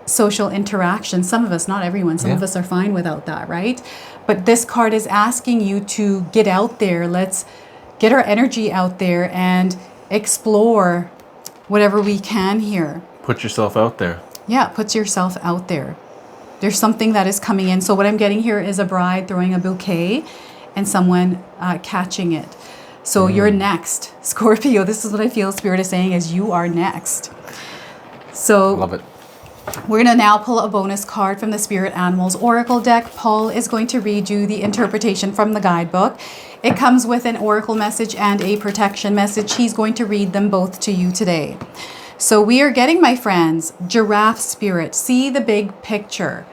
social interaction. Some of us, not everyone, some of us are fine without that, right? But this card is asking you to get out there. Let's get our energy out there and explore whatever we can here. Put yourself out there. Yeah, put yourself out there. There's something that is coming in. So what I'm getting here is a bride throwing a bouquet and someone catching it. So you're next, Scorpio. This is what I feel Spirit is saying, is you are next. So love it. We're going to now pull a bonus card from the Spirit Animals Oracle deck. Paul is going to read you the interpretation from the guidebook. It comes with an oracle message and a protection message. He's going to read them both to you today. So we are getting, my friends, Giraffe Spirit. See the big picture.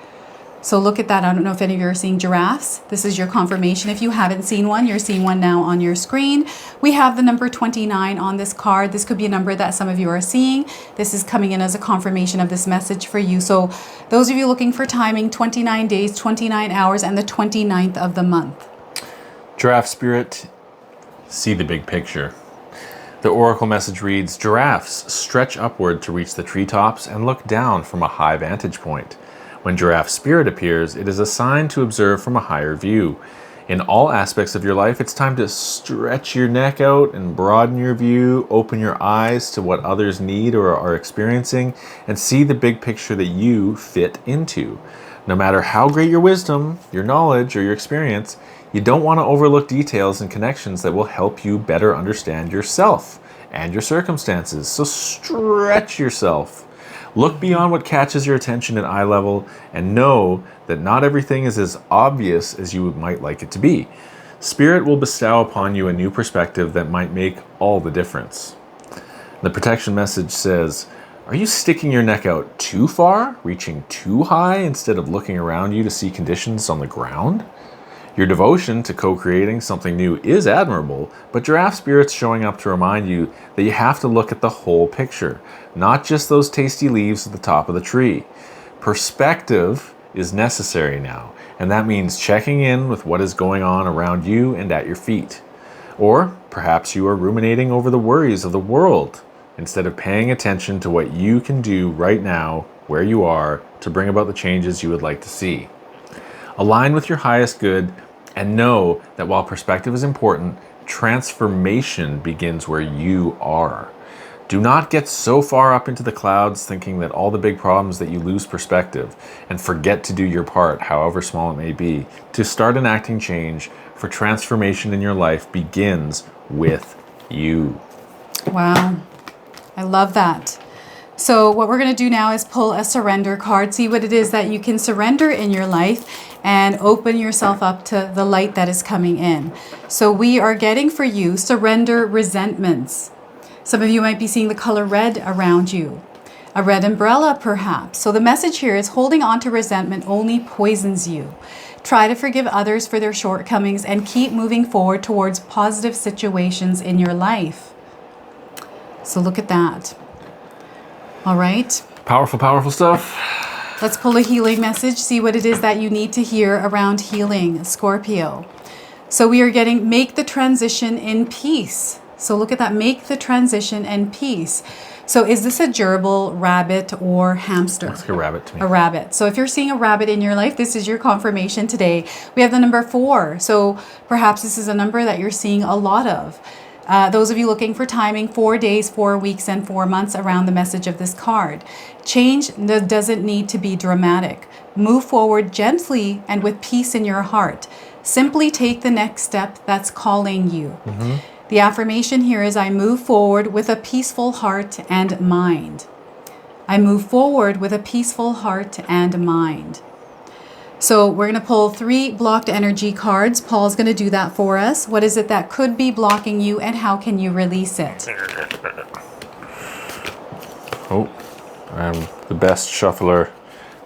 So look at that. I don't know if any of you are seeing giraffes. This is your confirmation. If you haven't seen one, you're seeing one now on your screen. We have the number 29 on this card. This could be a number that some of you are seeing. This is coming in as a confirmation of this message for you. So those of you looking for timing, 29 days, 29 hours, and the 29th of the month. Giraffe Spirit, see the big picture. The oracle message reads, giraffes stretch upward to reach the treetops and look down from a high vantage point. When Giraffe Spirit appears, it is a sign to observe from a higher view. In all aspects of your life, it's time to stretch your neck out and broaden your view, open your eyes to what others need or are experiencing, and see the big picture that you fit into. No matter how great your wisdom, your knowledge, or your experience, you don't want to overlook details and connections that will help you better understand yourself and your circumstances. So stretch yourself. Look beyond what catches your attention at eye level and know that not everything is as obvious as you might like it to be. Spirit will bestow upon you a new perspective that might make all the difference. The protection message says, are you sticking your neck out too far, reaching too high instead of looking around you to see conditions on the ground? Your devotion to co-creating something new is admirable, but giraffe spirit's showing up to remind you that you have to look at the whole picture, not just those tasty leaves at the top of the tree. Perspective is necessary now, and that means checking in with what is going on around you and at your feet. Or perhaps you are ruminating over the worries of the world instead of paying attention to what you can do right now, where you are, to bring about the changes you would like to see. Align with your highest good and know that while perspective is important, transformation begins where you are. Do not get so far up into the clouds thinking that all the big problems that you lose perspective and forget to do your part, however small it may be, to start enacting change, for transformation in your life begins with you. Wow. I love that. So what we're going to do now is pull a surrender card, see what it is that you can surrender in your life and open yourself up to the light that is coming in. So we are getting for you surrender resentments. Some of you might be seeing the color red around you, a red umbrella perhaps. So the message here is holding on to resentment only poisons you. Try to forgive others for their shortcomings and keep moving forward towards positive situations in your life. So look at that. All right. Powerful, powerful stuff. Let's pull a healing message, see what it is that you need to hear around healing, Scorpio. So we are getting make the transition in peace. So look at that, make the transition in peace. So is this a gerbil, rabbit, or hamster? Looks like a rabbit to me. A rabbit. So if you're seeing a rabbit in your life, this is your confirmation today. We have the number 4. So perhaps this is a number that you're seeing a lot of. Those of you looking for timing, 4 days, 4 weeks, and 4 months around the message of this card. Change doesn't need to be dramatic. Move forward gently and with peace in your heart. Simply take the next step that's calling you. The affirmation here is, I move forward with a peaceful heart and mind. I move forward with a peaceful heart and mind. So we're going to pull 3 blocked energy cards. Paul's going to do that for us. What is it that could be blocking you and how can you release it? Oh, I'm the best shuffler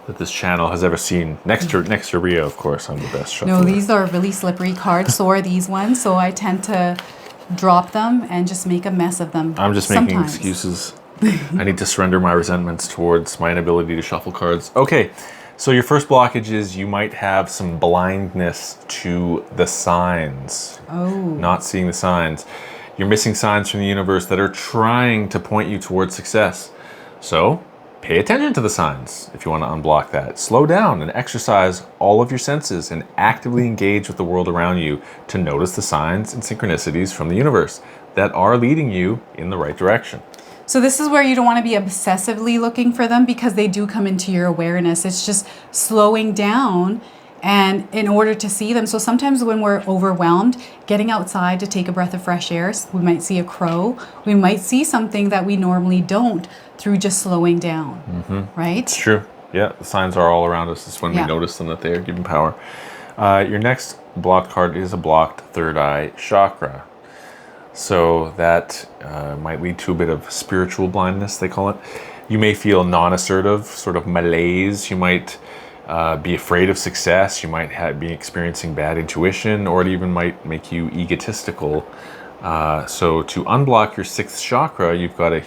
that this channel has ever seen. Next to Rio, of course, I'm the best shuffler. No, these are really slippery cards. So are these ones. So I tend to drop them and just make a mess of them. I'm just making excuses. I need to surrender my resentments towards my inability to shuffle cards. Okay. So your first blockage is you might have some blindness to the signs. Oh. Not seeing the signs. You're missing signs from the universe that are trying to point you towards success. So pay attention to the signs if you want to unblock that. Slow down and exercise all of your senses and actively engage with the world around you to notice the signs and synchronicities from the universe that are leading you in the right direction. So this is where you don't want to be obsessively looking for them because they do come into your awareness. It's just slowing down and in order to see them. So sometimes when we're overwhelmed, getting outside to take a breath of fresh air, we might see a crow. We might see something that we normally don't through just slowing down, right? It's true. Yeah, the signs are all around us. It's when we notice them that they are given power. Your next blocked card is a blocked third eye chakra. So that might lead to a bit of spiritual blindness, they call it. You may feel non-assertive, sort of malaise. You might be afraid of success. You might be experiencing bad intuition, or it even might make you egotistical. So to unblock your 6th chakra, you've got to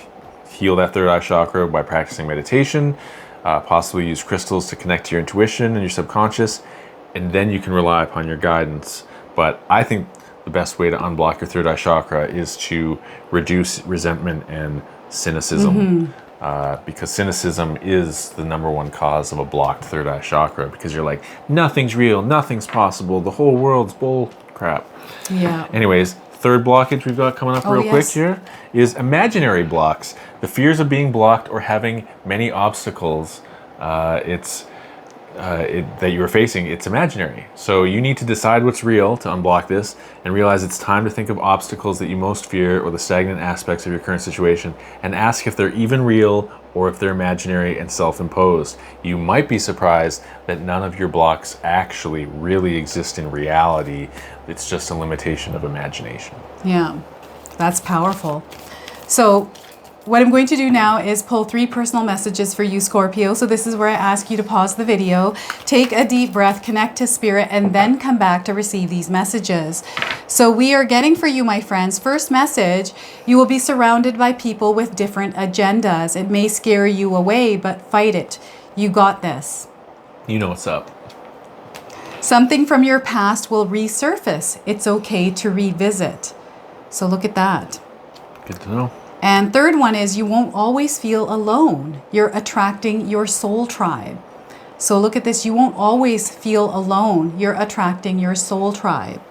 heal that third eye chakra by practicing meditation, possibly use crystals to connect to your intuition and your subconscious, and then you can rely upon your guidance. But I think the best way to unblock your third eye chakra is to reduce resentment and cynicism. because cynicism is the #1 cause of a blocked third eye chakra, because you're like, nothing's real, nothing's possible, the whole world's bull crap. Yeah. Anyways, third blockage we've got coming up real quick here is imaginary blocks. The fears of being blocked or having many obstacles that you're facing, it's imaginary. So you need to decide what's real to unblock this and realize it's time to think of obstacles that you most fear or the stagnant aspects of your current situation and ask if they're even real or if they're imaginary and self-imposed. You might be surprised that none of your blocks actually really exist in reality. It's just a limitation of imagination. Yeah, that's powerful. So what I'm going to do now is pull 3 personal messages for you, Scorpio. So this is where I ask you to pause the video, take a deep breath, connect to spirit, and then come back to receive these messages. So we are getting for you, my friends, first message, you will be surrounded by people with different agendas. It may scare you away, but fight it. You got this. You know what's up. Something from your past will resurface. It's okay to revisit. So look at that. Good to know. And third one is you won't always feel alone. You're attracting your soul tribe. So look at this. You won't always feel alone. You're attracting your soul tribe.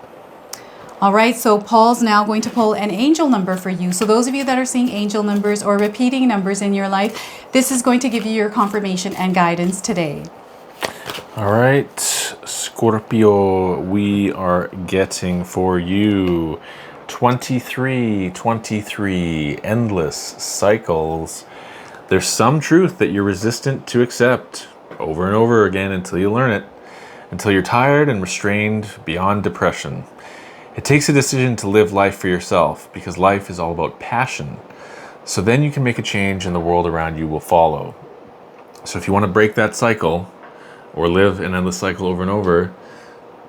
All right. So Paul's now going to pull an angel number for you. So those of you that are seeing angel numbers or repeating numbers in your life, this is going to give you your confirmation and guidance today. All right, Scorpio, we are getting for you 23, endless cycles. There's some truth that you're resistant to accept over and over again until you learn it, until you're tired and restrained beyond depression. It takes a decision to live life for yourself because life is all about passion. So then you can make a change and the world around you will follow. So if you want to break that cycle or live an endless cycle over and over,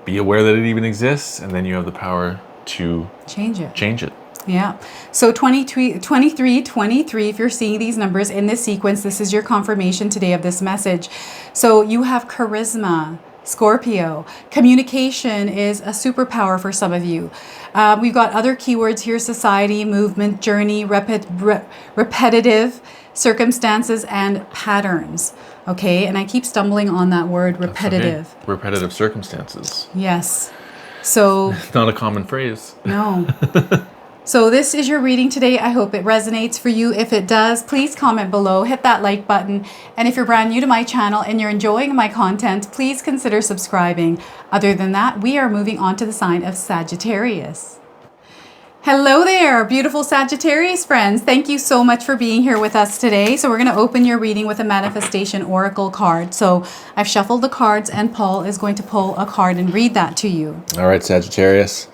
be aware that it even exists, and then you have the power to change it. Yeah. So 23, if you're seeing these numbers in this sequence, this is your confirmation today of this message. So you have charisma, Scorpio. Communication is a superpower for some of you. We've got other keywords here: society, movement, journey, repetitive circumstances, and patterns. Okay. And I keep stumbling on that word, repetitive. Okay. Repetitive circumstances. Yes. So it's not a common phrase. No. So this is your reading today. I hope it resonates for you. If it does, please comment below, hit that like button. And if you're brand new to my channel and you're enjoying my content, please consider subscribing. Other than that, we are moving on to the sign of Sagittarius. Hello there, beautiful Sagittarius friends. Thank you so much for being here with us today. So we're going to open your reading with a manifestation oracle card. So I've shuffled the cards and Paul is going to pull a card and read that to you. All right, Sagittarius.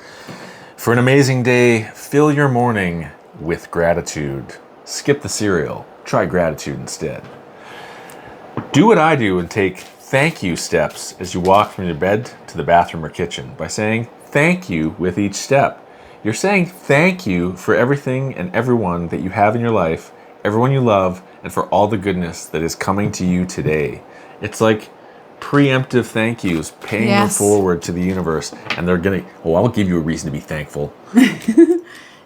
For an amazing day, fill your morning with gratitude. Skip the cereal. Try gratitude instead. Do what I do and take thank you steps as you walk from your bed to the bathroom or kitchen by saying thank you with each step. You're saying thank you for everything and everyone that you have in your life, everyone you love, and for all the goodness that is coming to you today. It's like preemptive thank yous, paying them forward to the universe, and they're gonna, I'll give you a reason to be thankful.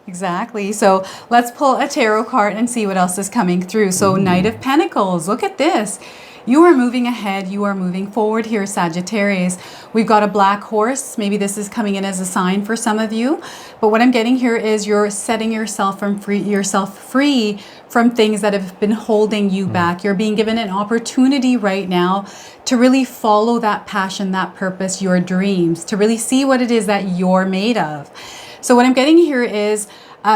Exactly. So let's pull a tarot card and see what else is coming through. So Knight of Pentacles, look at this. You are moving ahead. You are moving forward here, Sagittarius. We've got a black horse. Maybe this is coming in as a sign for some of you. But what I'm getting here is you're setting yourself free from things that have been holding you back. You're being given an opportunity right now to really follow that passion, that purpose, your dreams, to really see what it is that you're made of. So what I'm getting here is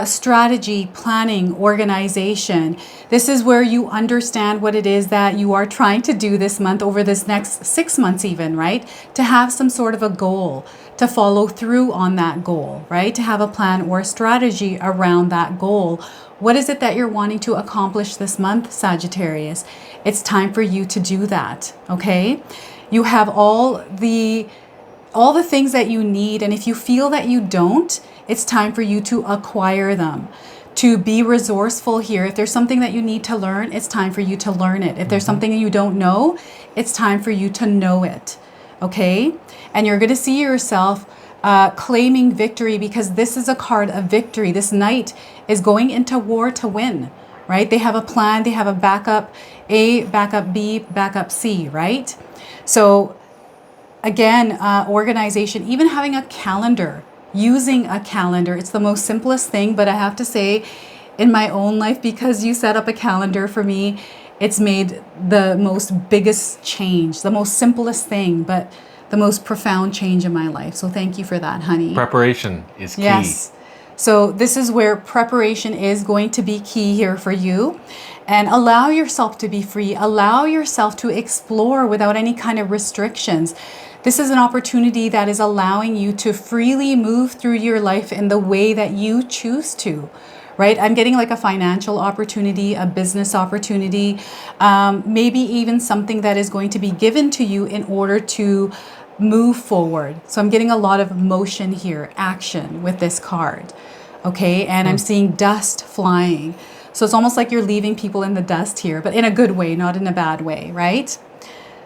strategy, planning, organization. This is where you understand what it is that you are trying to do this month, over this next 6 months even, right? To have some sort of a goal, to follow through on that goal, right? To have a plan or a strategy around that goal. What is it that you're wanting to accomplish this month, Sagittarius? It's time for you to do that, okay? You have all the things that you need, and if you feel that you don't, it's time for you to acquire them, to be resourceful here. If there's something that you need to learn, it's time for you to learn it. If there's something you don't know, it's time for you to know it, okay? And you're going to see yourself claiming victory, because this is a card of victory. This knight is going into war to win, right? They have a plan, they have a backup A, backup B, backup C, right? So again, organization, even having a calendar, using a calendar, it's the most simplest thing, but I have to say in my own life, because you set up a calendar for me, it's made the most biggest change, the most simplest thing, but the most profound change in my life. So thank you for that, honey. Preparation is key. Yes. So this is where preparation is going to be key here for you. And allow yourself to be free. Allow yourself to explore without any kind of restrictions. This is an opportunity that is allowing you to freely move through your life in the way that you choose to. Right? I'm getting like a financial opportunity, a business opportunity, maybe even something that is going to be given to you in order to move forward. So I'm getting a lot of motion here, action with this card. Okay, and I'm seeing dust flying. So it's almost like you're leaving people in the dust here, but in a good way, not in a bad way, right?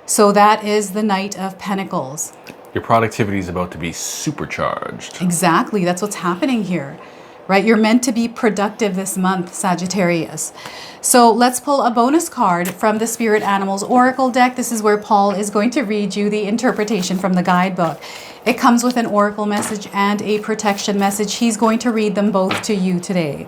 So that is the Knight of Pentacles. Your productivity is about to be supercharged. Exactly, that's what's happening here. Right? You're meant to be productive this month, Sagittarius. So let's pull a bonus card from the Spirit Animals Oracle deck. This is where Paul is going to read you the interpretation from the guidebook. It comes with an oracle message and a protection message. He's going to read them both to you today.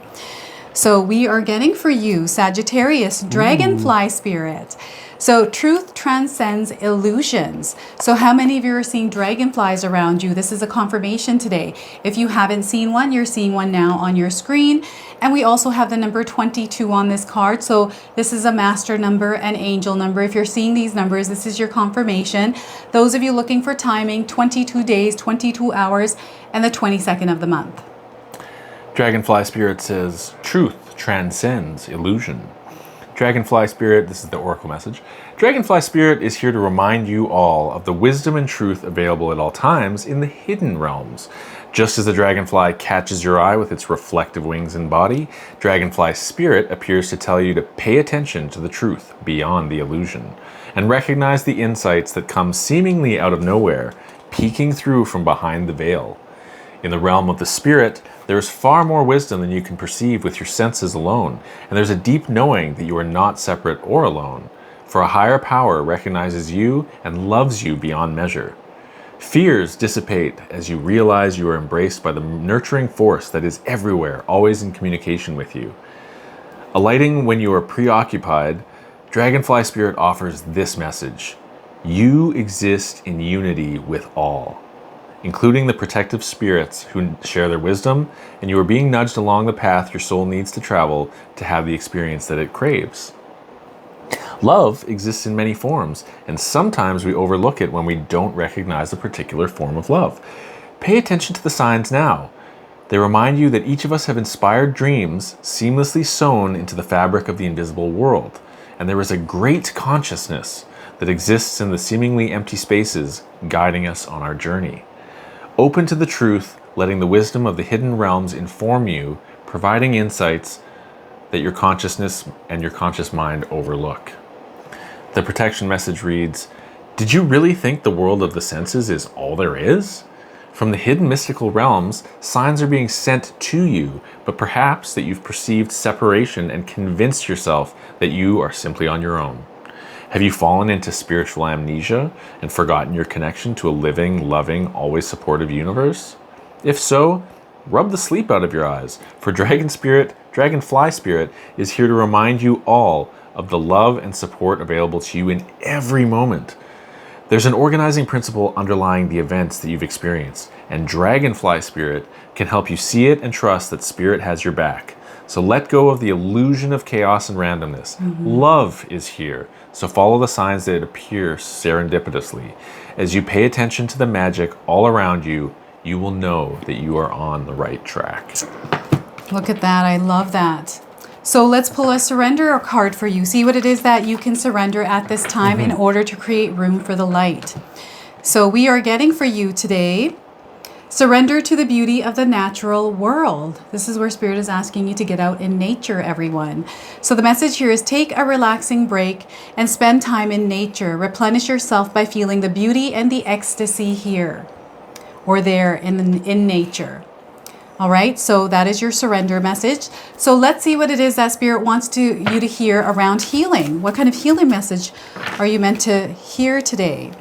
So we are getting for you, Sagittarius, Dragonfly Spirit. So truth transcends illusions. So how many of you are seeing dragonflies around you? This is a confirmation today. If you haven't seen one, you're seeing one now on your screen. And we also have the number 22 on this card. So this is a master number, an angel number. If you're seeing these numbers, this is your confirmation. Those of you looking for timing, 22 days, 22 hours, and the 22nd of the month. Dragonfly Spirit says, truth transcends illusion. Dragonfly Spirit, this is the oracle message. Dragonfly Spirit is here to remind you all of the wisdom and truth available at all times in the hidden realms. Just as the dragonfly catches your eye with its reflective wings and body, Dragonfly Spirit appears to tell you to pay attention to the truth beyond the illusion and recognize the insights that come seemingly out of nowhere, peeking through from behind the veil. In the realm of the spirit, there is far more wisdom than you can perceive with your senses alone, and there's a deep knowing that you are not separate or alone, for a higher power recognizes you and loves you beyond measure. Fears dissipate as you realize you are embraced by the nurturing force that is everywhere, always in communication with you. Alighting when you are preoccupied, Dragonfly Spirit offers this message: you exist in unity with all, including the protective spirits who share their wisdom, and you are being nudged along the path your soul needs to travel to have the experience that it craves. Love exists in many forms, and sometimes we overlook it when we don't recognize a particular form of love. Pay attention to the signs now. They remind you that each of us have inspired dreams seamlessly sewn into the fabric of the invisible world, and there is a great consciousness that exists in the seemingly empty spaces guiding us on our journey. Open to the truth, letting the wisdom of the hidden realms inform you, providing insights that your consciousness and your conscious mind overlook. The protection message reads, did you really think the world of the senses is all there is? From the hidden mystical realms, signs are being sent to you, but perhaps that you've perceived separation and convinced yourself that you are simply on your own. Have you fallen into spiritual amnesia and forgotten your connection to a living, loving, always supportive universe? If so, rub the sleep out of your eyes, for Dragonfly Spirit is here to remind you all of the love and support available to you in every moment. There's an organizing principle underlying the events that you've experienced, and Dragonfly Spirit can help you see it and trust that Spirit has your back. So let go of the illusion of chaos and randomness. Love is here. So follow the signs that appear serendipitously. As you pay attention to the magic all around you, you will know that you are on the right track. Look at that. I love that. So let's pull a surrender card for you. See what it is that you can surrender at this time in order to create room for the light. So we are getting for you today, surrender to the beauty of the natural world. This is where Spirit is asking you to get out in nature, everyone. So the message here is take a relaxing break and spend time in nature. Replenish yourself by feeling the beauty and the ecstasy here or there in nature. All right, so that is your surrender message. So let's see what it is that Spirit wants you to hear around healing. What kind of healing message are you meant to hear today?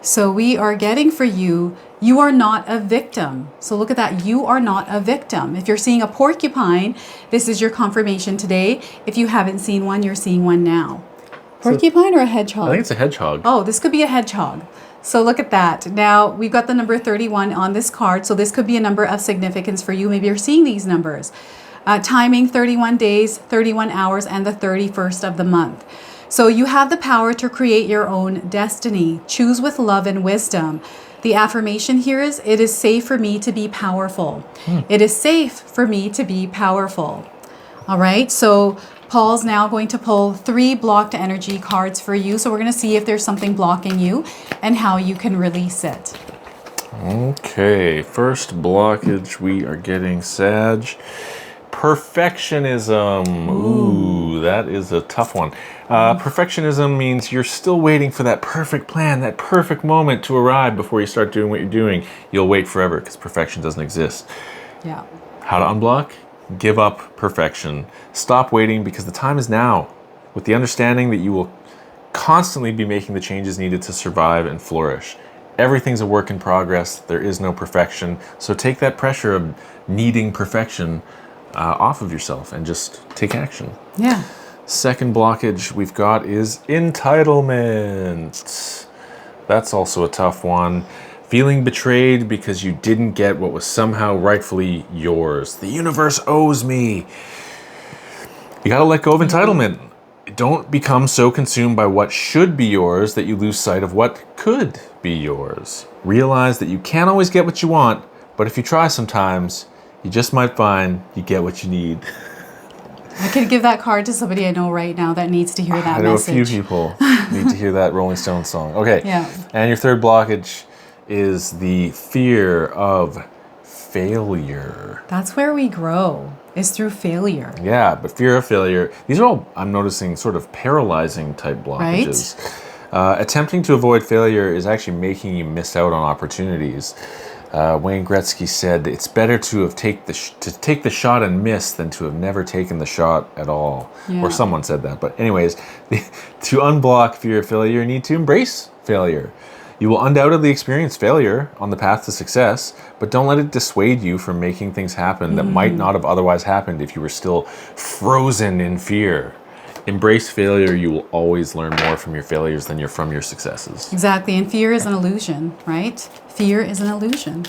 So we are getting for you, you are not a victim. So look at that, you are not a victim. If you're seeing a porcupine, this is your confirmation today. If you haven't seen one, you're seeing one now. Porcupine or a hedgehog? I think it's a hedgehog. Oh, this could be a hedgehog. So look at that. Now we've got the number 31 on this card. So this could be a number of significance for you. Maybe you're seeing these numbers. Timing 31 days, 31 hours, and the 31st of the month. So you have the power to create your own destiny. Choose with love and wisdom. The affirmation here is, it is safe for me to be powerful. It is safe for me to be powerful. All right. So Paul's now going to pull 3 blocked energy cards for you. So we're going to see if there's something blocking you and how you can release it. Okay, first blockage we are getting, Sag. Perfectionism. Ooh, that is a tough one. Perfectionism means you're still waiting for that perfect plan, that perfect moment to arrive before you start doing what you're doing. You'll wait forever because perfection doesn't exist. Yeah. How to unblock? Give up perfection. Stop waiting because the time is now, with the understanding that you will constantly be making the changes needed to survive and flourish. Everything's a work in progress. There is no perfection. So take that pressure of needing perfection off of yourself and just take action. Yeah. Second blockage we've got is entitlement. That's also a tough one. Feeling betrayed because you didn't get what was somehow rightfully yours. The universe owes me. You gotta let go of entitlement. Don't become so consumed by what should be yours that you lose sight of what could be yours. Realize that you can't always get what you want, but if you try sometimes, you just might find you get what you need. I could give that card to somebody I know right now that needs to hear that message. I know a few people need to hear that Rolling Stones song. Okay. Yeah. And your third blockage is the fear of failure. That's where we grow, is through failure. Yeah, but fear of failure. These are all, I'm noticing, sort of paralyzing type blockages. Right? Attempting to avoid failure is actually making you miss out on opportunities. Wayne Gretzky said, it's better to have take the shot and miss than to have never taken the shot at all. Yeah. Or someone said that. But anyways, to unblock fear of failure, you need to embrace failure. You will undoubtedly experience failure on the path to success, but don't let it dissuade you from making things happen that might not have otherwise happened if you were still frozen in fear. Embrace failure. You will always learn more from your failures than you're from your successes. Exactly. And fear is an illusion, right? Fear is an illusion.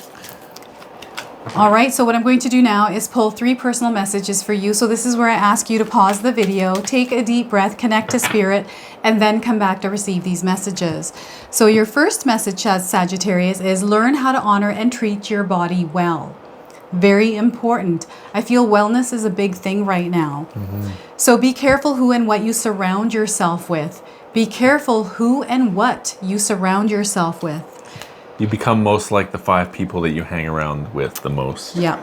All right. So what I'm going to do now is pull 3 personal messages for you. So this is where I ask you to pause the video, take a deep breath, connect to Spirit, and then come back to receive these messages. So your first message, Sagittarius, is learn how to honor and treat your body well. Very important. I feel wellness is a big thing right now. So be careful who and what you surround yourself with. Be careful who and what you surround yourself with. You become most like the 5 people that you hang around with the most. Yeah.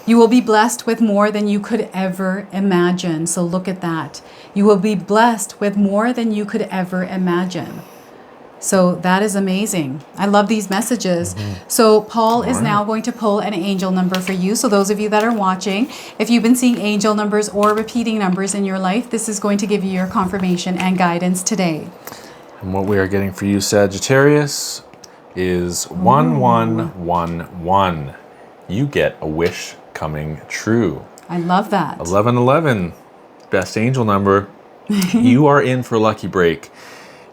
You will be blessed with more than you could ever imagine. So look at that. You will be blessed with more than you could ever imagine. So that is amazing. I love these messages. So Paul is now going to pull an angel number for you. So those of you that are watching, if you've been seeing angel numbers or repeating numbers in your life, this is going to give you your confirmation and guidance today. And what we are getting for you, Sagittarius, is 1111. You get a wish coming true. I love that. 1111, best angel number. You are in for a lucky break.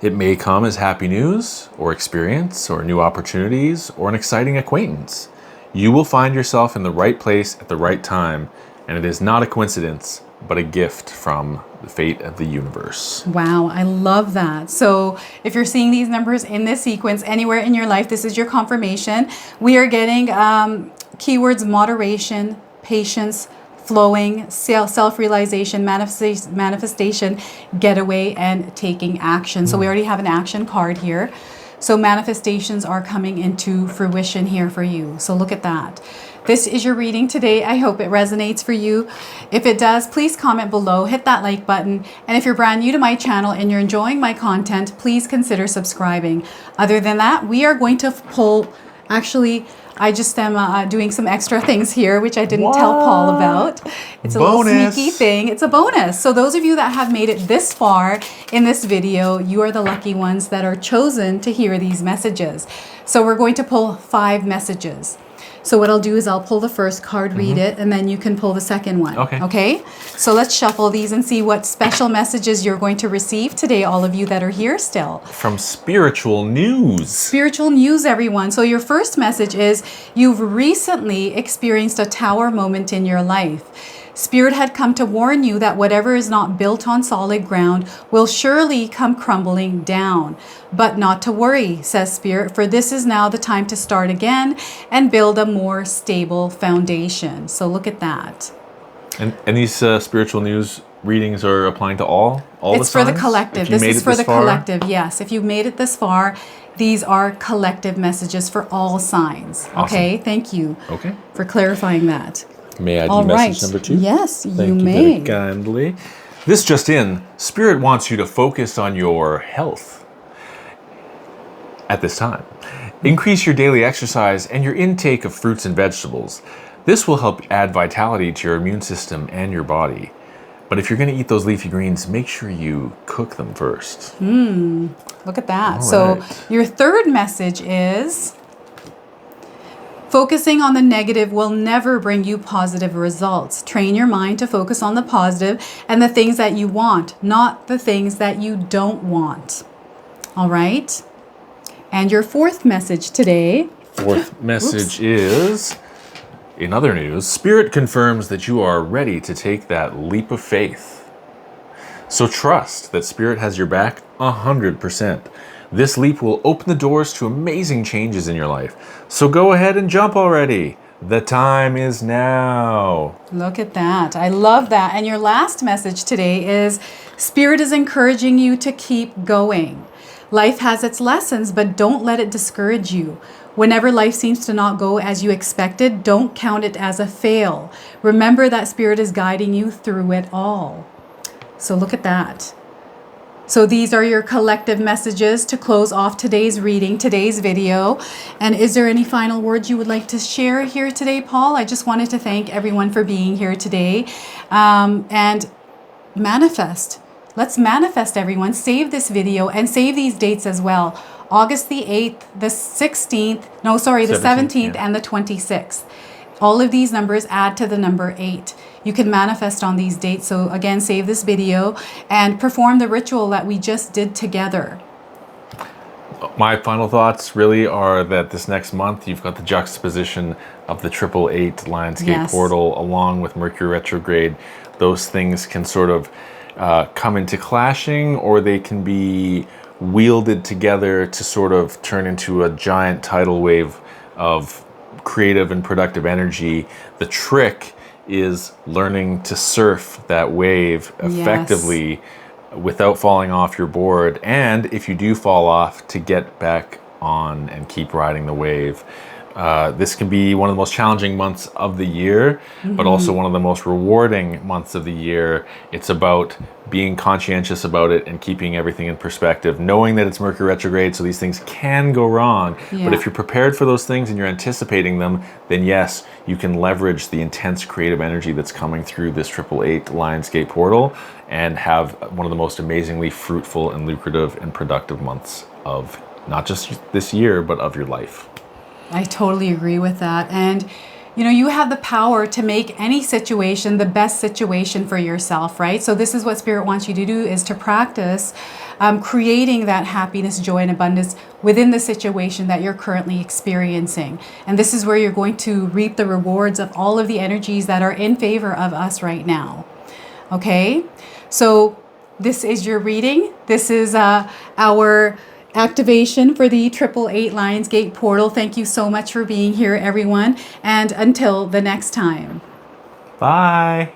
It may come as happy news, or experience, or new opportunities, or an exciting acquaintance. You will find yourself in the right place at the right time, and it is not a coincidence, but a gift from the fate of the universe. Wow, I love that. So if you're seeing these numbers in this sequence anywhere in your life, this is your confirmation. We are getting keywords moderation, patience, flowing, self-realization, manifestation, getaway, and taking action. So we already have an action card here. So manifestations are coming into fruition here for you. So look at that. This is your reading today. I hope it resonates for you. If it does, please comment below, hit that like button. And if you're brand new to my channel and you're enjoying my content, please consider subscribing. Other than that, we are going to pull Actually, I just am doing some extra things here, which I didn't tell Paul about. It's a little sneaky thing. It's a bonus. So those of you that have made it this far in this video, you are the lucky ones that are chosen to hear these messages. So we're going to pull 5 messages. So what I'll do is I'll pull the first card, read it, and then you can pull the second one. Okay. Okay? So let's shuffle these and see what special messages you're going to receive today, all of you that are here still. From spiritual news. Spiritual news, everyone. So your first message is you've recently experienced a tower moment in your life. Spirit had come to warn you that whatever is not built on solid ground will surely come crumbling down. But not to worry, says Spirit, for this is now the time to start again and build a more stable foundation. So look at that. And these spiritual news readings are applying to all It's for the collective. This is for the collective, yes. If you've made it this far, these are collective messages for all signs. Okay, thank you for clarifying that. May I do message number 2? Yes, Thank you you may. very kindly. This just in, Spirit wants you to focus on your health at this time. Increase your daily exercise and your intake of fruits and vegetables. This will help add vitality to your immune system and your body. But if you're going to eat those leafy greens, make sure you cook them first. Look at that. All so right. your third message is focusing on the negative will never bring you positive results. Train your mind to focus on the positive and the things that you want, not the things that you don't want. All right? And your fourth message today. Fourth message is, in other news, Spirit confirms that you are ready to take that leap of faith. So trust that Spirit has your back 100%. This leap will open the doors to amazing changes in your life. So go ahead and jump already. The time is now. Look at that. I love that. And your last message today is Spirit is encouraging you to keep going. Life has its lessons, but don't let it discourage you. Whenever life seems to not go as you expected, don't count it as a fail. Remember that Spirit is guiding you through it all. So look at that. So these are your collective messages to close off today's reading, today's video. And is there any final words you would like to share here today, Paul? I just wanted to thank everyone for being here today. And manifest. Let's manifest, everyone. Save this video and save these dates as well. August the 8th, the 16th, no, sorry, the 17th and the 26th. All of these numbers add to the number 8. You can manifest on these dates. So again, save this video and perform the ritual that we just did together. My final thoughts really are that this next month, you've got the juxtaposition of the 888 Lionsgate Portal along with Mercury Retrograde. Those things can sort of come into clashing, or they can be wielded together to sort of turn into a giant tidal wave of creative and productive energy. The trick is learning to surf that wave effectively without falling off your board, and if you do fall off, to get back on and keep riding the wave. This can be one of the most challenging months of the year, but also one of the most rewarding months of the year. It's about being conscientious about it and keeping everything in perspective, knowing that it's Mercury retrograde, so these things can go wrong. But if you're prepared for those things and you're anticipating them, then yes, you can leverage the intense creative energy that's coming through this 888 Lionsgate portal and have one of the most amazingly fruitful and lucrative and productive months of not just this year, but of your life. I totally agree with that. And you know, you have the power to make any situation the best situation for yourself, right? So this is what Spirit wants you to do, is to practice creating that happiness, joy, and abundance within the situation that you're currently experiencing. And this is where you're going to reap the rewards of all of the energies that are in favor of us right now. Okay? So this is your reading. This is our activation for the 888 Lionsgate portal. Thank you so much for being here, everyone. And until the next time. Bye.